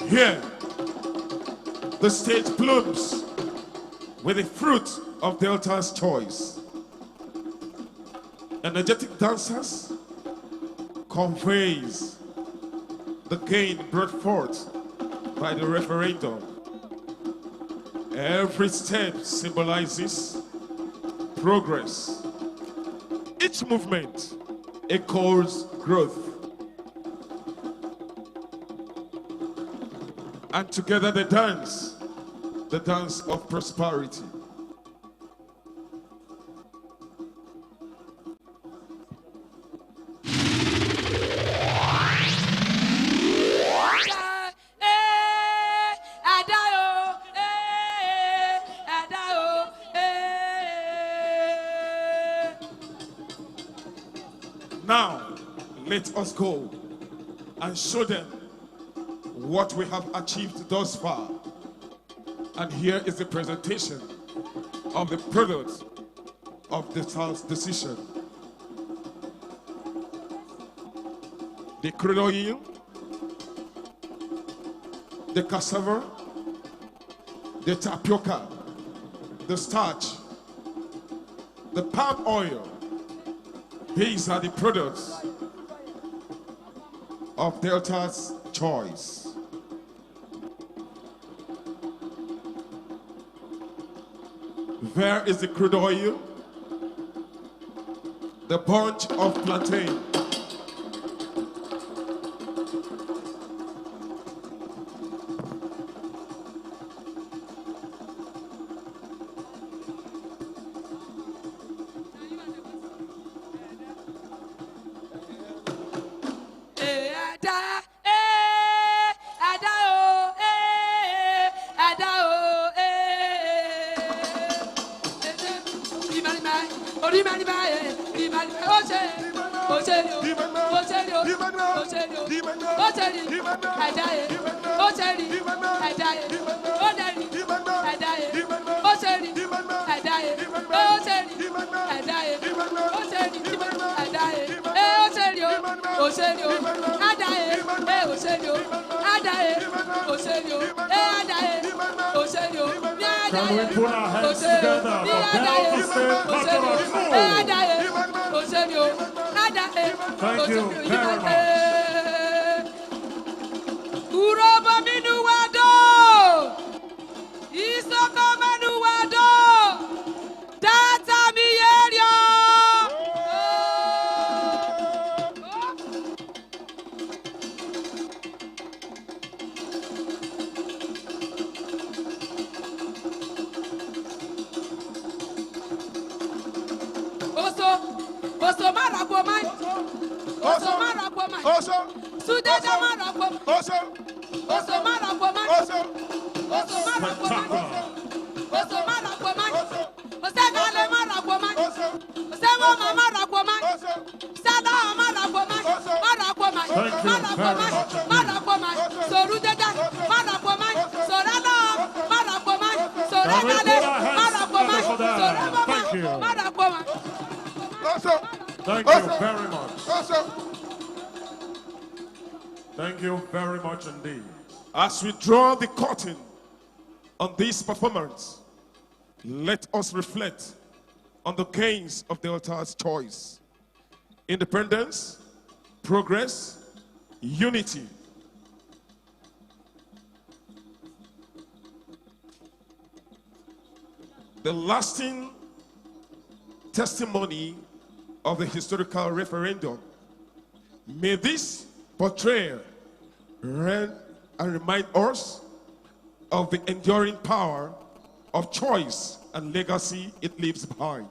Here, the stage blooms with the fruit of Delta's choice. Energetic dancers conveys the gain brought forth by the referendum. Every step symbolizes progress. Each movement echoes growth. And together they dance, the dance of prosperity. Now, let us go and show them what we have achieved thus far. And here is the presentation of the product of the South's decision. The Colloquium, the cassava, the tapioca, the starch, the palm oil. These are the products of Delta's choice. There is the crude oil, the bunch of plantain. Can we put our hands together for Delta State Cultural Troupe? Thank you very much. Uroba minuado, Isoko manuado, Data mierio. Oso maragomai, Oso maragomai, Oso, Sudeta maragomai, Oso maragomai, Oso maragomai, Oso maragomai, Osegale maragomai, Osego maragomai, Sada maragomai, maragomai, Sorudeta maragomai, Sorala maragomai, Soragale maragomai, Soraba maragomai. Thank you very much. Thank you very much indeed. As we draw the curtain on this performance, let us reflect on the gains of the altar's choice: independence, progress, unity. The lasting testimony of the historical referendum. May this portrayal remind us of the enduring power of choice and legacy it leaves behind.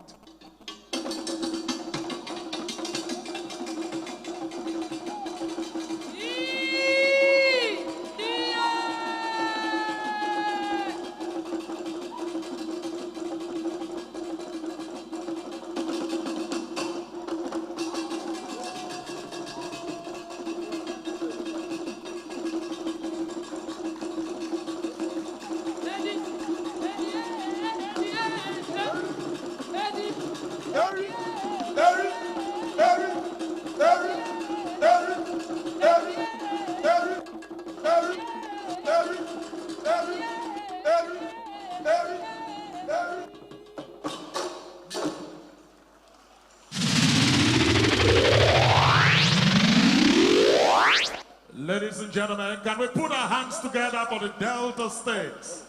Ladies and gentlemen, can we put our hands together for the Delta States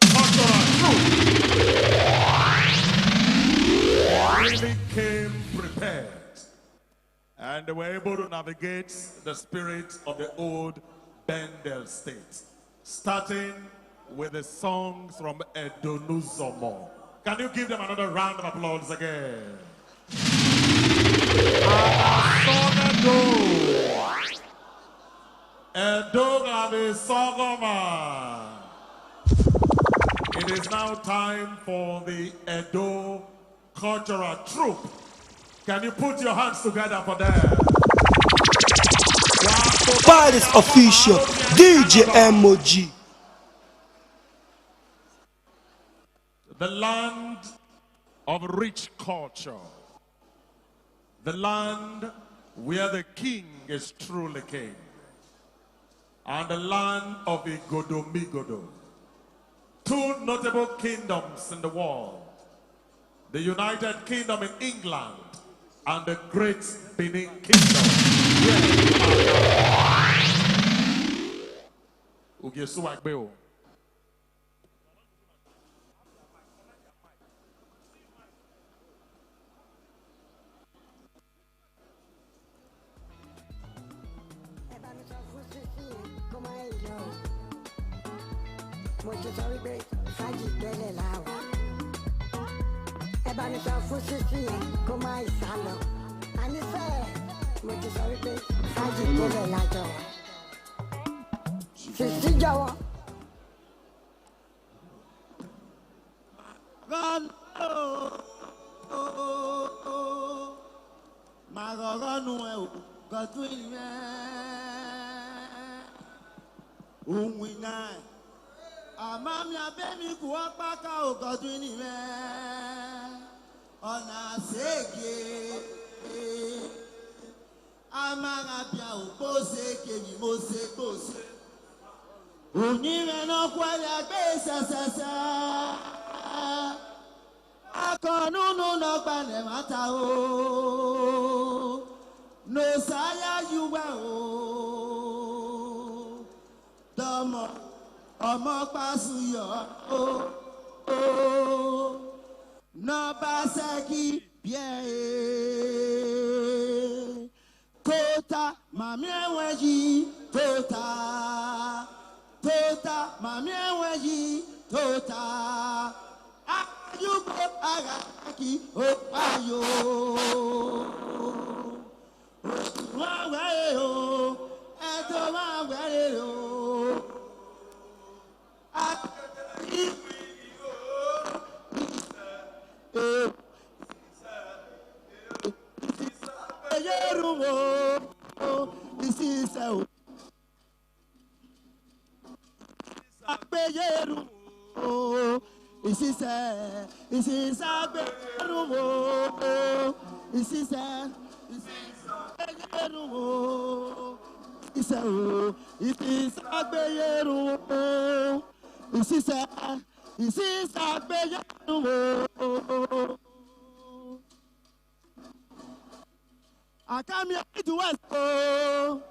Cultural Troupe? Really came prepared, and they were able to navigate the spirit of the old Bendel State, starting with the songs from Edonuzomo. Can you give them another round of applause again? It is now time for the Edo Cultural Troupe. Can you put your hands together for them? Paris official DJ MOG. The land of rich culture. The land where the king is truly king. And the land of Igodomigodo. Two notable kingdoms in the world. The United Kingdom in England and the Great Benin Kingdom. mo ti sọ wípé fàájì gbẹ́lẹ̀ láwà. Ẹ bá mi sọ fún sísí yẹn kó má ìsá lọ. Ànífẹ́ mo ti sọ wípé fàájì gbẹ́lẹ̀ lájọ. Sísí jọ̀wọ́. Magogonu e o Godwin me Unwina Amami abemi ku opaka o Godwin me Ona sege Amara bia o pose ke mi mo se pose Unire no kwale agbe sesese Akonunu no gbane mata o no saya yuwa o Domo omo pasu yo o no baseki bien Tota mami enweji tota mami enweji tota Ayubo agaki o ayo Wawe o eto wawe o Yerumo isise o Yerumo isise Yerumo isise Yerumo isise o Yerumo isise Yerumo Akami to West o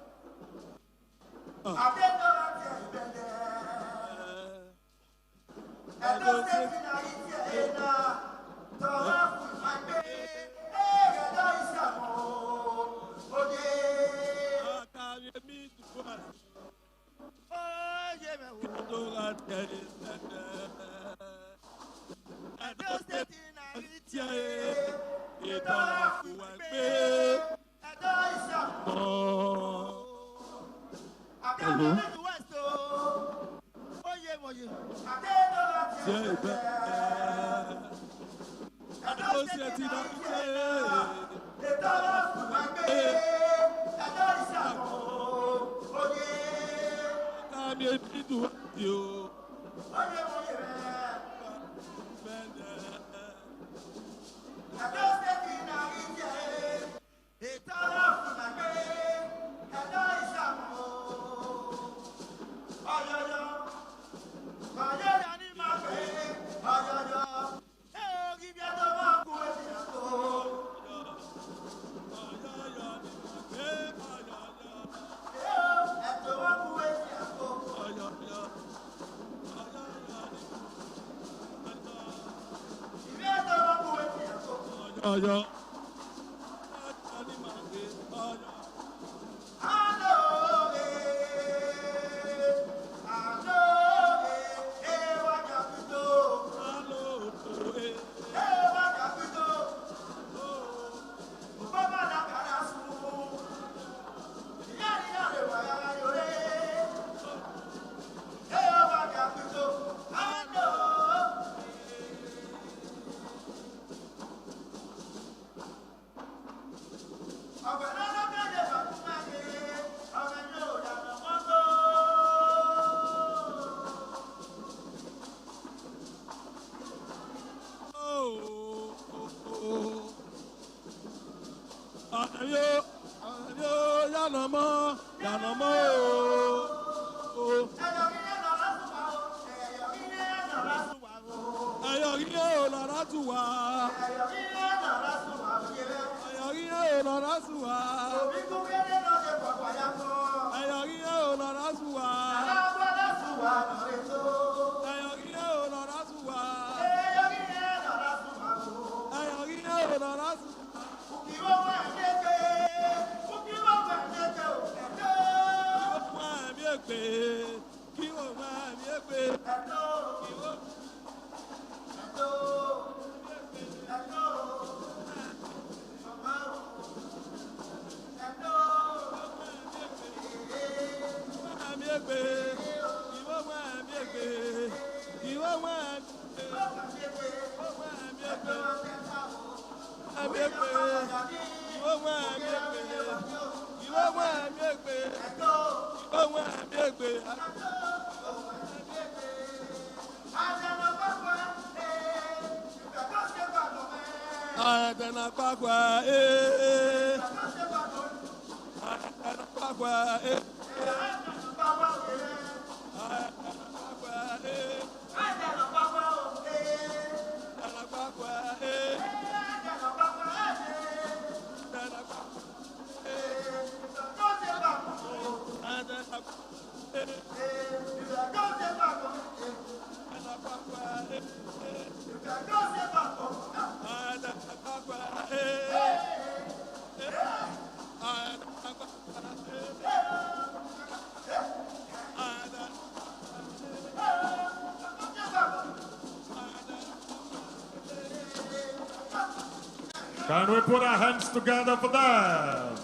Can we put our hands together for them?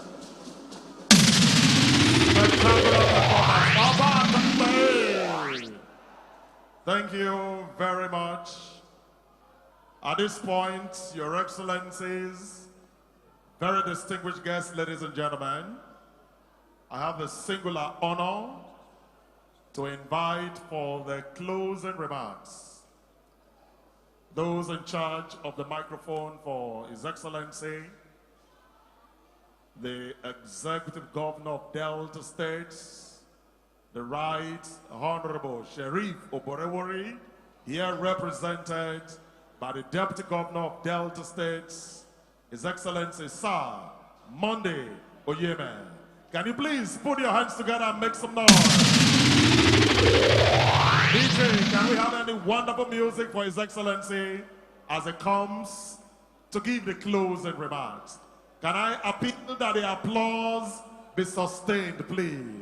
Thank you very much. At this point, Your Excellencies, very distinguished guests, ladies and gentlemen, I have the singular honor to invite for the closing remarks those in charge of the microphone for His Excellency, the Executive Governor of Delta State, the Right Honorable Sheriff Oborewori, here represented by the Deputy Governor of Delta State, His Excellency Sir Monday Oyeme. Can you please put your hands together and make some noise? DJ, can we have any wonderful music for His Excellency as it comes to give the closing remarks? Can I appeal that the applause be sustained, please?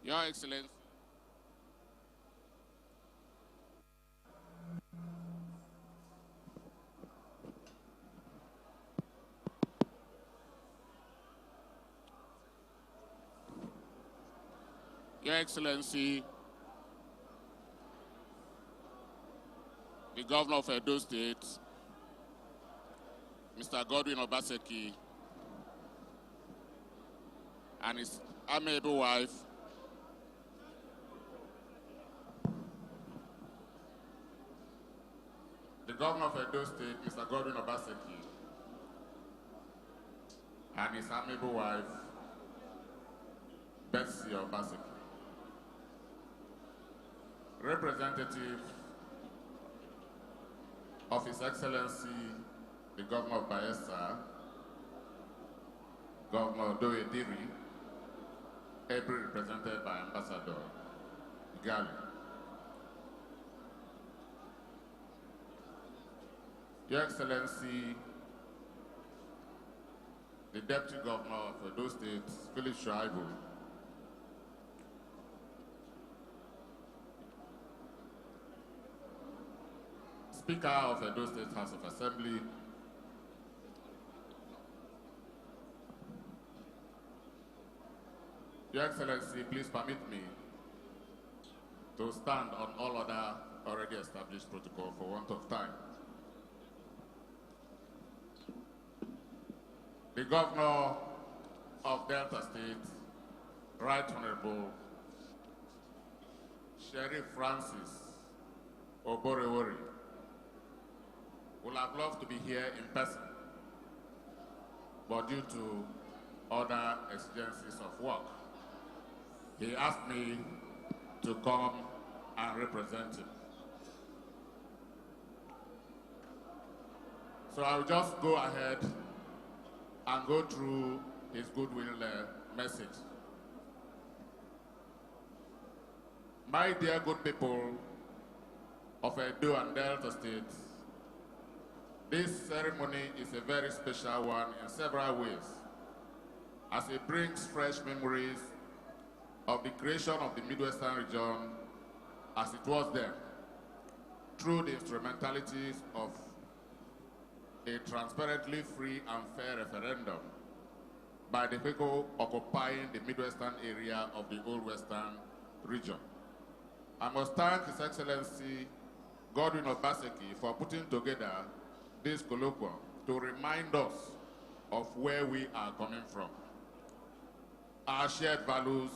Your Excellency, Your Excellency, the Governor of Edo State, Mr. Godwin Obaseki, and his amiable wife, the Governor of Edo State, Mr. Godwin Obaseki, and his amiable wife, Betsy Obaseki. Representative of His Excellency, the Governor of Bayelsa, Governor Doye Diri, ably represented by Ambassador Gali. Your Excellency, the Deputy Governor of Edo State, Philip Shuaibu, Speaker of Edo State House of Assembly, Your Excellency, please permit me to stand on all other already established protocol for want of time. The Governor of Delta State, Right Honorable Sheriff Francis Oborewori, would have loved to be here in person, but due to other exigencies of work, he asked me to come and represent him. So I'll just go ahead and go through his goodwill message. My dear good people of Edo and Delta States, this ceremony is a very special one in several ways, as it brings fresh memories of the creation of the Midwestern region as it was then, through the instrumentalities of a transparently free and fair referendum by the people occupying the Midwestern area of the Old Western region. I must thank His Excellency Godwin Obaseki for putting together this colloquium to remind us of where we are coming from. Our shared values,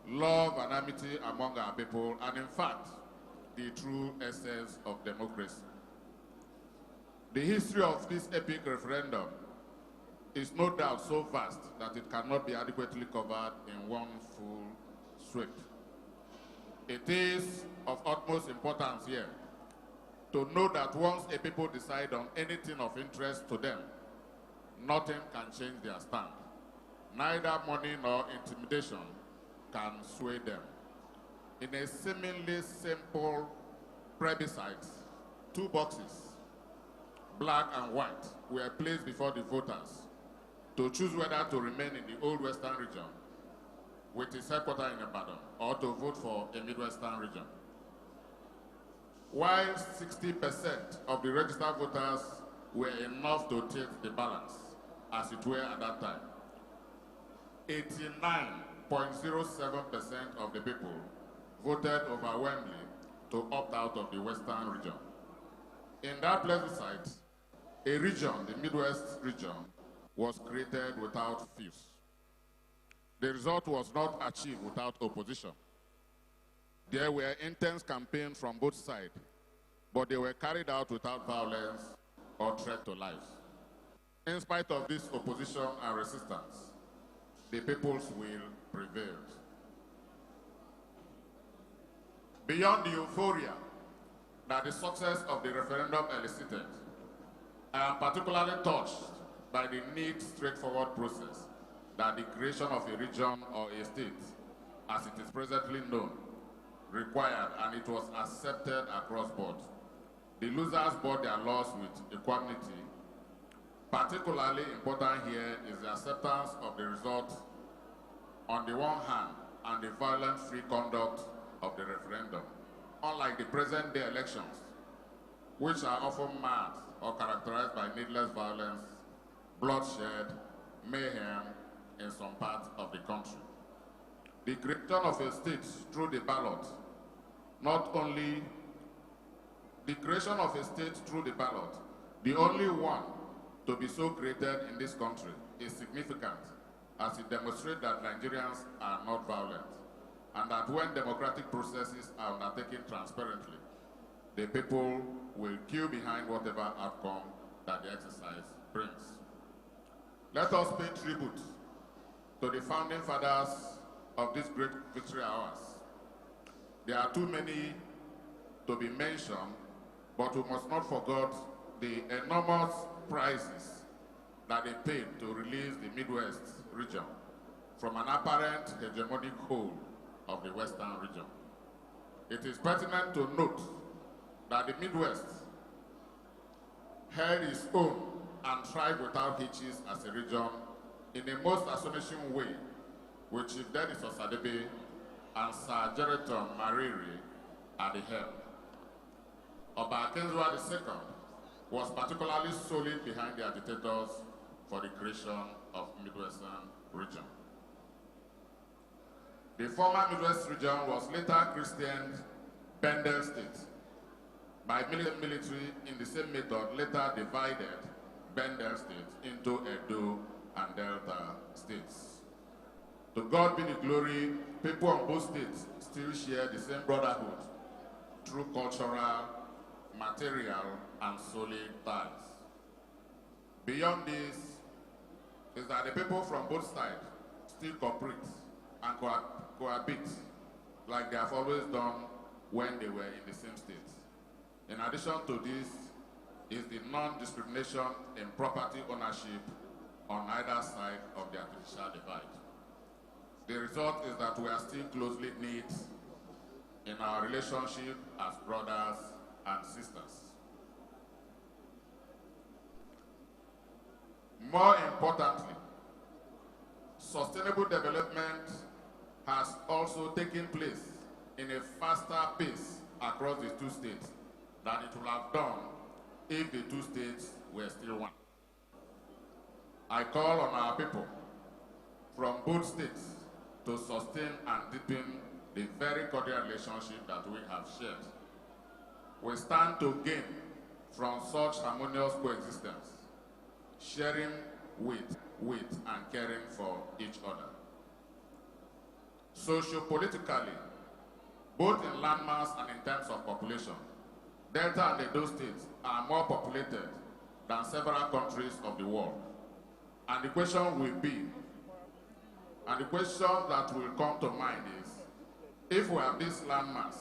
love and amity among our people, and in fact, the true essence of democracy. The history of this epic referendum is no doubt so vast that it cannot be adequately covered in one full sweep. It is of utmost importance here to know that once a people decide on anything of interest to them, nothing can change their stand. Neither money nor intimidation can sway them. In a seemingly simple plebiscite, 2 boxes, black and white, were placed before the voters to choose whether to remain in the Old Western region with its headquarters in Ibadan or to vote for a Midwestern region. While 60% of the registered voters were enough to take the balance, as it were at that time, 89.07% of the people voted overwhelmingly to opt out of the Western region. In that plebiscite, a region, the Midwest region, was created without fuse. The result was not achieved without opposition. There were intense campaigns from both sides, but they were carried out without violence or threat to life. In spite of this opposition and resistance, the people's will prevailed. Beyond the euphoria that the success of the referendum elicited, I am particularly touched by the neat, straightforward process that the creation of a region or a state, as it is presently known, required, and it was accepted across board. The losers bore their loss with equanimity. Particularly important here is the acceptance of the result on the one hand and the violent free conduct of the referendum, unlike the present-day elections, which are often marked or characterized by needless violence, bloodshed, mayhem in some parts of the country. The creation of a state through the ballot, not only the creation of a state through the ballot, the only one to be so created in this country, is significant, as it demonstrates that Nigerians are not violent, and that when democratic processes are undertaken transparently, the people will queue behind whatever outcome that the exercise brings. Let us pay tribute to the founding fathers of this great victory ours. There are too many to be mentioned, but we must not forget the enormous prices that they paid to release the Midwest region from an apparent hegemonic hold of the Western region. It is pertinent to note that the Midwest held its own and thrived without hitches as a region in a most astonishing way, with Chief Dennis Osadebe and Sir Jerriton Mariri at the helm. Oba Akinzua II was particularly solid behind the agitators for the creation of Midwestern region. The former Midwest region was later christened Bendel State by military in the same method later divided Bendel State into Edo and Delta states. To God be the glory, people on both states still share the same brotherhood through cultural, material, and solid ties. Beyond this is that the people from both sides still cooperate and cohabit like they have always done when they were in the same state. In addition to this, is the non-discrimination in property ownership on either side of the artificial divide. The result is that we are still closely knit in our relationship as brothers and sisters. More importantly, sustainable development has also taken place in a faster pace across the two states than it would have done if the two states were still one. I call on our people from both states to sustain and deepen the very cordial relationship that we have shared. We stand to gain from such harmonious coexistence, sharing with and caring for each other. Socio-politically, both in landmass and in terms of population, Delta and Edo states are more populated than several countries of the world. And the question that will come to mind is, if we have this landmass,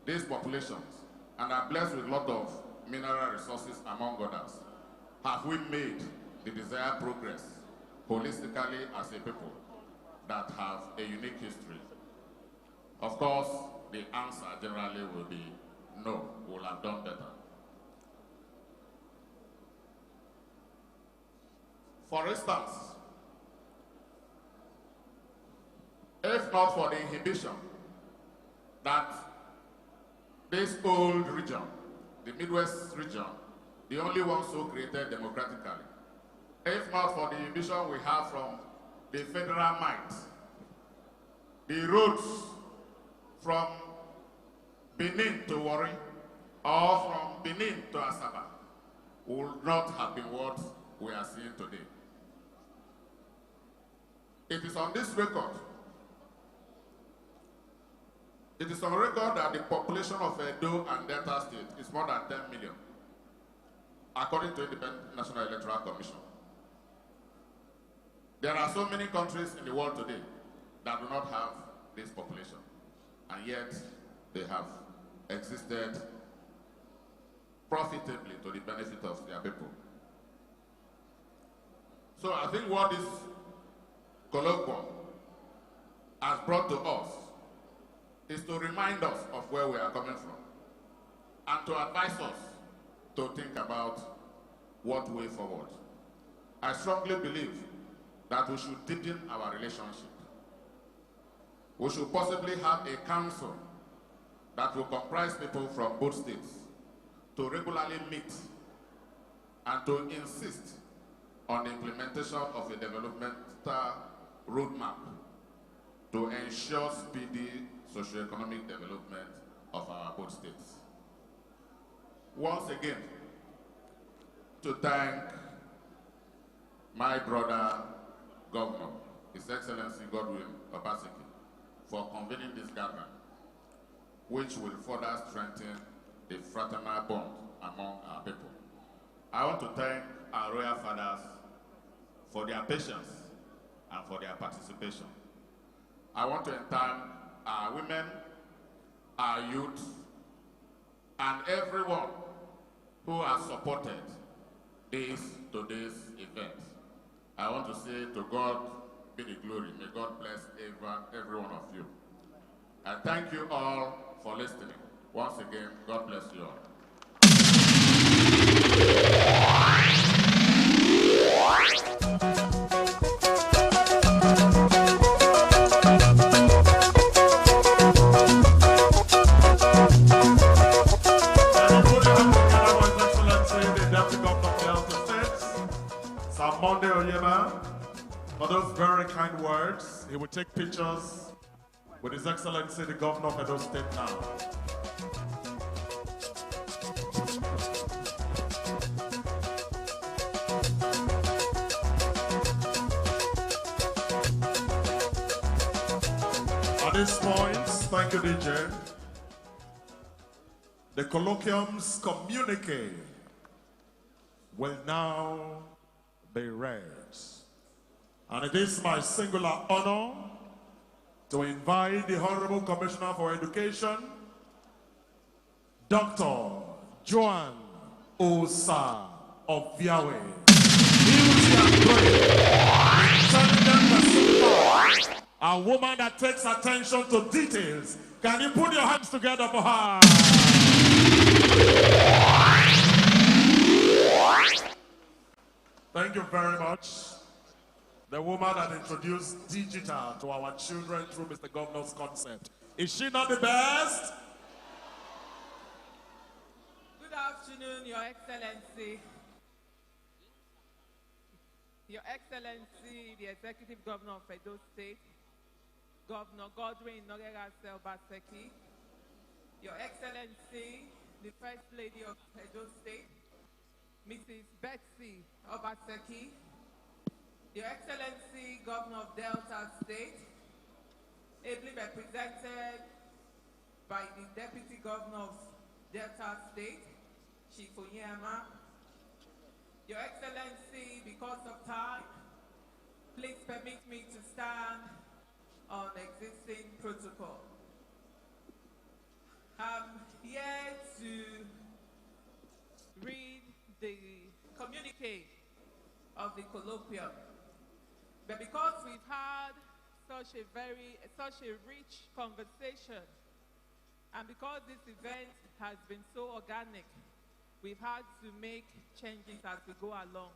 these populations, and are blessed with a lot of mineral resources among others, have we made the desired progress holistically as a people that have a unique history? Of course, the answer generally will be no, we'll have done better. For instance, if not for the inhibition that this old region, the Midwest region, the only one so created democratically, if not for the inhibition we have from the federal might, the roads from Benin to Warri or from Benin to Asaba would not have been what we are seeing today. It is on this record. It is on record that the population of Edo and Delta State is more than 10 million, according to the Independent National Electoral Commission. There are so many countries in the world today that do not have this population, and yet they have existed profitably to the benefit of their people. So I think what this colloquium has brought to us is to remind us of where we are coming from and to advise us to think about what way forward. I strongly believe that we should deepen our relationship. We should possibly have a council that will comprise people from both states to regularly meet and to insist on the implementation of a developmental roadmap to ensure speedy socioeconomic development of our both states. Once again, to thank my brother, Governor, His Excellency Godwin Obaseki, for convening this gathering, which will further strengthen the fraternal bond among our people. I want to thank our royal fathers for their patience and for their participation. I want to thank our women, our youth, and everyone who has supported today's event. I want to say to God be the glory. May God bless every one of you. I thank you all for listening. Once again, God bless you all. For those very kind words. He will take pictures with His Excellency the Governor of Edo State now. At this point, thank you, DJ. The colloquium's communique will now be read. And it is my singular honor to invite the Honorable Commissioner for Education, Dr. Joan Osa of Yahweh. A woman that takes attention to details. Can you put your hands together for her? Thank you very much. The woman that introduced digital to our children through Mr. Governor's concept. Is she not the best? Good afternoon, Your Excellency. Your Excellency, the Executive Governor of Edo State, Governor Godwin Obaseki, Your Excellency, the First Lady of Edo State, Mrs. Betsy Obaseki, Your Excellency, Governor of Delta State, ably represented by the Deputy Governor of Delta State, Chief Onyema. Your Excellency, because of time, please permit me to stand on existing protocol. I'm here to read the communique of the colloquium. But because we've had such a rich conversation, and because this event has been so organic, we've had to make changes as we go along.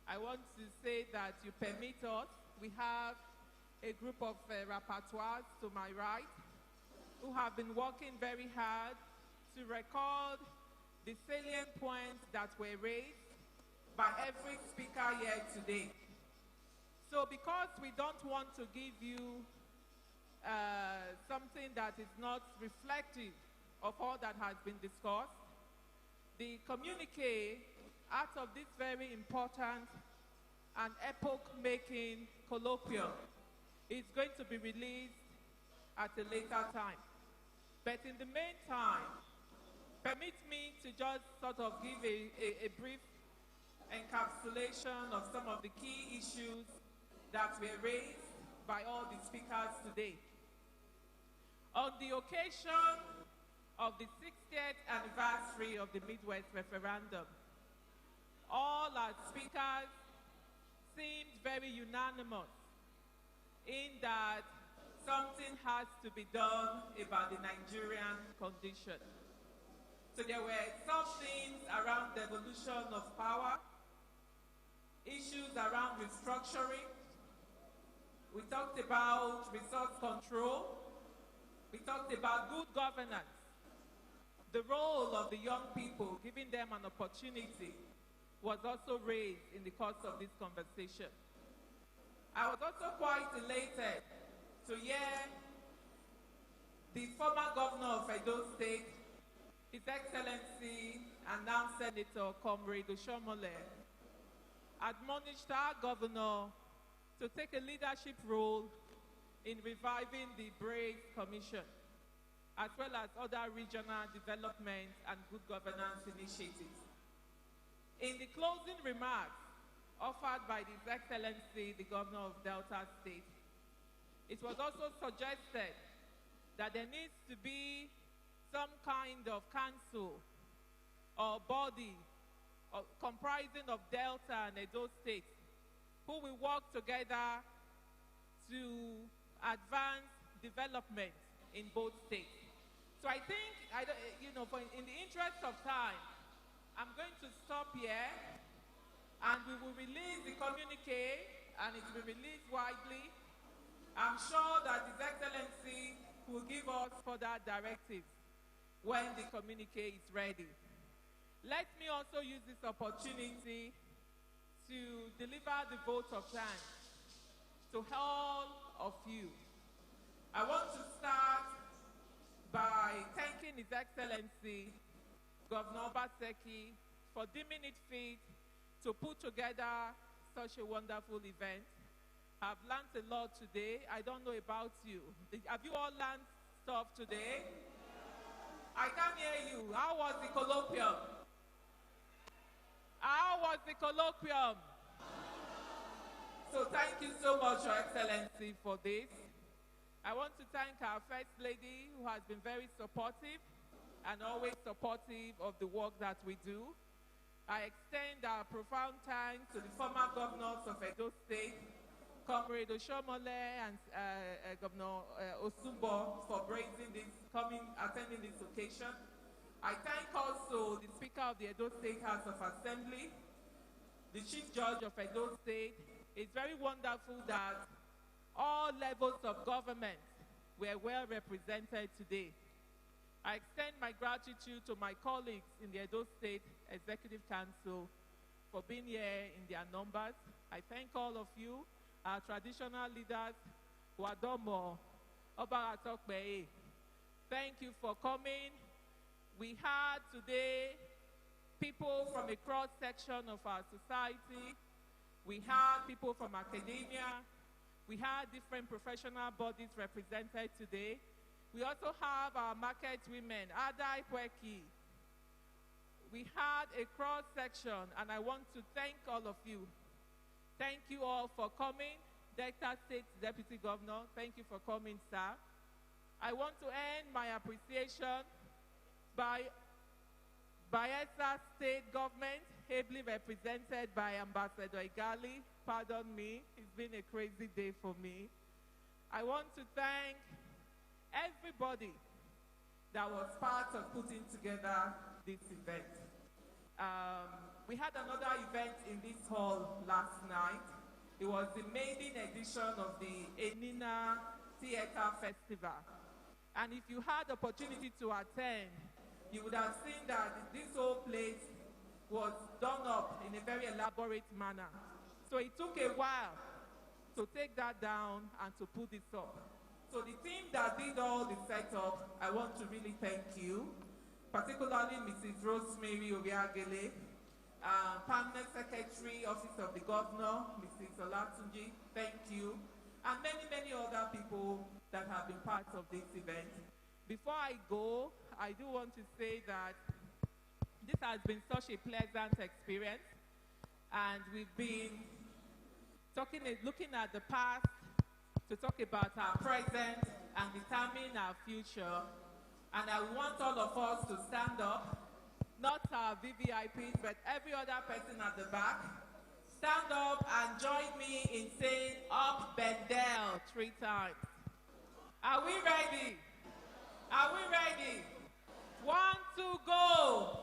I want to say that you permit us. We have a group of rapporteurs to my right who have been working very hard to record the salient points that were raised by every speaker here today. So because we don't want to give you something that is not reflective of all that has been discussed, the communique out of this very important and epoch-making colloquium is going to be released at a later time. But in the meantime, permit me to just sort of give a brief encapsulation of some of the key issues that were raised by all the speakers today. On the occasion of the 60th anniversary of the Midwest Referendum, all our speakers seemed very unanimous in that something has to be done about the Nigerian condition. So there were some things around devolution of power, issues around restructuring. We talked about resource control. We talked about good governance, the role of the young people, giving them an opportunity, was also raised in the course of this conversation. I was also quite elated to hear the former governor of Edo State, His Excellency and now Senator Comrade Oshomole, admonished our governor to take a leadership role in reviving the BRACE Commission, as well as other regional development and good governance initiatives. In the closing remarks offered by His Excellency, the Governor of Delta State, it was also suggested that there needs to be some kind of council or body comprising of Delta and Edo State who will work together to advance development in both states. So I think, in the interest of time, I'm going to stop here, and we will release the communique, and it will be released widely. I'm sure that His Excellency will give us further directives when the communique is ready. Let me also use this opportunity to deliver the vote of thanks to all of you. I want to start by thanking His Excellency, Governor Obaseki, for deeming it fit to put together such a wonderful event. I've learned a lot today. I don't know about you. Have you all learned stuff today? I can't hear you. How was the colloquium? How was the colloquium? So thank you so much, Your Excellency, for this. I want to thank our First Lady, who has been very supportive and always supportive of the work that we do. I extend our profound thanks to the former governors of Edo State, Comrade Oshomole and Governor Osumbo for attending this occasion. I thank also the Speaker of the Edo State House of Assembly, the Chief Judge of Edo State. It's very wonderful that all levels of government were well represented today. I extend my gratitude to my colleagues in the Edo State Executive Council for being here in their numbers. I thank all of you, our traditional leaders, Wadomo, Obaratokbe. Thank you for coming. We had today people from a cross-section of our society. We had people from academia. We had different professional bodies represented today. We also have our market women, Adai Kweki. We had a cross-section, and I want to thank all of you. Thank you all for coming. Delta State Deputy Governor, thank you for coming, sir. I want to end my appreciation by Bayelsa State Government, ably represented by Ambassador Igali. Pardon me, it's been a crazy day for me. I want to thank everybody that was part of putting together this event. We had another event in this hall last night. It was the maiden edition of the Enina Theatre Festival. And if you had the opportunity to attend, you would have seen that this whole place was done up in a very elaborate manner. So it took a while to take that down and to put this up. So the team that did all the setup, I want to really thank you, particularly Mrs. Rosemary Obiagele, Permanent Secretary, Office of the Governor, Mrs. Olatunji, thank you, and many, many other people that have been part of this event. Before I go, I do want to say that this has been such a pleasant experience, and we've been looking at the past to talk about our present and determine our future. And I want all of us to stand up, not our VVIPs, but every other person at the back. Stand up and join me in saying up Bendel 3 times. Are we ready? Are we ready? 1, 2, go!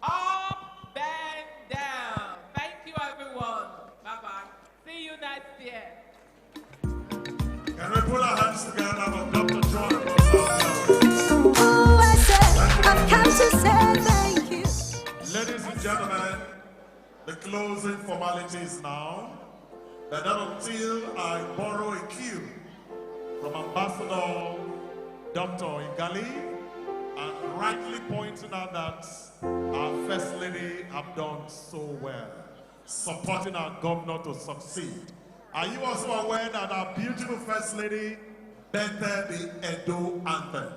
Up, bend down. Thank you, everyone. Bye-bye. See you next year. Can we put our hands together for Dr. John? Oh, I said, I've come to say thank you. Ladies and gentlemen, the closing formalities now. But not until I borrow a cue from Ambassador Dr. Igali, and rightly pointing out that our First Lady have done so well, supporting our governor to succeed. Are you also aware that our beautiful First Lady bettered the Edo anthem?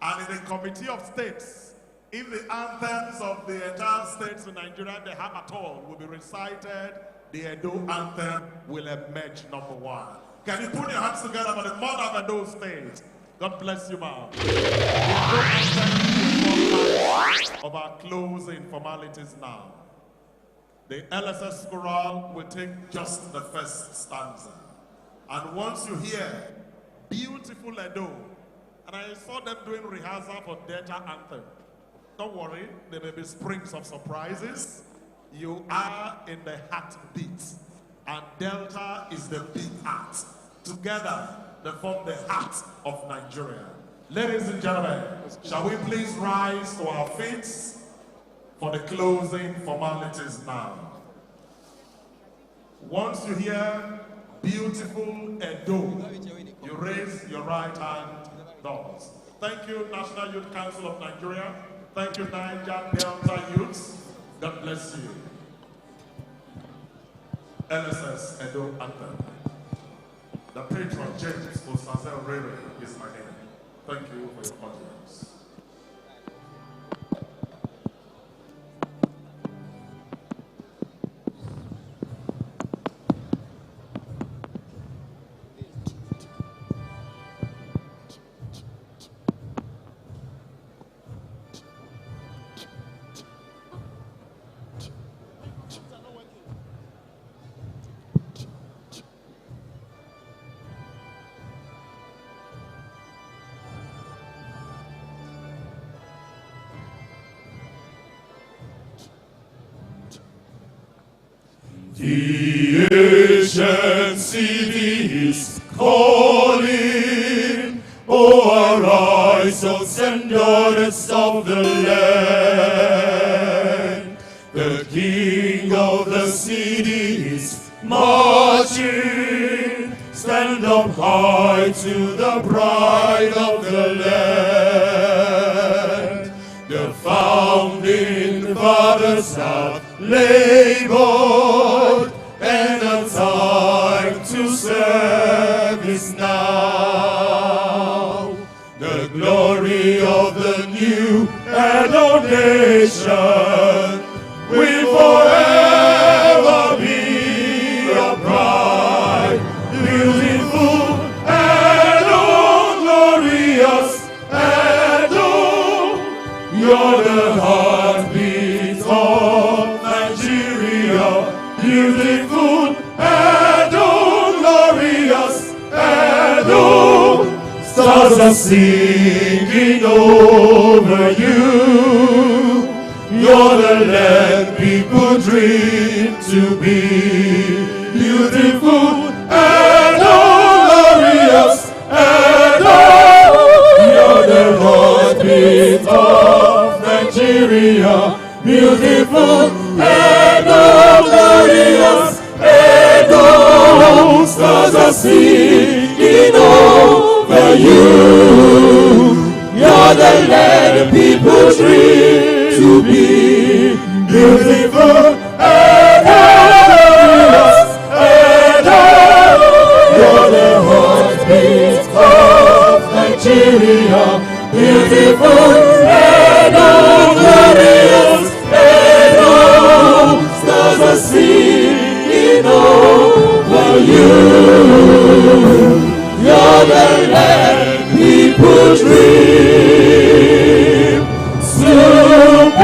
And in the Committee of States, if the anthems of the entire states in Nigeria they have at all will be recited, the Edo anthem will emerge number 1. Can you put your hands together for the mother of Edo State? God bless you, ma'am. Of our closing formalities now. The LSS choral will take just the first stanza. And once you hear beautiful Edo, and I saw them doing rehearsal for Delta anthem. Don't worry, there may be springs of surprises. You are in the heartbeat, and Delta is the big heart. Together, they form the heart of Nigeria. Ladies and gentlemen, shall we please rise to our feet for the closing formalities now? Once you hear beautiful Edo, you raise your right hand thus. Thank you, National Youth Council of Nigeria. Thank you, Niger Delta Youths. God bless you. LSS Edo Anthem. The patron James Osazel Rere is my name. Thank you for your audience. The ancient city is calling. Oh, arise, sons and daughters of the land. The king of the city is marching. Stand up high to the bride of the land. The founding fathers have labored, and the time to serve is now. The glory of the new Edo nation will forever be a bride, beautiful Edo, glorious Edo. You're the heartbeat of Nigeria, beautiful Edo, glorious Edo. Stars are singing over you. You're the land people dream to be, beautiful Edo, glorious Edo. You're the heartbeat of Nigeria, beautiful Edo, glorious Edo. Stars are singing over you. You're the land people dream to be, beautiful Edo, glorious Edo. You're the heartbeat of Nigeria, beautiful Edo, glorious Edo. Stars are singing over you. You're the land people dream to be.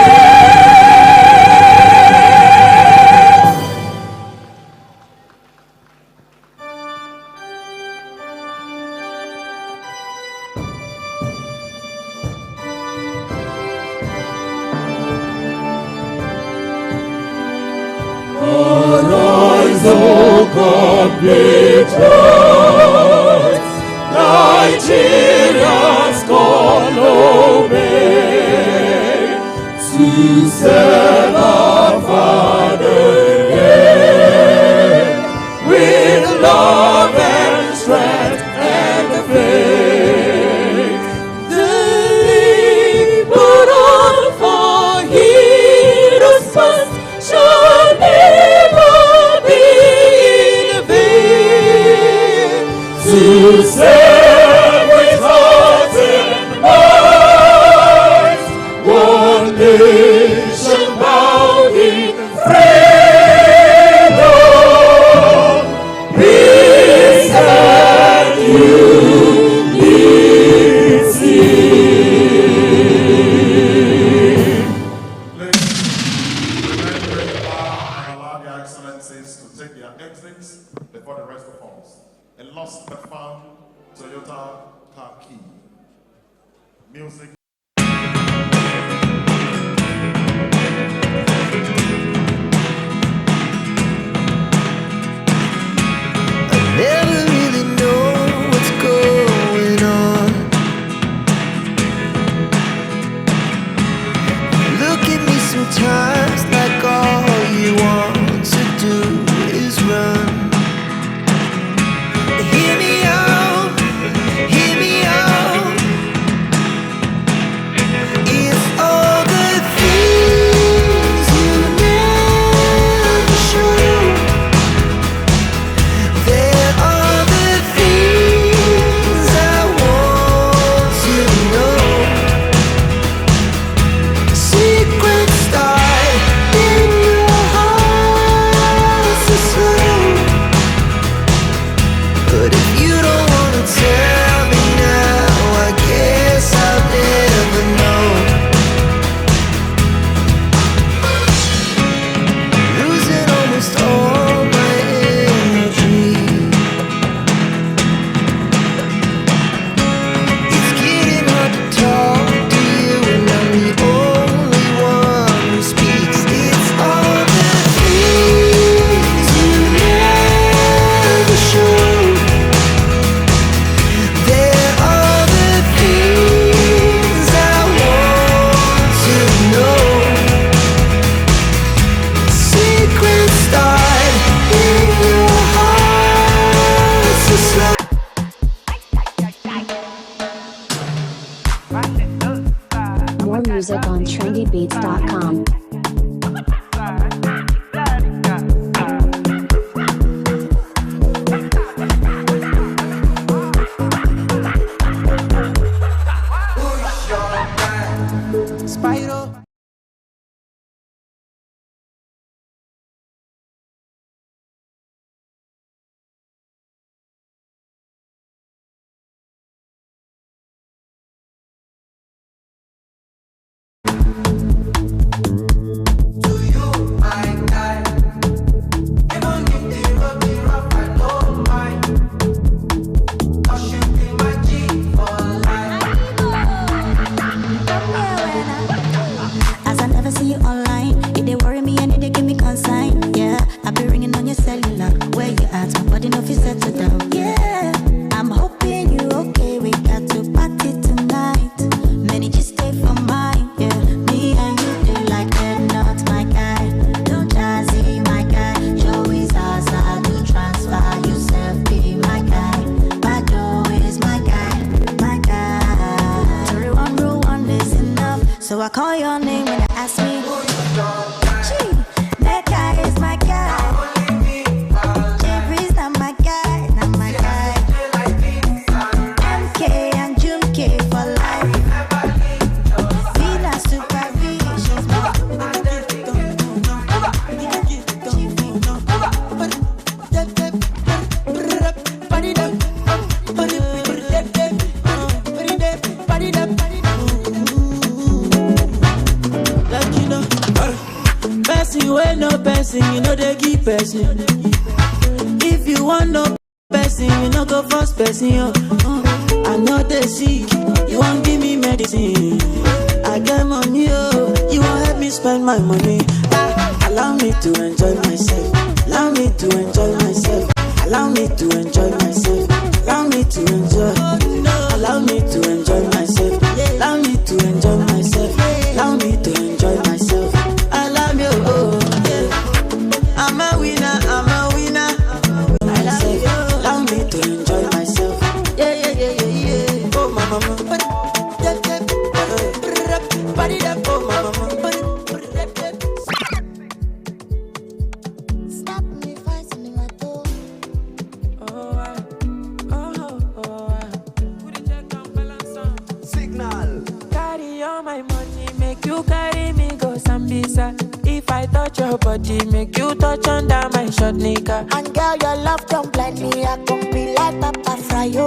Arise, O compatriots, Nigerians call obey to serve our fatherland with love and strength and faith. The put on for heroes first shall never be in vain. To serve with heart and mind, one nation bound in freedom, peace and unity. Allow their excellencies to take their exits before the rest of us. A lost but found Toyota car key. Music. Never really know what's going on. Look at me sometimes like all you want to do is run. Hear me out, hear me out. person. If you want no person, you no go first person. I know they sick, you won't give me medicine. I get money, you won't help me spend my money. Allow me to enjoy myself. Allow me to enjoy myself. Allow me to enjoy myself. Allow me to enjoy. Allow me to enjoy myself. Allow me to enjoy myself. Allow me to enjoy myself. Allow me, I'm a winner. I'm a winner. Allow me to enjoy myself. Yeah. Oh, mama. If I touch your body, make you touch under my short nigga. And girl, your love don't blind me. I can be like Papa Fryo.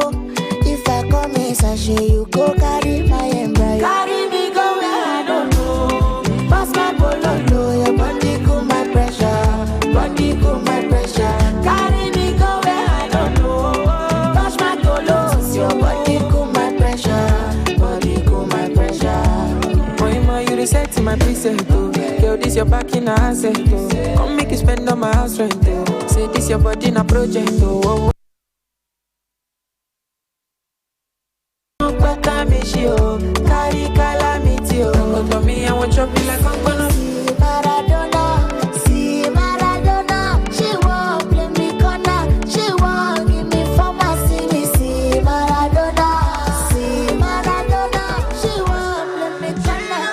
If I come in sachet, you go carry my embryo. Carry me go where I don't know. Pass my bololo, your body cool my pressure. Body cool my pressure. Carry me go where I don't know. Touch my tolos, your body cool my pressure. Body cool my pressure. Boy, ma, you reset my preset, oh. Girl, this your back in a asset, oh. Come make you spend on my house rent, oh. Say this your body in a project, oh. Carry calamity, oh. Come to me, I want you be like I'm gonna be Maradona. See Maradona. She won't play me corner. She won't give me pharmacy. See Maradona. See Maradona. She won't play me corner.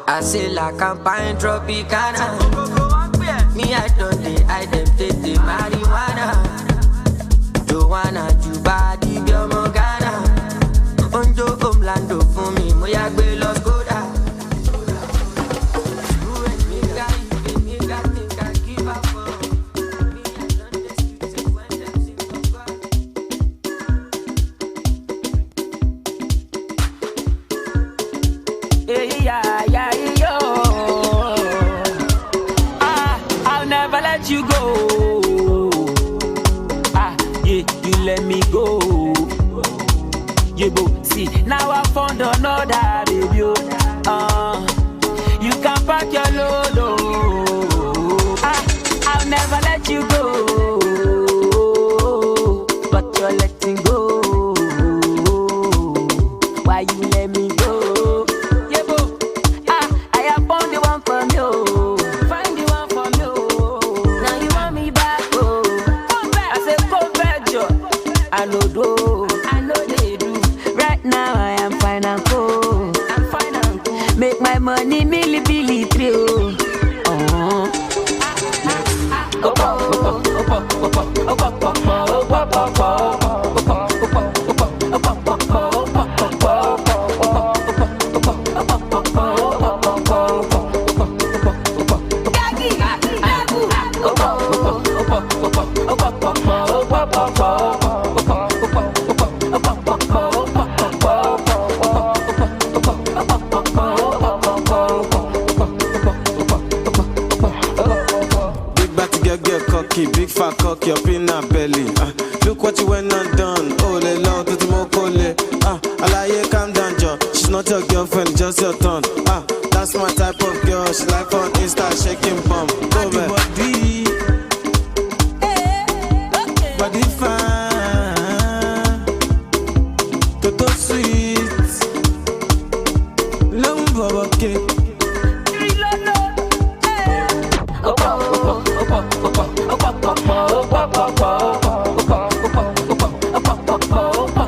I say la campagne tropicana. Me I don't I dem take the marijuana. Joanna, Juba, di Biomogana. Onjo Omlando for me, moya gbe los goda. I'll never let you go. You let me go. You go see now I found another baby. You can pack your load. I'll never let you go. But you're letting go. Why you let me go? I have found the one for you. Find the one for you. Now you want me back, oh. I say go back, Joe. I know they do. Right now I am fine and cool. I'm fine and cool. Make my money milli trio. Big fat cock, your peanut belly. Look what you went and done. Oh, le long to the mokole. Alaye, calm down, Joe. She's not your girlfriend, just your turn. That's my type of girl. She like on Insta shaking bum. Go